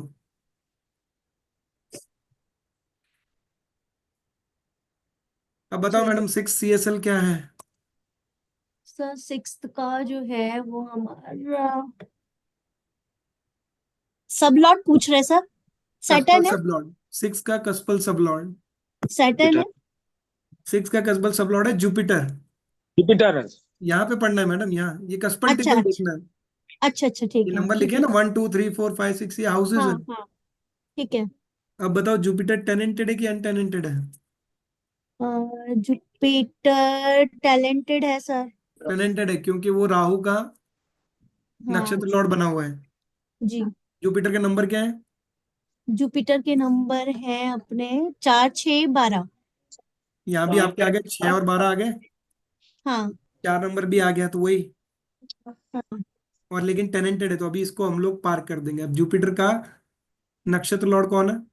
अब बताओ चलिए मैडम, 6 CSL क्या है? सर, सिक्स्थ का जो है वो हमारा सबलॉट पूछ रहे सर। कस्पल सैटर्न है। सबलॉर्ड, 6 का कस्पल सबलॉर्ड। सैटर्न है। 6 का कस्पल सबलॉर्ड है जुपिटर। जुपिटर है। यहाँ पे पढ़ना है मैडम, यहाँ ये कस्पल अच्छा टेबल अच्छा। देखना है। अच्छा अच्छा, ये ठीक है नंबर लिखे हैं ना, जुपिटर। 1 2 3 4 5 6, ये हाउसेज हाँ है। हाँ। ठीक है। अब बताओ जुपिटर टेनेंटेड है कि अनटेनेंटेड है? जुपिटर टैलेंटेड है सर। टेनेंटेड है क्योंकि वो राहु का हाँ नक्षत्र लॉर्ड बना हुआ है। जी। जुपिटर का नंबर क्या है? जुपिटर के नंबर हैं अपने 4 6 12। यहाँ भी आपके आ गए 6 और 12 आ गए, हाँ 4 नंबर भी आ गया, तो वही। हाँ। और लेकिन टेनेंटेड है, तो अभी इसको हम लोग पार कर देंगे। अब जुपिटर का नक्षत्र लॉर्ड कौन है?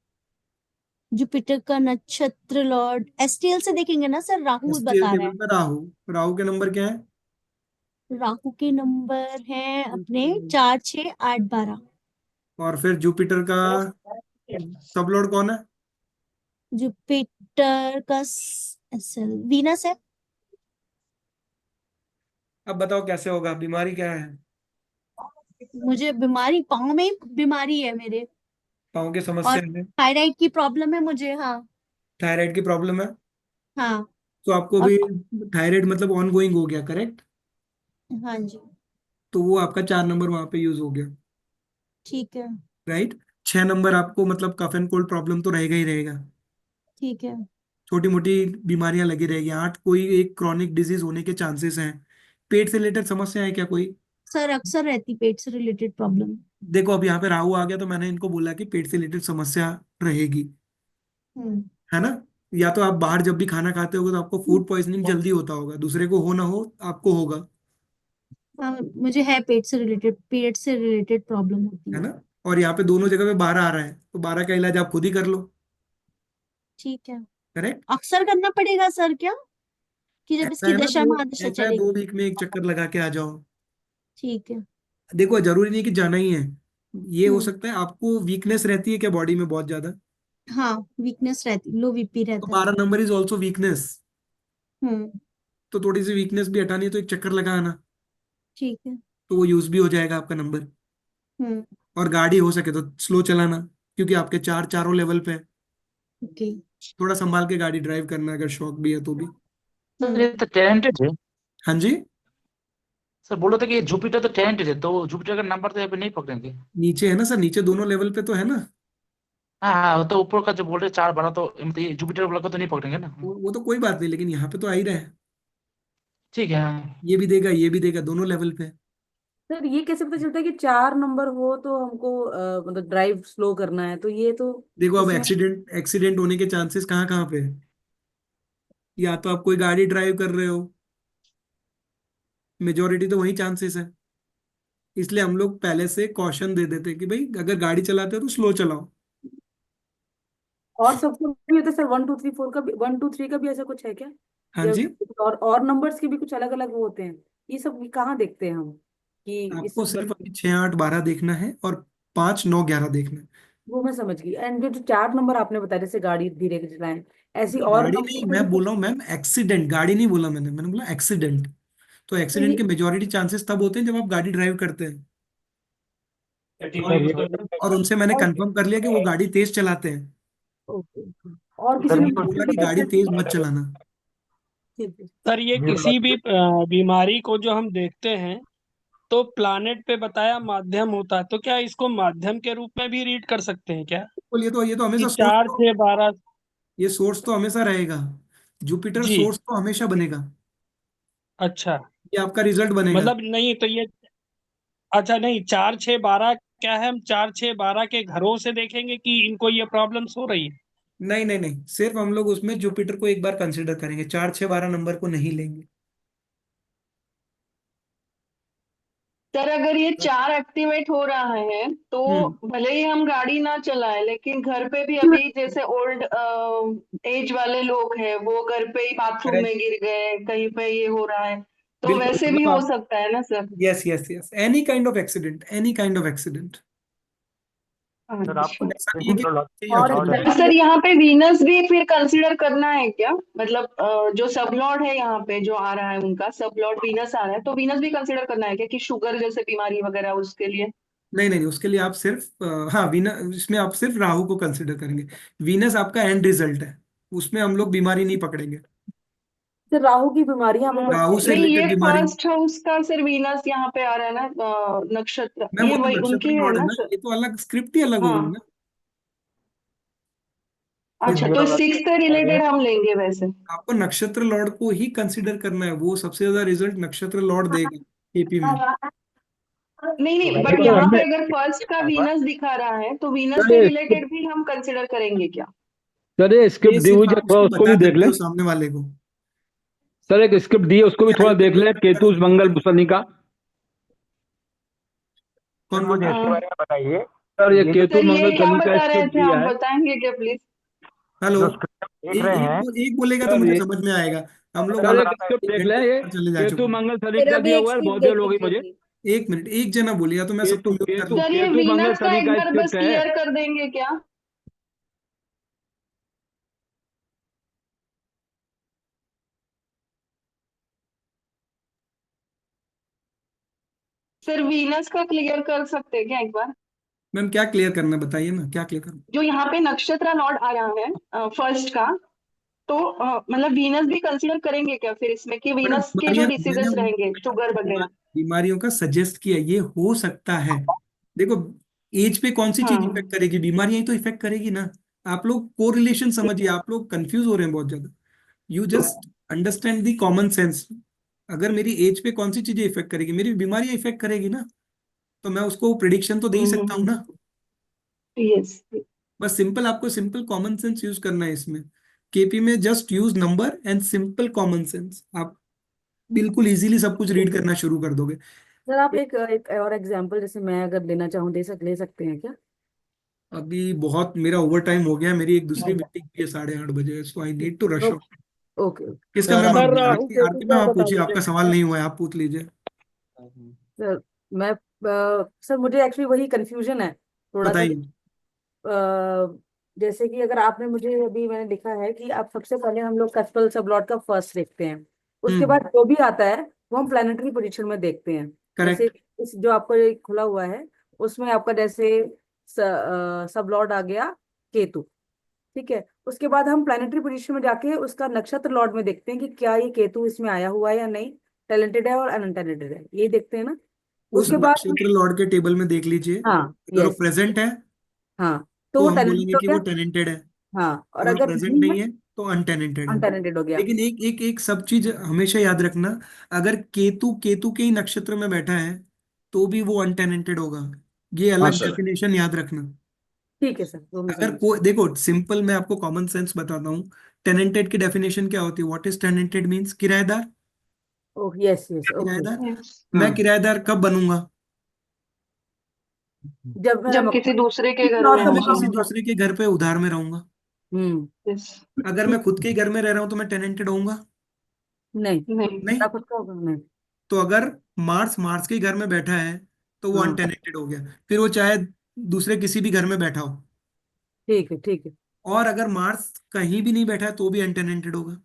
जुपिटर का नक्षत्र लॉर्ड एसटीएल से देखेंगे ना सर, राहु एसटीएल बता रहा टेबल में राहु, राहु के नंबर क्या है? है। राहु के नंबर हैं अपने 4 6 8 12। और फिर जुपिटर का सब लॉर्ड कौन है? जुपिटर का एसएल वीनस है। अब बताओ कैसे होगा, बीमारी क्या है? मुझे बीमारी, पाँव में बीमारी है मेरे, पाँव की और समस्या है? थायराइड की प्रॉब्लम है मुझे। हाँ। थायराइड की प्रॉब्लम है? हाँ। तो आपको और भी थायराइड मतलब ऑन गोइंग हो गया, करेक्ट? हाँ जी। तो वो आपका 4 नंबर वहां पे यूज हो गया, ठीक है। राइट। 6 नंबर आपको मतलब कफ एंड कोल्ड प्रॉब्लम तो रहेगा ही रहेगा, ठीक है। छोटी मोटी बीमारियां लगी रहेगी। 8 कोई एक क्रॉनिक डिजीज होने के चांसेस हैं। पेट से रिलेटेड समस्या है क्या कोई? सर अक्सर रहती पेट से रिलेटेड प्रॉब्लम। देखो अब यहाँ पे राहु आ गया तो मैंने इनको बोला कि पेट से रिलेटेड समस्या रहेगी, हम्म। है ना। या तो आप बाहर जब भी खाना खाते होगे तो आपको फूड पॉइजनिंग जल्दी होता होगा, दूसरे को हो ना हो, आपको होगा, हाँ, मुझे है पेट से रिलेटेड प्रॉब्लम होती है है। ना। और यहाँ पे दोनों जगह पे 12 आ रहा है, तो 12 का इलाज आप खुद ही कर लो, ठीक है। करेक्ट। अक्सर करना पड़ेगा सर क्या, कि जब ऐसा इसकी है ना दशा दो महादशा ऐसा है 2 वीक चलेगी? में एक चक्कर लगा के आ जाओ। ठीक है। देखो जरूरी नहीं कि जाना ही है, ये हो हम्म। सकता है आपको वीकनेस रहती है क्या बॉडी में बहुत ज्यादा? हाँ, वीकनेस रहती, लो बीपी तो रहता है। 12 नंबर इज ऑल्सो वीकनेस, हम्म। तो थोड़ी सी वीकनेस भी हटानी है तो एक चक्कर लगा आना, ठीक है। तो वो यूज भी हो जाएगा आपका नंबर। हम्म। और गाड़ी हो सके तो स्लो चलाना, क्योंकि आपके चार चारों लेवल पे है। ओके। थोड़ा संभाल के गाड़ी ड्राइव करना, अगर शौक भी है तो भी। सर ये तो टैलेंटेड है। हाँ जी। सर बोल रहे थे कि जुपिटर तो टैलेंटेड है, तो जुपिटर का नंबर तो यहाँ पे नहीं पकड़ेंगे। नीचे है ना सर, नीचे दोनों लेवल पे तो है ना। हाँ हाँ, वो तो ऊपर का जो बोल रहे 4 12 तो मतलब ये जुपिटर वाला को तो नहीं पकड़ेंगे ना। वो तो कोई बात नहीं, लेकिन यहाँ पे तो आ ही रहा है। ठीक है हाँ। ये भी देगा, ये भी देगा, दोनों लेवल पे। सर ये कैसे पता चलता है कि 4 नंबर हो तो हमको मतलब ड्राइव स्लो करना है, तो ये तो देखो अब इसमें। एक्सीडेंट एक्सीडेंट होने के चांसेस कहाँ कहाँ पे है। या तो आप कोई गाड़ी ड्राइव कर रहे हो, मेजोरिटी तो वही चांसेस है। इसलिए हम लोग पहले से कॉशन दे देते हैं कि भाई अगर गाड़ी चलाते हो तो स्लो चलाओ। और सबको भी होता है सर, 1 2 3 4 का भी, 1 2 3 का भी ऐसा कुछ है क्या? हाँ या जी। और नंबर्स के भी कुछ अलग अलग वो होते हैं? ये सब कहाँ देखते हैं हम कि इस आपको सिर्फ अभी 6 8 12 देखना है, और 5 9 11 देखना है। वो मैं समझ गई। एंड जो 4 नंबर आपने बताया जैसे गाड़ी धीरे चलाएं, ऐसी नहीं, और गाड़ी नहीं, नंबर मैं बोल रहा हूँ मैम एक्सीडेंट, गाड़ी नहीं बोला मैंने बोला एक्सीडेंट। तो तो एक्सीडेंट ये के मेजोरिटी चांसेस तब होते हैं जब आप गाड़ी ड्राइव करते हैं, और उनसे मैंने और कंफर्म कर लिया कि वो गाड़ी तेज चलाते हैं, ओके, और किसी तो भी मैंने बोला कि गाड़ी तेज मत चलाना। ठीक है। सर ये किसी भी बीमारी को जो हम देखते हैं तो प्लानेट पे बताया माध्यम होता है, तो क्या इसको माध्यम के रूप में भी रीड कर सकते हैं क्या, तो ये तो कि हमेशा सोर्स 4 6 12? ये सोर्स तो हमेशा रहेगा। जुपिटर जी। सोर्स तो हमेशा बनेगा, अच्छा। ये आपका रिजल्ट बनेगा। मतलब नहीं तो ये, अच्छा नहीं, 4 6 12 क्या है, हम 4 6 12 के घरों से देखेंगे कि इनको ये प्रॉब्लम्स हो रही है? नहीं नहीं नहीं, सिर्फ हम लोग उसमें जुपिटर को एक बार कंसिडर करेंगे, 4 6 12 नंबर को नहीं लेंगे। सर अगर ये 4 एक्टिवेट हो रहा है तो हम्म। भले ही हम गाड़ी ना चलाएं, लेकिन घर पे भी अभी जैसे ओल्ड एज वाले लोग हैं, वो घर पे ही बाथरूम करेक्ट। में गिर गए, कहीं पे ये हो रहा है, तो बिल्कुल, वैसे भी मतलब हो आप, सकता है ना sir? Yes yes yes, any kind of accident, any kind of accident. Sir आपको अच्छा। ऐसा नहीं है कि चाहिए और हॉस्पिटल और जाना। सर यहाँ पे वीनस भी फिर कंसीडर करना है क्या? मतलब जो सब लॉर्ड है यहाँ पे जो आ रहा है, उनका सब लॉर्ड वीनस आ रहा है, तो वीनस भी कंसीडर करना है क्या, कि शुगर जैसे बीमारी वगैरह उसके लिए? नहीं नहीं नहीं, उसके लिए आप सिर्फ हाँ वीनस, इसमें आप सिर्फ राहु को कंसिडर करेंगे। वीनस आपका एंड रिजल्ट है, उसमें हम लोग बीमारी नहीं पकड़ेंगे। सर राहु की बीमारियां हम लोग राहु से नहीं, ये रिलेटेड बीमारी। फर्स्ट हाउस का सर वीनस यहाँ पे आ रहा है ना, नक्षत्र, मैम ये वो तो वही नक्षत्र उनकी है लॉर्ड है ना ना, सर? ये तो अलग स्क्रिप्ट ही अलग हो गई ना। हाँ। ये अच्छा, तो सिक्स से रिलेटेड हम लेंगे वैसे? आपको नक्षत्र लॉर्ड को ही कंसिडर करना है, वो सबसे ज्यादा रिजल्ट नक्षत्र लॉर्ड देगा एपी में। नहीं नहीं, बट सर यहाँ पे हमने अगर फर्स्ट का वीनस दिखा रहा है तो वीनस सर से ये रिलेटेड भी हम कंसिडर करेंगे क्या? सर ये ये स्क्रिप्ट दी हुई सिर्फ है, आप थोड़ा उसको उसको बता भी देख सकते लें। हो सामने वाले को। सर एक स्क्रिप्ट दी है, उसको भी ये थोड़ा देख लें, हाइपोथेटिकल केतु होगी। मंगल शनि का। कौन बोल रहा है? सर ये केतु सर ये मंगल क्या शनि का बता रहे स्क्रिप्ट थे, दिया आप है। बताएंगे क्या प्लीज? हेलो। एक बोलेगा तो सर मुझे ये समझ में आएगा। हम लोग सर एक ऑलरेडी स्क्रिप्ट 1 देख लें, घंटे ये ऊपर चले जा केतु चुके हैं। मंगल शनि फिर का अभी दिया एक हुआ है, स्क्रिप्ट बहुत देख देर हो गई लीजिए मुझे। प्लीज। 1 मिनट, एक जना बोलिएगा तो मैं सबको केतु म्यूट कर केतु लूँ। सर ये केतु मंगल वीनस का शनि एक का बार बस स्क्रिप्ट है। क्लियर कर देंगे क्या? सर वीनस का क्लियर कर सकते हैं क्या एक बार? मैम क्या क्लियर करना है बताइए ना, क्या क्लियर करना जो यहाँ पे नक्षत्र लॉर्ड आया है फर्स्ट का, तो मतलब वीनस भी कंसीडर करेंगे क्या फिर इसमें, कि मैडम वीनस के जो मैंने डिसीजेस रहेंगे शुगर वगैरह? बीमारियों का सजेस्ट किया, ये हो सकता है। देखो एज पे कौन सी चीज हाँ। इफेक्ट करेगी, बीमारियां ही तो इफेक्ट करेगी ना। आप लोग कोरिलेशन समझिए, आप लोग कंफ्यूज हो रहे हैं बहुत ज्यादा। You just understand the common sense. अगर मेरी एज पे कौन सी चीजें इफेक्ट करेगी, मेरी बीमारियां इफेक्ट करेगी ना, तो मैं उसको प्रिडिक्शन तो दे ही सकता हूँ ना। यस। बस सिंपल, आपको सिंपल कॉमन सेंस यूज करना है इसमें। केपी में just use number and simple common sense, आप बिल्कुल इजीली सब कुछ रीड करना शुरू कर दोगे। सर आप एक और एग्जांपल जैसे मैं अगर लेना चाहूँ ले सकते हैं क्या? अभी बहुत मेरा ओवर टाइम हो गया, मेरी एक दूसरी मीटिंग भी है 8:30 बजे, so I need to rush out. Okay okay किसका सर मैम? आप सर आरती आरती मैम, का आप बता पूछिए, दीजिए। आपका सवाल नहीं हुआ है, आप पूछ लीजिए। सर मैं सर मुझे एक्चुअली वही कंफ्यूजन है थोड़ा सा कि बताइए। जैसे कि अगर आपने मुझे अभी मैंने लिखा है कि आप सबसे पहले हम लोग कस्पल सबलॉट का फर्स्ट देखते हैं, उसके बाद जो भी आता है वो हम प्लानिटरी पोजीशन में देखते हैं। जैसे करेक्ट। इस जो आपका ये खुला हुआ है उसमें आपका जैसे सबलॉर्ड आ गया केतु, ठीक है। उसके बाद हम प्लानिटरी पोजीशन में जाके उसका नक्षत्र लॉर्ड में देखते हैं कि क्या ये केतु इसमें आया हुआ है या नहीं, टैलेंटेड है और अनटैलेंटेड है, ये देखते हैं ना। उस उसके बाद नक्षत्र लॉर्ड के टेबल में देख लीजिए, हाँ अगर वो यस प्रेजेंट है हाँ, तो तो वो हम बोलेंगे टैलेंटेड हो कि वो गया। टैलेंटेड है, हाँ और अगर वो अगर प्रेजेंट नहीं है नहीं है तो अनटैलेंटेड है। अनटैलेंटेड हो गया। लेकिन एक एक एक सब चीज हमेशा याद रखना, अगर केतु केतु के ही नक्षत्र में बैठा है तो भी वो अनटैलेंटेड होगा। ये हाँ अलग सर। डेफिनेशन याद रखना। ठीक है सर, वो मैं अगर समझ। कोई देखो, सिंपल मैं आपको कॉमन सेंस बताता हूँ। टेनेंटेड की डेफिनेशन क्या होती है? What is tenanted means? किराएदार। Oh yes yes okay. किराएदार। हाँ मैं किराएदार कब बनूंगा? जब मेरा जब किसी दूसरे के घर और में जब मैं कभी होगा। किसी होगा। दूसरे के घर पे उधार में रहूंगा। हम्म। यस। अगर मैं खुद के ही घर में रह रहा हूं तो मैं टेनेंटेड होऊंगा? नहीं, नहीं। नहीं। मेरा खुद का होगा नहीं। तो अगर मार्स मार्स के घर में बैठा है तो वो हाँ अनटेनेंटेड हो गया, फिर वो चाहे दूसरे किसी भी घर में बैठा हो। ठीक है ठीक है और अगर मार्स कहीं भी नहीं बैठा है तो भी अनटेनेंटेड होगा।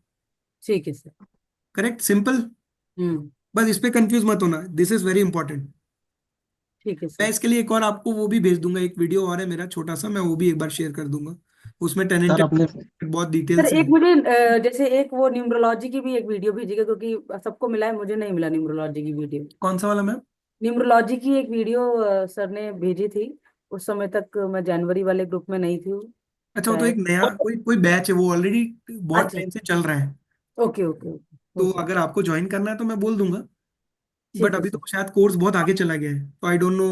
ठीक है सर। Correct, simple. हम्म। बस इस पे कंफ्यूज मत होना, दिस इज वेरी इंपॉर्टेंट। ठीक है मैं सर। इसके लिए एक और आपको वो भी भेज दूंगा, एक वीडियो और है मेरा छोटा सा, मैं वो भी एक बार शेयर कर दूंगा। उसमें सर टेनेंटेड आपने बहुत सर डिटेल से एक है। मुझे जैसे एक वो न्यूमरोलॉजी की भी एक वीडियो भेजिएगा, क्योंकि सबको मिला है, मुझे नहीं मिला न्यूमरोलॉजी की वीडियो। कौन सा वाला मैम? न्यूमरोलॉजी की एक वीडियो सर ने भेजी थी, उस समय तक मैं जनवरी वाले ग्रुप में नहीं थी अच्छा, वो तो एक शायद। नया कोई कोई बैच है, वो ऑलरेडी बहुत अच्छा टाइम से चल रहा है। ओके ओके ओके हो तो सकता। अगर आपको ज्वाइन करना है तो मैं बोल दूंगा। बट ठीक है अभी सर। तो शायद कोर्स बहुत आगे चला गया है, तो आई डोंट नो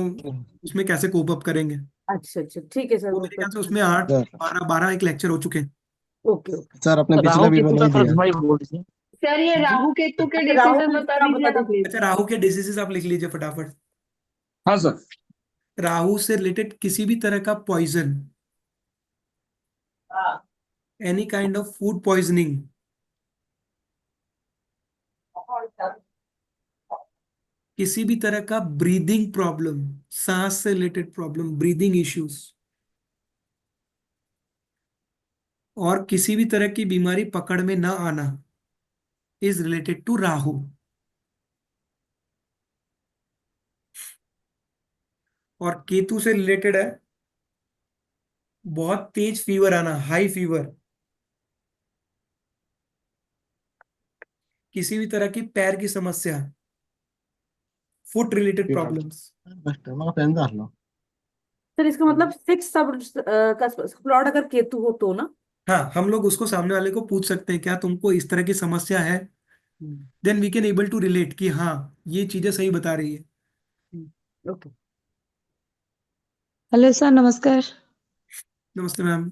उसमें कैसे कोप अप करेंगे। अच्छा अच्छा ठीक है सर, वो वो मेरे ख्याल से कर। उसमें आठ सर 12 एक लेक्चर हो चुके हैं। Okay okay. सर आपने पिछला राहु वीडियो केतु का नहीं थोड़ा दिया। भाई बोल दीजिए। सर ये हाँ जी। राहु केतु के अच्छा राहु डिसीजेस बता का बता दीजिए ना दीजिए। प्लीज। अच्छा, राहु के डिसीजेस आप लिख लीजिए फटाफट। हाँ सर। राहु से रिलेटेड किसी भी तरह का poison, any kind of food poisoning, किसी भी तरह का ब्रीदिंग प्रॉब्लम, सांस से रिलेटेड प्रॉब्लम, ब्रीदिंग इश्यूज, और किसी भी तरह की बीमारी पकड़ में ना आना इज रिलेटेड टू राहु। और केतु से रिलेटेड है बहुत तेज फीवर आना, हाई फीवर, किसी भी तरह की पैर की समस्या, फुट रिलेटेड प्रॉब्लम्स। सर इसका मतलब 6 सब का प्लॉट अगर केतु हो तो ना। हाँ, हम लोग उसको सामने वाले को पूछ सकते हैं क्या तुमको इस तरह की समस्या है, then we can able to relate कि हाँ ये चीजें सही बता रही है। ओके। हेलो सर, नमस्कार। नमस्ते मैम।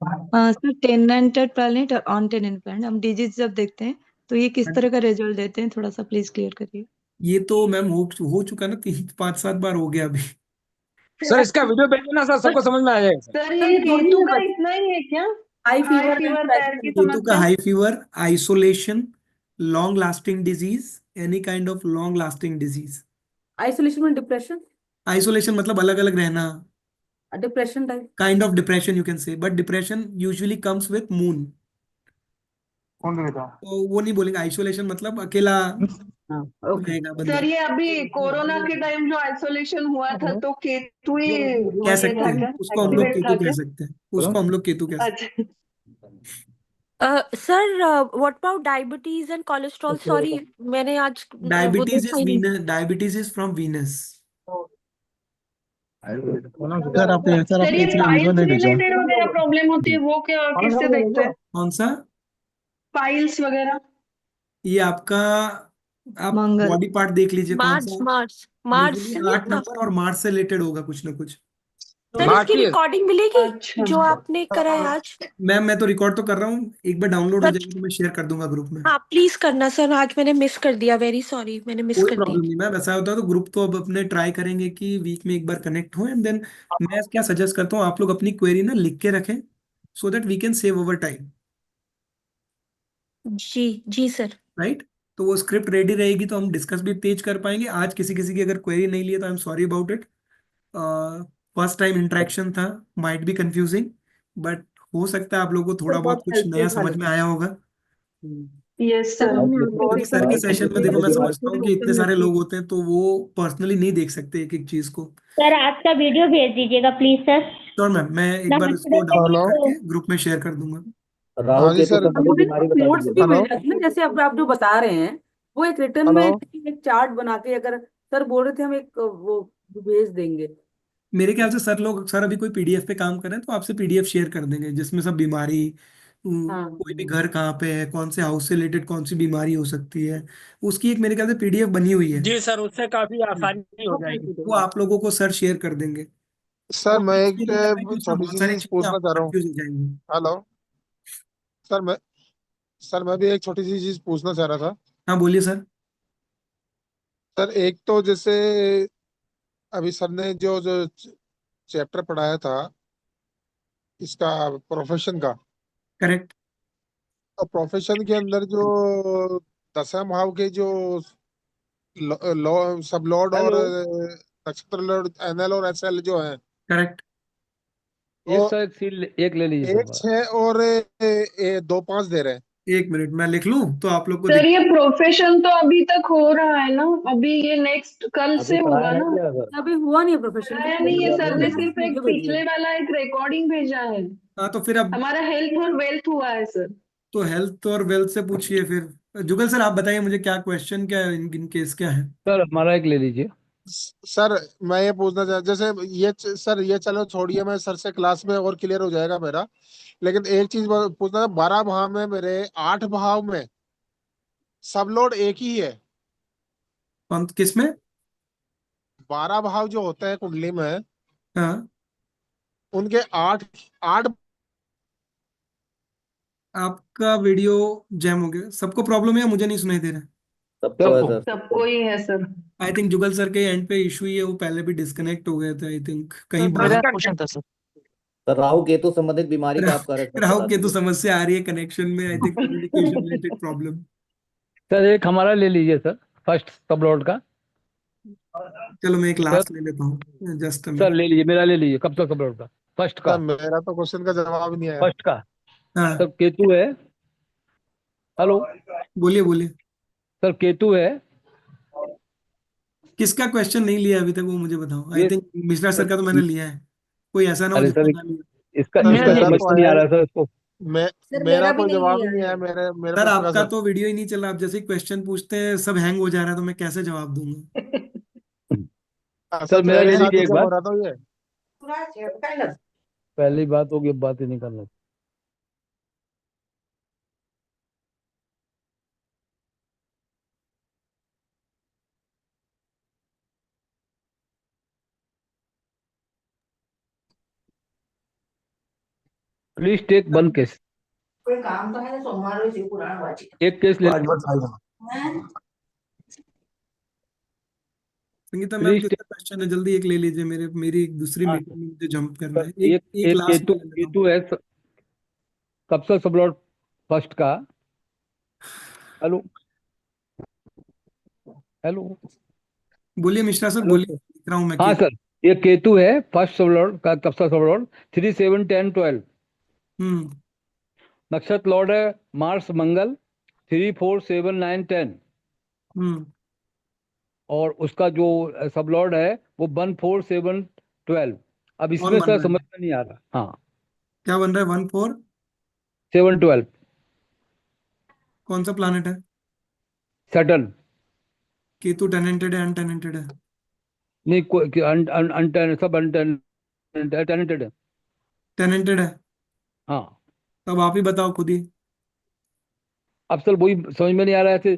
सर टेनेंटेड प्लैनेट और ऑन टेनेंट प्लैनेट हम डिजिट जब देखते हैं तो ये किस तरह का रिजल्ट देते हैं, थोड़ा सा प्लीज क्लियर करिए। ये तो मैम हो चुका ना, 3 5 7 बार हो गया अभी। सर इसका वीडियो भेजिए ना सर, सबको समझ में आ जाएगा सर। सर सर ये ये दो ही केतु है का बस, इतना ही है क्या? हाई हाई फीवर फीवर, पैर की केतु का समस्या। High fever, isolation, long lasting disease, any kind of long lasting disease. Isolation में डिप्रेशन, आइसोलेशन मतलब अलग अलग रहना, depression type. Kind of depression you can say, but depression usually comes with moon. तो वो नहीं बोलेंगे आइसोलेशन, मतलब अकेला हाँ ओके रहेगा बंदा। सर ये अभी कोरोना के टाइम जो आइसोलेशन हुआ था तो केतु ही कह ये सकते था हैं, क्या, उसको हम लोग एक्टिवेट केतु था कह क्या? सकते हैं, उसको हम लोग केतु कह सकते अच्छा sir what about diabetes and cholesterol? Sorry मैंने आज हैं। वो डायबिटीज देखा इज ही नहीं। Venus, diabetes is from Venus. Sir आप सर सर आपने ये इसलिए वीडियो पाइल्स नहीं भेजा। रिलेटेड वगैरह प्रॉब्लम होती है वो क्या किससे देखते हैं? कौन सा? पाइल्स वगैरह? ये आपका, आप मंगल। बॉडी पार्ट देख लीजिए कौन मार्च सा। मार्च मार्च से यूजुअली नहीं 8 होता? नंबर और मार्च से रिलेटेड होगा कुछ ना कुछ। सर इसकी रिकॉर्डिंग मिलेगी अच्छा जो आपने कराया आज? मैम मैं तो रिकॉर्ड तो कर रहा हूँ, एक बार डाउनलोड हो सर जाएगी तो मैं शेयर कर दूंगा ग्रुप में। हाँ प्लीज करना सर, आज मैंने मिस कर दिया, वेरी सॉरी मैंने मिस कोई कर प्रॉब्लम दी। नहीं मैम, ऐसा होता है तो ग्रुप तो अब अपने ट्राई करेंगे कि वीक में एक बार कनेक्ट हो, एंड देन मैं क्या सजेस्ट करता हूँ आप लोग अपनी क्वेरी ना लिख के रखें, so that we can save over time, जी जी सर। राइट। तो वो स्क्रिप्ट रेडी रहेगी तो हम डिस्कस भी तेज कर पाएंगे। आज किसी किसी की अगर क्वेरी नहीं ली है तो आई am sorry about it. First time interaction था, माइट बी कंफ्यूजिंग, बट हो सकता है आप लोगों को थोड़ा बहुत बहुत कुछ नया हेल्पफुल था समझ में आया होगा। यस सर सर हमने लेकिन आपको बहुत क्योंकि सर के बहुत सेशन में देखो मैं समझता हूँ कि इतने सारे लोग होते हैं तो वो पर्सनली नहीं देख सकते एक एक चीज को। सर आज का वीडियो भेज दीजिएगा प्लीज सर। श्योर मैम, मैं एक बार इसको नमस्ते डाउनलोड हेलो। करके ग्रुप में शेयर कर दूंगा। राहु हाँ जी केतु सर। संबंधित मुझे बीमारी बता नोट्स दीजिए भी सर। मिल हेलो जाते ना, जैसे अब आप जो बता रहे हैं वो एक रिटर्न में हेलो। एक चार्ट बना के, अगर सर बोल रहे थे हम एक वो भेज देंगे। मेरे ख्याल से सर अभी कोई पीडीएफ पे काम कर रहे हैं तो आपसे पीडीएफ शेयर कर देंगे जिसमें सब बीमारी, हाँ कोई भी घर कहाँ पे है, कौन से हाउस से रिलेटेड कौन सी बीमारी हो सकती है, उसकी एक मेरे ख्याल से पीडीएफ बनी हुई है। जी सर उससे काफी आसानी हो जाएगी। वो आप लोगों को सर शेयर कर देंगे। सर और मैं कुछ एक भी नहीं करना है कि उसमें छोटी बहुत सी सारी चीज चीजें पूछना आप चाह रहा हूँ। कंफ्यूज हो जाएंगी। हेलो। सर मैं भी एक छोटी सी चीज पूछना चाह रहा था। हाँ बोलिए सर। सर एक तो जैसे अभी सर ने जो जो चैप्टर पढ़ाया था इसका प्रोफेशन का, करेक्ट। तो प्रोफेशन के अंदर जो दशम भाव के जो सब लॉर्ड और हेलो। नक्षत्र लॉर्ड एनएल और एसएल जो है करेक्ट। एक वो सर एक ले लीजिए सर एक हमारा। 6 और 2 5 दे रहे हैं। एक मिनट मैं लिख लूं तो आप लोग को सर दिख। ये प्रोफेशन तो अभी तक हो रहा है ना, अभी ये नेक्स्ट कल अभी से पढ़ाया होगा नहीं ना? गया सर। अभी हुआ नहीं है प्रोफेशन आया का, नहीं है, अभी सर अभी ने नहीं। सिर्फ एक वीडियो भेजी पिछले है। वाला एक रिकॉर्डिंग भेजा है। हाँ तो फिर अब हमारा हेल्थ और वेल्थ हुआ है सर। तो हेल्थ और वेल्थ से पूछिए फिर। जुगल सर आप बताइए मुझे क्या क्वेश्चन, क्या इन केस क्या है। सर हमारा एक ले लीजिए। सर मैं ये पूछना चाह जैसे ये सर ये चलो छोड़िए, मैं सर से क्लास में और क्लियर हो जाएगा मेरा। लेकिन एक चीज पूछना था, 12 भाव में मेरे 8 भाव में सब लोड एक ही है। किस में? 12 भाव जो होते हैं कुंडली में, हाँ उनके 8 8 आपका वीडियो जैम हो गया, सबको प्रॉब्लम है या मुझे नहीं सुनाई दे रहा? सबको है सबको। सर। सबको ही है sir. I think Jugal sir के एंड पे इशू ही है, वो पहले भी डिस्कनेक्ट हो गए थे आई थिंक कहीं सर बाहर। सर राहु केतु संबंधित बीमारी का आप कह रहे थे, राहु बता केतु दीजिए। समस्या आ रही है कनेक्शन में, I think communication related problem. Sir एक हमारा ले लीजिए सर, फर्स्ट सब लॉर्ड का। चलो मैं एक सर लास्ट ले लेता हूँ, जस्ट सर ले लीजिए, मेरा ले लीजिए, कब तक सब लॉर्ड का, फर्स्ट सर का। मेरा तो क्वेश्चन का जवाब ही नहीं आया। फर्स्ट का हाँ सर केतु है। हेलो। बोलिए बोलिए। सर केतु है। किसका क्वेश्चन नहीं लिया अभी तक वो मुझे बताओ। आई ये थिंक मिश्रा सर का तो मैंने लिया है, कोई ऐसा ना हो अरे जिसका सर ना लिया। इसका सर इसका मेरा समझ तो में नहीं आ है, रहा सर इसको। सर मेरा मेरा भी तो नहीं जवाब ही लिया नहीं आया है। मेरे सर मिश्रा आपका सर। तो वीडियो ही नहीं चला, आप जैसे क्वेश्चन पूछते हैं सब हैंग हो जा रहा है तो मैं कैसे जवाब दूंगा। सर सर मेरा मेरे ले साथ लीजिए ही एक जब हो बार। रहा था ये। पहली बात होगी, अब बात ही नहीं करना। Please take one case. कोई काम तो है ना, सोमवार से पुराना बाजी। एक केस ले। Sangeeta ma'am please take. कितना क्वेश्चन है, जल्दी एक ले लीजिए, मेरी एक दूसरी हाँ मीटिंग में मुझे जंप करना सर है। एक एक एक एक लास्ट केतु में ले लेता हूँ। केतु है कब से सब लॉर्ड फर्स्ट का। हेलो। हेलो। बोलिए मिश्रा सर, हेलो बोलिए, सर। लिख रहा हूँ मैं हाँ केतु। सर ये केतु है, फर्स्ट सब लॉर्ड का, कब से सब लॉर्ड 3 7 10 12। हम्म नक्षत्र लॉर्ड है मार्स मंगल 3, 4, 7, 9, 10 और उसका जो सब लॉर्ड है वो 1, 4, 7, 12। अब कौन इसमें बन सर रहा है? समझ में नहीं आ रहा। हाँ क्या बन रहा है? 1, 4 7, 12 कौन सा प्लैनेट है? सैटर्न। केतु टेनेंटेड है अनटेनेंटेड है? नहीं सब अनटेनेंटेड है। टेनेंटेड है। हाँ तब आप ही बताओ खुद ही। अब सर वही समझ में नहीं आ रहा है। ऐसे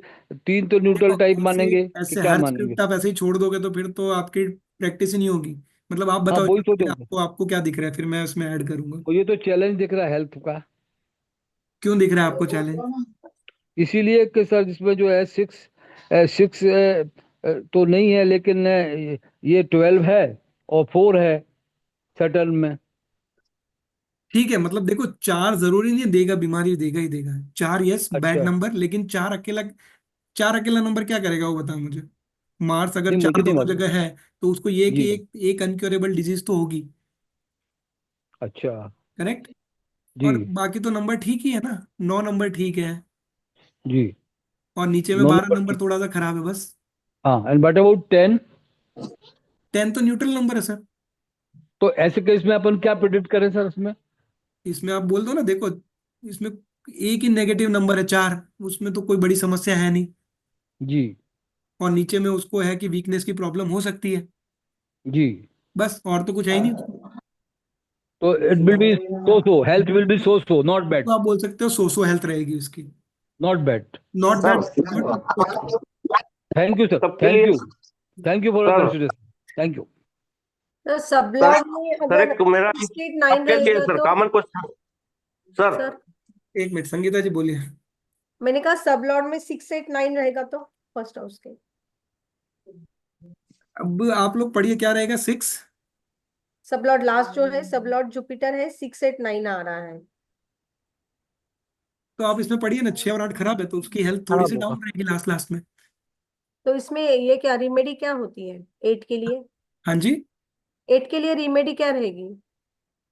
3 तो न्यूट्रल टाइप ऐसे मानेंगे कि ऐसे क्या हर मानेंगे? स्क्रिप्ट आप ऐसे ही छोड़ दोगे तो फिर तो आपकी प्रैक्टिस ही नहीं होगी। मतलब आप हाँ बताओ वही इसमें सोच फिर रहा हूँ। आपको आपको क्या दिख रहा है, फिर मैं उसमें ऐड करूंगा। तो ये तो चैलेंज दिख रहा है हेल्थ का। क्यों दिख रहा है आपको चैलेंज? इसीलिए कि सर जिसमें जो है 6 तो नहीं है, लेकिन ये 12 है और 4 है सैटर्न में। ठीक है, मतलब देखो 4 जरूरी नहीं है देगा, बीमारी देगा ही देगा। 4 यस बैड अच्छा नंबर, लेकिन 4 अकेला नंबर क्या करेगा वो बताओ मुझे। मार्स अगर नहीं, मुझे 4 नहीं दोनों मालूम। जगह है तो उसको ये जी। कि एक अनक्योरेबल डिजीज तो होगी। अच्छा। करेक्ट। जी। और बाकी तो नंबर ठीक ही है ना, 9 नंबर ठीक है। जी। और नीचे में 9 12 नंबर नंबर ठीक। थोड़ा सा खराब है बस। हाँ एंड बट अबाउट 10। 10 तो न्यूट्रल नंबर है सर। तो ऐसे केस में अपन क्या प्रिडिक्ट करें सर इसमें? इसमें आप बोल दो ना, देखो इसमें एक ही नेगेटिव नंबर है 4, उसमें तो कोई बड़ी समस्या है नहीं। जी। और नीचे में उसको है कि वीकनेस की प्रॉब्लम हो सकती है, जी। बस और तो कुछ है ही नहीं उसमें। तो it will be so health will be so not bad. तो आप बोल सकते हो सो हेल्थ रहेगी उसकी। Not bad. Not sir bad but thank you sir, सबके थैंक लिए you. Thank you for your sir consideration. Thank you. तो सब सर लॉर्ड में सर अगर एक मेरा 6, 8, 9 सबके लिए रहेगा सर तो कॉमन क्वेश्चन सर। सर, एक मिनट संगीता जी बोलिए। मैंने कहा सब लॉर्ड में 6, 8, 9 रहेगा तो फर्स्ट हाउस के अब आप लोग पढ़िए क्या रहेगा 6। सब लॉर्ड लास्ट जो है सब लॉर्ड जुपिटर है, 6, 8, 9 आ रहा है। तो आप इसमें पढ़िए ना, 6 और 8 खराब है तो उसकी हेल्थ थोड़ी खराब सी होगा। डाउन रहेगी लास्ट लास्ट में। तो इसमें ये क्या रिमेडी क्या होती है 8 के लिए? हाँ जी। 8 के लिए रिमेडी क्या रहेगी?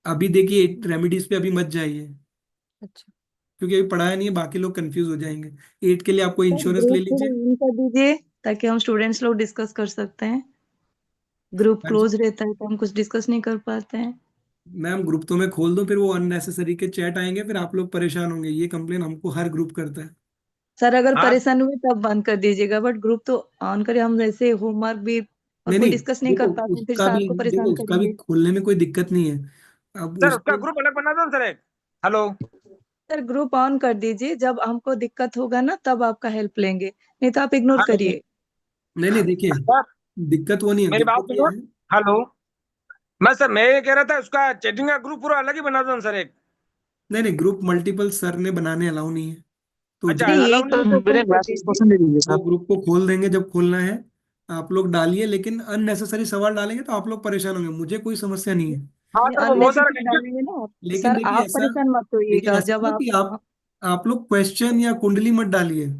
अभी देखिए रेमेडीज पे अभी मत जाइए, अच्छा। क्योंकि अभी पढ़ाया नहीं है, बाकी लोग कंफ्यूज हो जाएंगे। 8 के लिए आपको सर इंश्योरेंस ले ग्रुप थोड़ा लीजिए। ऑन कर दीजिए ताकि हम स्टूडेंट्स लोग डिस्कस कर सकते हैं। ग्रुप हाँ जी क्लोज रहता है तो हम कुछ डिस्कस नहीं कर पाते हैं। मैम, ग्रुप तो मैं खोल दूं फिर वो अननेसेसरी के चैट आएंगे, फिर आप लोग परेशान होंगे। ये कंप्लेन हमको हर ग्रुप करता है। सर अगर हाँ। परेशान हुए तब बंद कर दीजिएगा, बट ग्रुप तो ऑन करें, हम जैसे होमवर्क भी और नहीं कोई नहीं, डिस्कस नहीं कर देखो पाते फिर उसका सर भी को देखो परेशान उसका भी करेंगे। खोलने में कोई दिक्कत नहीं है। अब सर उसका उसको ग्रुप अलग बना दो सर एक। हेलो। सर ग्रुप ऑन कर दीजिए, जब हमको दिक्कत होगा ना तब आपका हेल्प लेंगे, नहीं तो आप इग्नोर हेलो करिए। नहीं नहीं देखिए, सर दिक्कत वो नहीं है, मेरी बात दिक्कत ये सुनो। है। हेलो। मैं ये कह रहा था उसका चैटिंग का ग्रुप पूरा अलग ही बना दो ना सर एक। नहीं नहीं, ग्रुप मल्टीपल सर ने बनाने अलाउ नहीं है। तो अच्छा नहीं यही अलाउ तो नहीं है। ओपन मेरे कर मैसेज दीजिए। क्वेश्चन दे दीजिए वो सर। ग्रुप को खोल देंगे जब खोलना है। आप लोग डालिए, लेकिन अननेसेसरी सवाल डालेंगे तो आप लोग परेशान होंगे, मुझे कोई समस्या नहीं है। हाँ सर वो बहुत सारा अननेसेसरी डालेंगे ना आप, लेकिन सर देखिए आप ऐसा परेशान मत लेकिन होइएगा ऐसा जब ना कि आप लोग क्वेश्चन या कुंडली मत डालिए,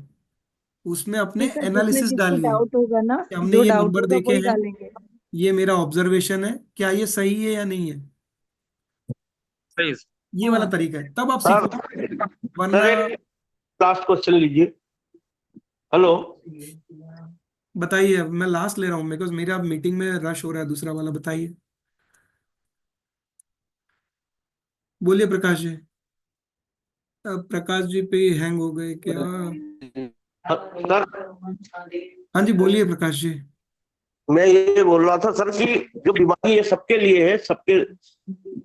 उसमें अपने नहीं सर, जिसमें एनालिसिस जिसको डालिए डाउट होगा ना, कि हमने जो ये डाउट नंबर होगा देखे वही हैं, डालेंगे। ये मेरा ऑब्जर्वेशन है, क्या ये सही है या नहीं है। प्लीज। ये वाला तरीका है, तब आप सर सीखो। सर वरना एक लास्ट क्वेश्चन लीजिए। हेलो। बताइए, मैं लास्ट ले रहा हूँ बिकॉज मेरा मीटिंग में रश हो रहा है, दूसरा वाला बताइए। बोलिए प्रकाश जी। अब प्रकाश जी पे हैंग हो गए क्या? सर हाँ जी बोलिए प्रकाश जी। मैं ये बोल रहा था सर कि जो बीमारी है सबके लिए है, सबके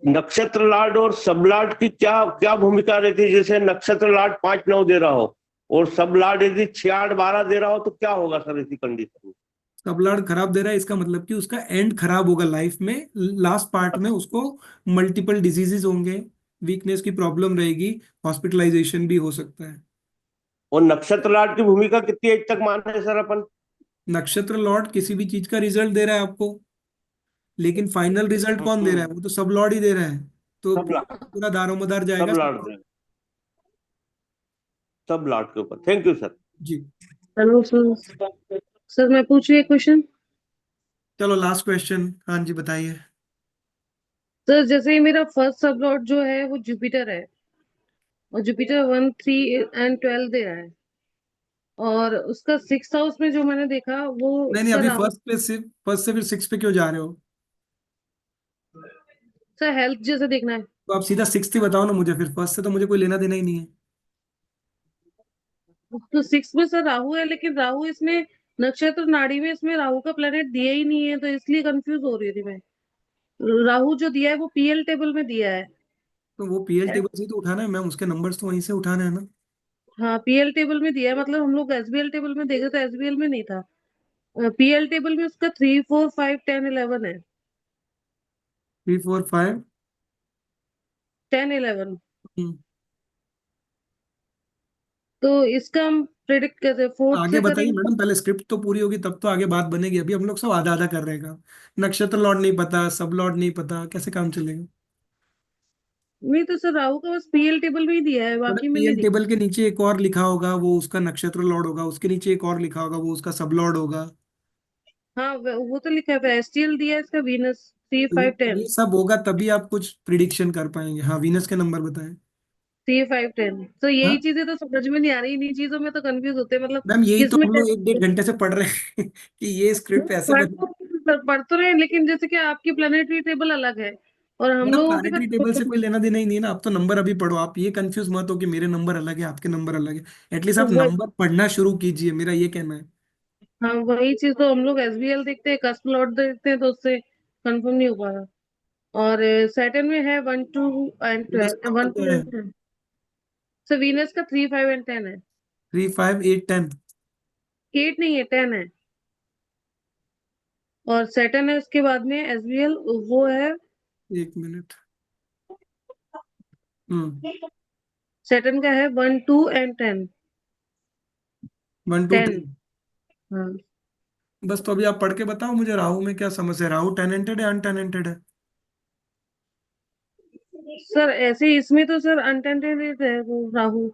नक्षत्र लाड और सब लाड की क्या क्या भूमिका रहती है? जैसे नक्षत्र लाड 5, 9 दे रहा हो और सब लाड यदि 6, 8, 12 दे रहा हो तो क्या होगा सर ऐसी कंडीशन में? सब ब्लड खराब दे रहा है, इसका मतलब कि उसका एंड खराब होगा लाइफ में। लास्ट पार्ट में उसको मल्टीपल डिजीजेस होंगे, वीकनेस की प्रॉब्लम रहेगी, हॉस्पिटलाइजेशन भी हो सकता है। और नक्षत्र लाड की भूमिका कितनी एज तक माने सर अपन? नक्षत्र लॉर्ड किसी भी चीज का रिजल्ट दे रहा है आपको, लेकिन फाइनल रिजल्ट कौन दे रहा है? वो तो सब लॉर्ड ही दे रहा है। तो सब लाड पूरा दारोमदार सब जाएगा लाड सब। सब लाड के ऊपर। Thank you sir. जी। Hello sir. सर मैं पूछूं एक क्वेश्चन? चलो लास्ट क्वेश्चन, हाँ जी बताइए। सर जैसे ही मेरा फर्स्ट सब लॉर्ड जो है वो जुपिटर है, और जुपिटर 1, 3 एंड 12 दे रहा है, और उसका 6th हाउस में जो मैंने देखा वो नहीं नहीं, सर अभी राहु, फर्स्ट से फिर 6 पे क्यों जा रहे हो? सर हेल्थ जैसे देखना है। तो आप सीधा 6 ही बताओ ना मुझे, फिर फर्स्ट से तो मुझे कोई लेना देना ही नहीं है। तो 6 में सर राहु है, लेकिन राहु इसमें नक्षत्र नाड़ी में इसमें राहु का प्लेनेट दिया ही नहीं है, तो इसलिए कंफ्यूज हो रही थी मैं। राहु जो दिया है वो पीएल टेबल में दिया है। तो वो पीएल टेबल से ही तो उठाना है मैम, उसके नंबर्स तो वहीं से उठाने हैं ना। हाँ, पीएल टेबल में दिया है, मतलब हम लोग एसबीएल टेबल में देखे तो एसबीएल में नहीं था। पीएल टेबल में उसका 3, 4, 5, 10, 11 है। 3, 4, 5। 10, 11। तो इसका हम प्रेडिक्ट कैसे, फोर्थ आगे से बताइए करेंगे? मैडम, पहले स्क्रिप्ट तो पूरी होगी तब तो आगे बात बनेगी। अभी हम लोग सब आधा आधा कर रहे हैं काम। नक्षत्र लॉर्ड नहीं पता, सब लॉर्ड नहीं पता, कैसे काम चलेगा? नहीं तो सर राहु का बस पीएल टेबल में ही दिया है, मैडम बाकी में नहीं पीएल दिया। टेबल के नीचे एक और लिखा होगा, वो उसका नक्षत्र लॉर्ड होगा। उसके नीचे एक और लिखा होगा, वो उसका सब लॉर्ड होगा। हाँ, वो तो लिखा है, एसटीएल दिया है इसका वीनस 3, तो 5, ये 10। सब होगा तभी आप कुछ प्रिडिक्शन कर पाएंगे। हाँ, वीनस के नंबर बताएं। 3, 5, 10। तो यही हाँ चीजें तो समझ में नहीं आ रही, इन्हीं चीजों में तो कंफ्यूज होते हैं, मतलब मैम, यही तो किसमें हम लोग एक कैसे। 1.5 घंटे से पढ़ रहे हैं कि ये स्क्रिप्ट ऐसे बने। पढ़ तो रहे हैं, लेकिन जैसे कि आपकी प्लानिटरी टेबल अलग है और हम मैडम लोगों के प्लानिटरी टेबल से कोई लेना देना ही नहीं है ना। आप तो नंबर अभी पढ़ो, आप ये कंफ्यूज मत हो कि मेरे नंबर अलग है आपके नंबर अलग है। एटलीस्ट आप पास। नंबर पढ़ना शुरू कीजिए, मेरा ये कहना है। हाँ, वही चीज तो हम लोग एसबीएल देखते हैं, कस्प लॉट देखते हैं, तो उससे कंफर्म नहीं हो पा रहा। और सैटर्न में है 1, 2 एंड वीनस का 12, नंबर 1, 2 क्या है? एंड 10। सो वीनस का 3, 5 एंड 10 है। 3, 5, 8, 10। 8 नहीं है, 10 है। और सैटर्न है उसके बाद में एसबीएल, वो है। एक मिनट। सैटर्न का है 1, 2 एंड 10। 1, 2, 10। 10। हाँ बस, तो अभी आप पढ़ के बताओ मुझे, राहु में क्या समस्या है? राहु टेनेंटेड है अनटेनेंटेड है? सर, ऐसे इसमें तो सर अनटेंटेड है वो राहु।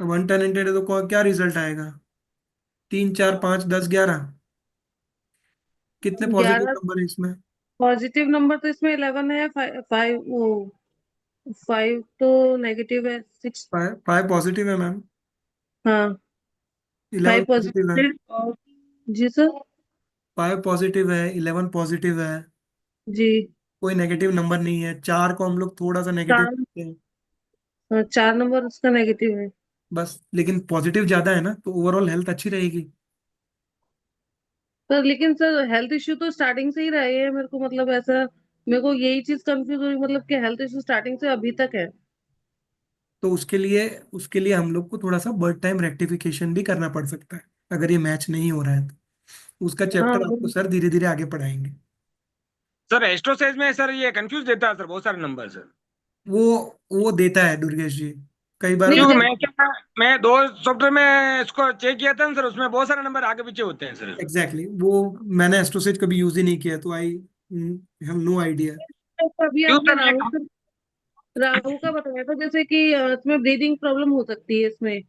अब अनटेनेंटेड है तो क्या रिजल्ट आएगा? 3, 4, 5, 10, 11। कितने पॉजिटिव 11 नंबर है इसमें? पॉजिटिव नंबर तो इसमें 11 है, 5 वो 5 तो नेगेटिव है, 6। 5 पॉजिटिव है मैम। हाँ, 11 5 पॉजिटिव है। पॉजिटिव और जी सर। 5 पॉजिटिव है, 11 पॉजिटिव है। जी। कोई नेगेटिव नंबर नहीं है। 4 को हम लोग थोड़ा सा नेगेटिव 4। करते हैं। हाँ, 4 नंबर उसका नेगेटिव है। बस, लेकिन पॉजिटिव ज्यादा है ना, तो ओवरऑल हेल्थ अच्छी रहेगी। सर लेकिन सर हेल्थ इश्यू तो स्टार्टिंग से ही रहे हैं मेरे को, मतलब ऐसा मेरे को यही चीज कंफ्यूज हुई, मतलब कि हेल्थ इश्यू स्टार्टिंग से अभी तक है। तो उसके लिए हम लोग को थोड़ा सा बर्थ टाइम रेक्टिफिकेशन भी करना पड़ सकता है, अगर ये मैच नहीं हो रहा है तो उसका हाँ चैप्टर आपको सर धीरे धीरे आगे पढ़ाएंगे। सर एस्ट्रोसाइज में सर ये कंफ्यूज देता है सर, बहुत सारे नंबर सर। वो वो देता है दुर्गेश जी, कई बार नहीं वो। क्योंकि मैं 2 सॉफ्टवेयर में इसको चेक किया था ना सर, उसमें बहुत सारे नंबर आगे पीछे होते हैं सर। एग्जैक्टली वो मैंने एस्ट्रोसेज कभी यूज ही नहीं किया, तो आई हैव नो आइडिया। अभी क्यों आपने सर राहु का बताया था, जैसे कि इसमें ब्रीदिंग प्रॉब्लम हो सकती है इसमें।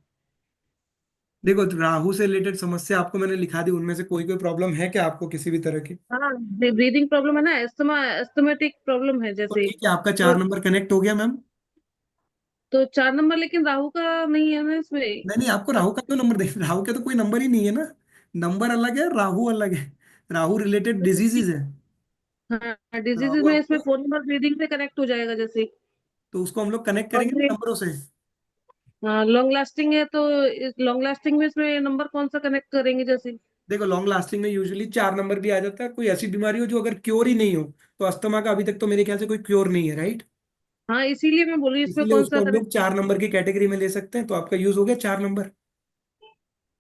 देखो, राहु से रिलेटेड समस्या आपको मैंने लिखा दी, उनमें से कोई कोई प्रॉब्लम है क्या आपको किसी भी तरह की? हाँ, ब्रीदिंग प्रॉब्लम है ना, एस्थमेटिक प्रॉब्लम है तो जैसे। ठीक है, आपका और 4 नंबर कनेक्ट हो गया मैम। तो 4 नंबर, लेकिन राहु का नहीं है ना इसमें। नहीं नहीं, आपको राहु का क्यों नंबर देख, राहु का तो कोई नंबर ही नहीं है ना। नंबर अलग है, राहु अलग है। राहु रिलेटेड डिजीजेज है। हाँ, डिजीजेज राहु में इसमें आपको, 4 नंबर ब्रीदिंग से कनेक्ट हो जाएगा जैसे। तो उसको हम लोग कनेक्ट और करेंगे ये ना नंबरों से। हाँ, लॉन्ग लास्टिंग है, तो इस लॉन्ग लास्टिंग में इसमें नंबर कौन सा कनेक्ट करेंगे जैसे। देखो, लॉन्ग लास्टिंग में यूजुअली 4 नंबर भी आ जाता है। कोई ऐसी बीमारी हो जो अगर क्योर ही नहीं हो, तो अस्थमा का अभी तक तो मेरे ख्याल से कोई क्योर नहीं है, राइट? हाँ, इसीलिए मैं बोली इसमें इसीलिए कौन सा उसको हम लोग कनेक्ट। 4 नंबर की कैटेगरी में ले सकते हैं, तो आपका यूज हो गया 4 नंबर।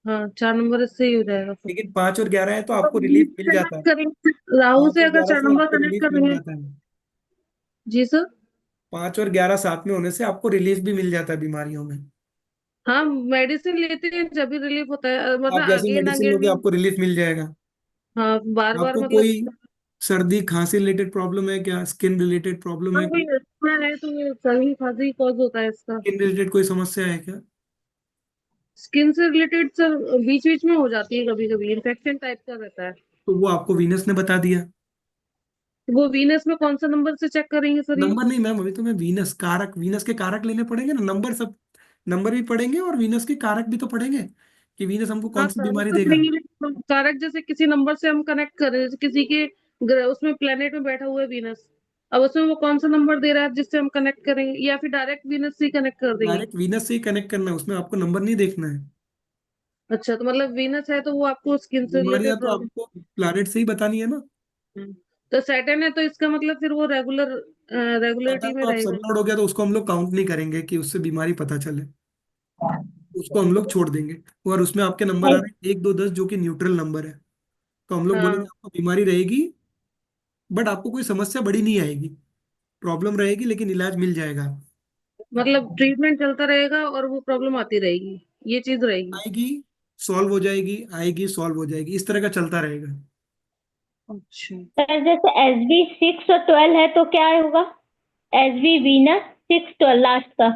हाँ, 4 नंबर इससे ही हो जाएगा फिर। लेकिन 5 और 11 है तो तो आपको रिलीफ मिल जाता है। कनेक्ट करेंगे राहु 5 से, और अगर 11 4 से नंबर आपको कनेक्ट रिलीफ मिल करेंगे। जाता है। जी सर। 5 और 11 साथ में होने से आपको रिलीफ भी मिल जाता है बीमारियों में। हाँ, मेडिसिन लेते हैं जब भी रिलीफ होता है, आप मतलब जैसे अगेन मेडिसिन लोगे अगेन। आपको रिलीफ मिल जाएगा। हाँ, बार बार आपको मतलब। कोई सर्दी खांसी रिलेटेड प्रॉब्लम है क्या? स्किन रिलेटेड प्रॉब्लम हाँ, है कोई कोई? अस्थमा है तो ये सर्दी खांसी कॉज होता है इसका। स्किन रिलेटेड कोई समस्या है क्या? स्किन से रिलेटेड सर बीच बीच में हो जाती है, कभी कभी इन्फेक्शन टाइप का रहता है। तो वो आपको वीनस ने बता दिया। वो वीनस में कौन सा नंबर से चेक करेंगे सर ये? नंबर नहीं मैम, अभी तो मैं वीनस के कारक लेने पड़ेंगे ना, नंबर भी पढ़ेंगे और वीनस के कारक भी तो पढ़ेंगे कि वीनस हमको हाँ कौन सी कारक बीमारी तो देगा। पढ़ेंगे, लेकिन कारक जैसे किसी नंबर से हम कनेक्ट कर रहे हैं, जैसे किसी के उसमें प्लेनेट में बैठा हुआ है वीनस, अब उसमें वो कौन सा नंबर दे रहा है जिससे हम कनेक्ट करेंगे, या फिर डायरेक्ट वीनस से ही कनेक्ट कर देंगे? डायरेक्ट वीनस से ही कनेक्ट करना है, उसमें आपको नंबर नहीं देखना है। अच्छा, तो मतलब वीनस है तो वो आपको स्किन से बीमारियां रिलेटेड तो प्रॉब्लम। आपको प्लैनेट से ही बतानी है ना। तो सैटर्न है तो इसका मतलब फिर वो रेगुलरिटी पैटर्न में तो आप रहेगा। सबलॉर्ड हो गया तो उसको हम लोग काउंट नहीं करेंगे कि उससे बीमारी पता चले, उसको हम लोग छोड़ देंगे। और उसमें आपके नंबर आ रहे हैं 1 2 10 जो कि न्यूट्रल नंबर है, तो हम लोग बोलेंगे हाँ, आपको बीमारी रहेगी बट आपको कोई समस्या बड़ी नहीं आएगी, प्रॉब्लम रहेगी लेकिन इलाज मिल जाएगा। मतलब ट्रीटमेंट चलता रहेगा और वो प्रॉब्लम आती रहेगी, ये चीज रहेगी। आएगी सॉल्व हो जाएगी, आएगी सॉल्व हो जाएगी, इस तरह का चलता रहेगा। अच्छा, सर जैसे SB 6 और 12 है तो क्या होगा? SB वीनस 6 12 लास्ट का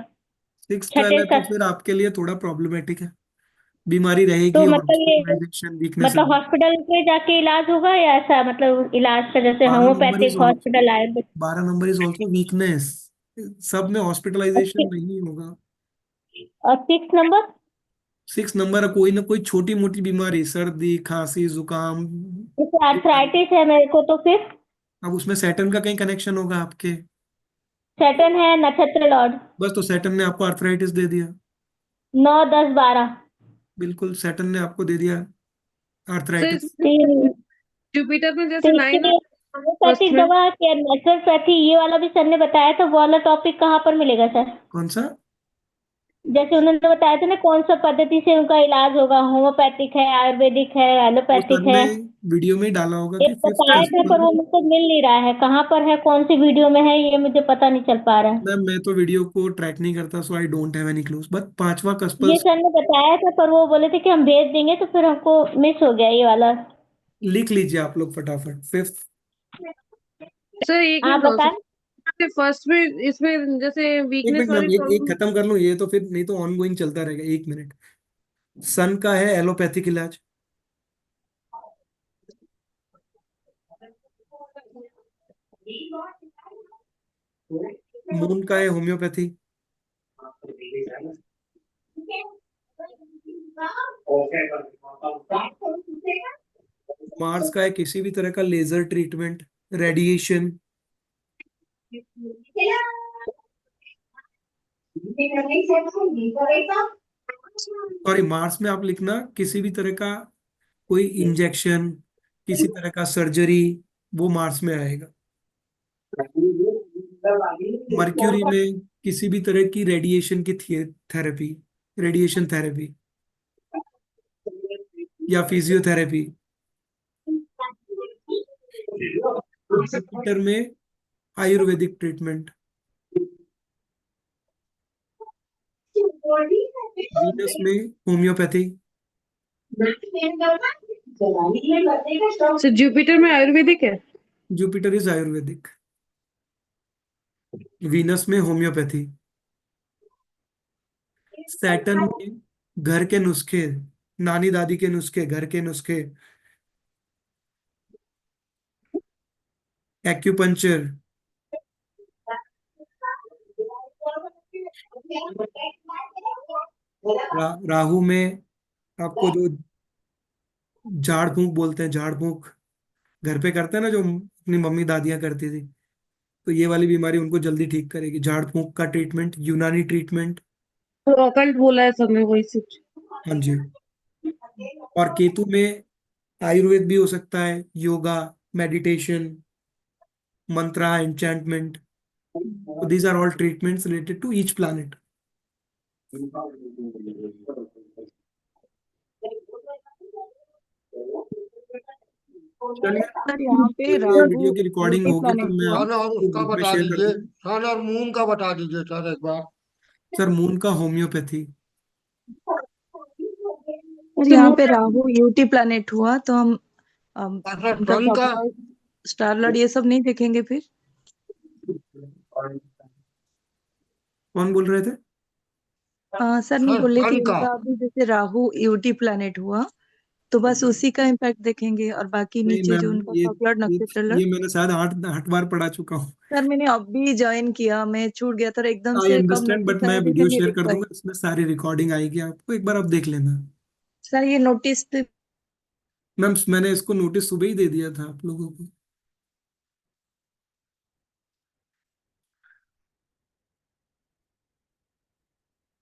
6 12 छठे है का। तो फिर आपके लिए थोड़ा प्रॉब्लमेटिक है, बीमारी रहेगी तो और मतलब ये हॉस्पिटलाइजेशन वीकनेस मतलब रहेगी। हॉस्पिटल पे जाके इलाज होगा या ऐसा मतलब इलाज का जैसे 12 number is homeopathic also hospital Ayurveda? 12 number is also weakness, सब में हॉस्पिटलाइजेशन नहीं होगा। और 6 नंबर? 6 नंबर कोई ना कोई छोटी मोटी बीमारी, सर्दी खांसी जुकाम, जैसे बीमारी। आर्थराइटिस है मेरे को तो फिर अब उसमें सैटर्न का कहीं कनेक्शन होगा आपके, सैटर्न है नक्षत्र लॉर्ड बस तो सैटर्न ने आपको आर्थराइटिस दे दिया। 9 10 12 बिल्कुल सैटर्न ने आपको दे दिया तो आर्थराइटिस। इसमें तीन। जुपिटर में तो जैसे इसके 9 लिए फर्स्ट होम्योपैथिक में। दवा या नेचुरोपैथी ये वाला भी सर ने बताया था, वो वाला टॉपिक कहाँ पर मिलेगा सर? कौन सा? जैसे उन्होंने बताया था ना कौन सा पद्धति से उनका इलाज होगा, होम्योपैथिक है, आयुर्वेदिक है, वो सर एलोपैथिक ने है। वीडियो में ही डाला होगा कि एक फिफ्थ बताया था पर वो कस्प। मुझको मिल नहीं रहा है, कहाँ पर है, कौन सी वीडियो में है, ये मुझे पता नहीं चल पा रहा है। मैम मैं तो वीडियो को ट्रैक नहीं करता, so I don't have any clues, but 5वां कस्पल। ये सर ने बताया था पर वो बोले थे कि हम भेज देंगे, तो फिर हमको मिस हो गया ये वाला। लिख लीजिए आप लोग फटाफट, 5th। सर एक आप मिनट और बताएं। सर, फर्स्ट में इसमें जैसे एक वीकनेस मिनट वाली मैम, एक प्रॉब्लम। खत्म कर लो ये तो, फिर नहीं तो ऑनगोइंग चलता रहेगा। 1 मिनट। सन का है एलोपैथिक इलाज, मून का है होम्योपैथी, मार्स का है किसी भी तरह का laser treatment, radiation. Sorry, Mars में आप लिखना किसी भी तरह का कोई इंजेक्शन, किसी तरह का सर्जरी, वो मार्स में आएगा। मर्क्यूरी में किसी भी तरह की रेडिएशन की थेरेपी, रेडिएशन थेरेपी या फिजियोथेरेपी। जुपिटर में आयुर्वेदिक ट्रीटमेंट, वीनस में होम्योपैथी। सर जुपिटर में आयुर्वेदिक है? जुपिटर इज आयुर्वेदिक, वीनस में होम्योपैथी। सैटर्न में घर के नुस्खे, नानी दादी के नुस्खे, घर के नुस्खे, एक्यूपंचर। राहु में आपको जो झाड़ फूंक बोलते हैं, झाड़ फूंक घर पे करते हैं ना, जो अपनी मम्मी दादियां करती थी, तो ये वाली बीमारी उनको जल्दी ठीक करेगी। झाड़ फूंक का ट्रीटमेंट, यूनानी ट्रीटमेंट। तो ऑकल्ट बोला है सबने, वही सब। हाँ जी। और केतु में आयुर्वेद भी हो सकता है, yoga, meditation, Mantra, enchantment. So these are all treatments related to each planet. चलिए, सर यहाँ पे ये राहु वीडियो की रिकॉर्डिंग यूटी होगी तो प्लैनेट मैं हुआ। सन और आपको उसका ग्रुप में बता शेयर कर दीजिए, दूंगा। सन और मून का बता दीजिए सर एक बार। सर मून का होम्योपैथी। सर यहाँ पे राहु यूटी प्लैनेट हुआ तो हम सर उनका सन का स्टार लॉर्ड ये सब नहीं देखेंगे फिर? कौन बोल रहे थे? सर मैं सर बोल रही सन थी का उनका अभी जैसे राहु यूटी प्लैनेट हुआ तो बस उसी का इम्पैक्ट देखेंगे और बाकी नहीं नीचे मैम, जो उनका ये सबलॉट ये नक्षत्र लॉट। ये मैंने शायद 8 बार पढ़ा चुका हूँ। सर मैंने अभी ज्वाइन किया, मैं छूट गया था और एकदम आई से कब अंडरस्टैंड, नोटिस बट आया मैं देखा वीडियो नहीं शेयर देख कर पाई। दूंगा, इसमें सारी रिकॉर्डिंग आएगी आपको, एक बार आप देख लेना। सर ये नोटिस पे मैम मैंने इसको नोटिस सुबह ही दे दिया था आप लोगों को।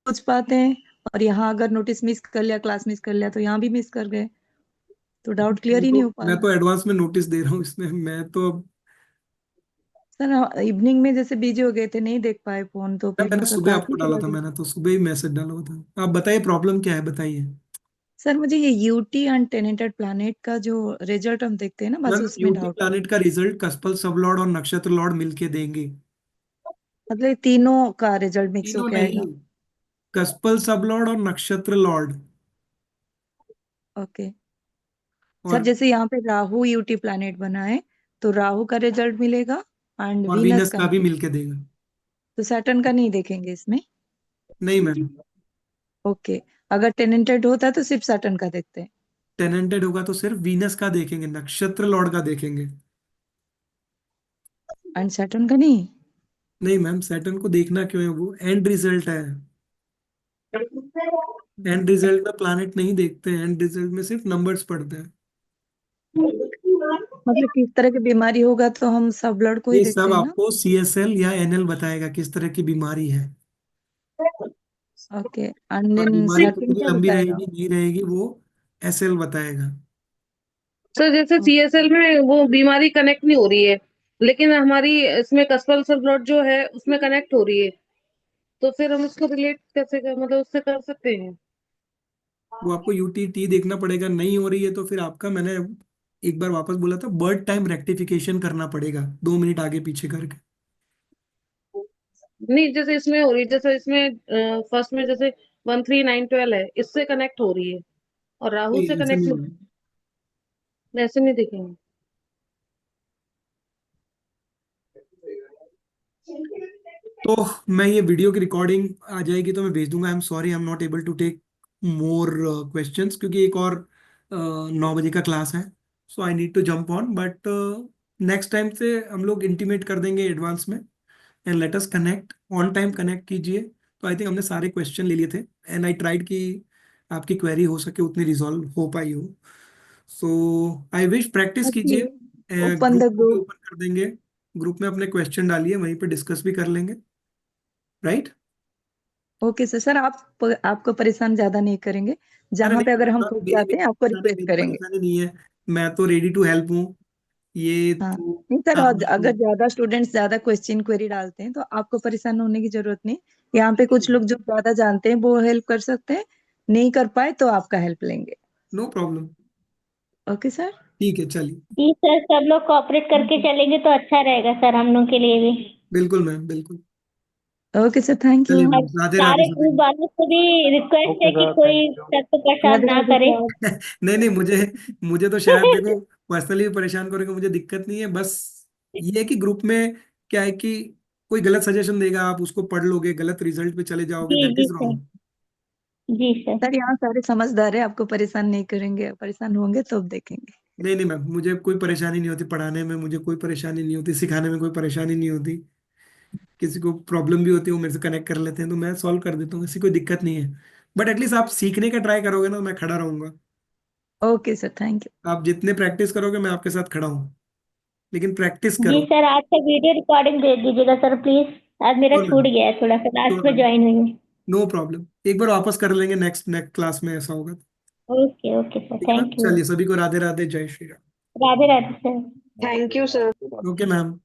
पूछ पाते हैं, और यहाँ अगर नोटिस मिस कर लिया, क्लास मिस कर लिया, तो यहाँ भी मिस कर गए, तो डाउट क्लियर ही नहीं हो मैं पाया। तो एडवांस में नोटिस दे रहा हूँ इसमें, मैं तो अब सर इवनिंग में जैसे बिजी हो गए थे, नहीं देख पाए फोन, तो फिर मैंने मतलब सुबह क्लास आपको ही डाला चला था, गया। मैंने तो सुबह ही मैसेज डाला हुआ था। आप बताइए प्रॉब्लम क्या है, बताइए। सर मुझे ये यूटी एंड टेनेंटेड प्लैनेट का जो रिजल्ट हम देखते हैं ना, बस मैम उसमें यूटी डाउट। प्लैनेट का रिजल्ट कस्पल सबलॉर्ड और नक्षत्र लॉर्ड मिलके देंगे। मतलब ये तीनों का रिजल्ट मिक्स तीनों होके नहीं, आएगा। कस्पल सबलॉर्ड और नक्षत्र लॉर्ड। ओके सर, और जैसे यहाँ पे राहु यूटी प्लैनेट बना है, तो राहु का रिजल्ट मिलेगा एंड और वीनस वीनस का का भी मिलेगा। मिलके देगा। तो सैटर्न का नहीं देखेंगे इसमें। नहीं मैम, ओके, अगर टेनेंटेड होता तो सिर्फ सैटर्न का देखते हैं। टेनेंटेड होगा तो सिर्फ वीनस का देखेंगे, नक्षत्र लॉर्ड का देखेंगे। एंड सैटर्न का नहीं। नहीं मैम, सैटर्न को देखना क्यों है, वो एंड रिजल्ट है। एंड रिजल्ट में प्लैनेट नहीं देखते हैं, एंड रिजल्ट में सिर्फ नंबर्स पढ़ते हैं। मतलब किस तरह की बीमारी होगा तो हम सब ब्लड को ही ये देखते सब हैं ना। आपको CSL या NL बताएगा किस तरह की बीमारी है। ओके एंड और देन बीमारी सैटर्न कितनी क्या लंबी बताएगा। रहेगी नहीं रहेगी वो SL बताएगा। सर जैसे सीएसएल में वो बीमारी कनेक्ट नहीं हो रही है, लेकिन हमारी इसमें कस्पल ब्लड जो है उसमें कनेक्ट हो रही है, तो फिर हम उसको रिलेट कैसे कर, मतलब उससे कर सकते हैं। वो आपको UTT देखना पड़ेगा, नहीं हो रही है तो फिर आपका, मैंने एक बार वापस बोला था, बर्थ टाइम रेक्टिफिकेशन करना पड़ेगा 2 मिनट आगे पीछे करके। नहीं जैसे इसमें हो रही है, जैसे इसमें फर्स्ट में जैसे 13912 है, इससे कनेक्ट हो रही है और राहु नहीं से ऐसे कनेक्ट नहीं नहीं, है। ऐसे नहीं देखेंगे। तो मैं ये वीडियो की रिकॉर्डिंग आ जाएगी तो मैं भेज दूंगा। I am sorry, I am not able to take more questions, क्योंकि एक और 9 बजे का क्लास है, so I need to jump on. But next time से हम लोग इंटीमेट कर देंगे एडवांस में, and let us connect on time, connect कीजिए। तो आई थिंक हमने सारे क्वेश्चन ले लिए थे, एंड आई ट्राइड कि आपकी क्वेरी हो सके उतनी रिजॉल्व हो पाई हो। सो आई विश प्रैक्टिस कीजिए। ओपन ग्रुप द को भी ग्रुप। ओपन कर देंगे, ग्रुप में अपने क्वेश्चन डालिए, वहीं पे डिस्कस भी कर लेंगे, राइट। ओके सर, सर आप आपको परेशान ज्यादा नहीं करेंगे, अरे जहां नहीं पे अगर हम परेशान, फंस मेरी जाते मेरी हैं आपको परेशानी रिक्वेस्ट मेरी करेंगे। परेशानी नहीं है। मैं तो रेडी टू हेल्प हूँ। ये हाँ तो नहीं सर, काम अगर है। ज्यादा स्टूडेंट्स ज्यादा क्वेश्चन क्वेरी डालते हैं तो आपको परेशान होने की जरूरत नहीं। यहाँ पे कुछ लोग जो ज्यादा जानते हैं वो हेल्प कर सकते हैं, नहीं कर पाए तो आपका हेल्प लेंगे। No problem. Okay sir. ठीक है, चलिए। जी सर, सब लोग कोऑपरेट करके चलेंगे तो अच्छा रहेगा सर, हम लोग के लिए भी। बिल्कुल मैम, बिल्कुल। Okay sir, thank you. चलिए और मैम, राधे राधे सारे सभी ग्रुप वालों से भी रिक्वेस्ट है ओके कि सर, कोई थैंक यू। तत्व परेशान राधे ना राधे करे। सर। को। नहीं नहीं, मुझे मुझे तो शायद देखो पर्सनली परेशान करेंगे, मुझे दिक्कत नहीं है। बस ये है कि ग्रुप में क्या है कि कोई गलत सजेशन देगा, आप उसको पढ़ लोगे, गलत रिजल्ट पे चले जाओगे, जी दैट जी इज सर। रॉन्ग। जी सर। सर यहाँ सारे समझदार है, आपको परेशान नहीं करेंगे, परेशान होंगे तो अब देखेंगे। नहीं नहीं मैम, मुझे कोई परेशानी नहीं होती पढ़ाने में, मुझे कोई परेशानी नहीं होती सिखाने में, कोई परेशानी नहीं होती। किसी को प्रॉब्लम भी होती है वो मेरे से कनेक्ट कर लेते हैं, तो मैं सॉल्व कर देता हूँ, ऐसी कोई दिक्कत नहीं है। बट एटलीस्ट आप सीखने का ट्राई करोगे ना, तो मैं खड़ा रहूंगा। Okay sir, thank you. आप जितने प्रैक्टिस करोगे मैं आपके साथ खड़ा हूँ, लेकिन प्रैक्टिस जी करो। सर, आज का वीडियो रिकॉर्डिंग भेज दीजिएगा सर प्लीज। आज मेरा श्योर छूट मैम, गया है, थोड़ा सा श्योर लास्ट में मैम, ज्वाइन हुई हूँ। No problem. एक बार वापस कर लेंगे नेक्स्ट नेक्स्ट क्लास में, ऐसा होगा तो। ओके ओके सर, ठीक है मैम, थैंक यू। चलिए सभी को राधे राधे, जय Shri Ram. Radhe Radhe sir. Thank you sir. Okay ma'am.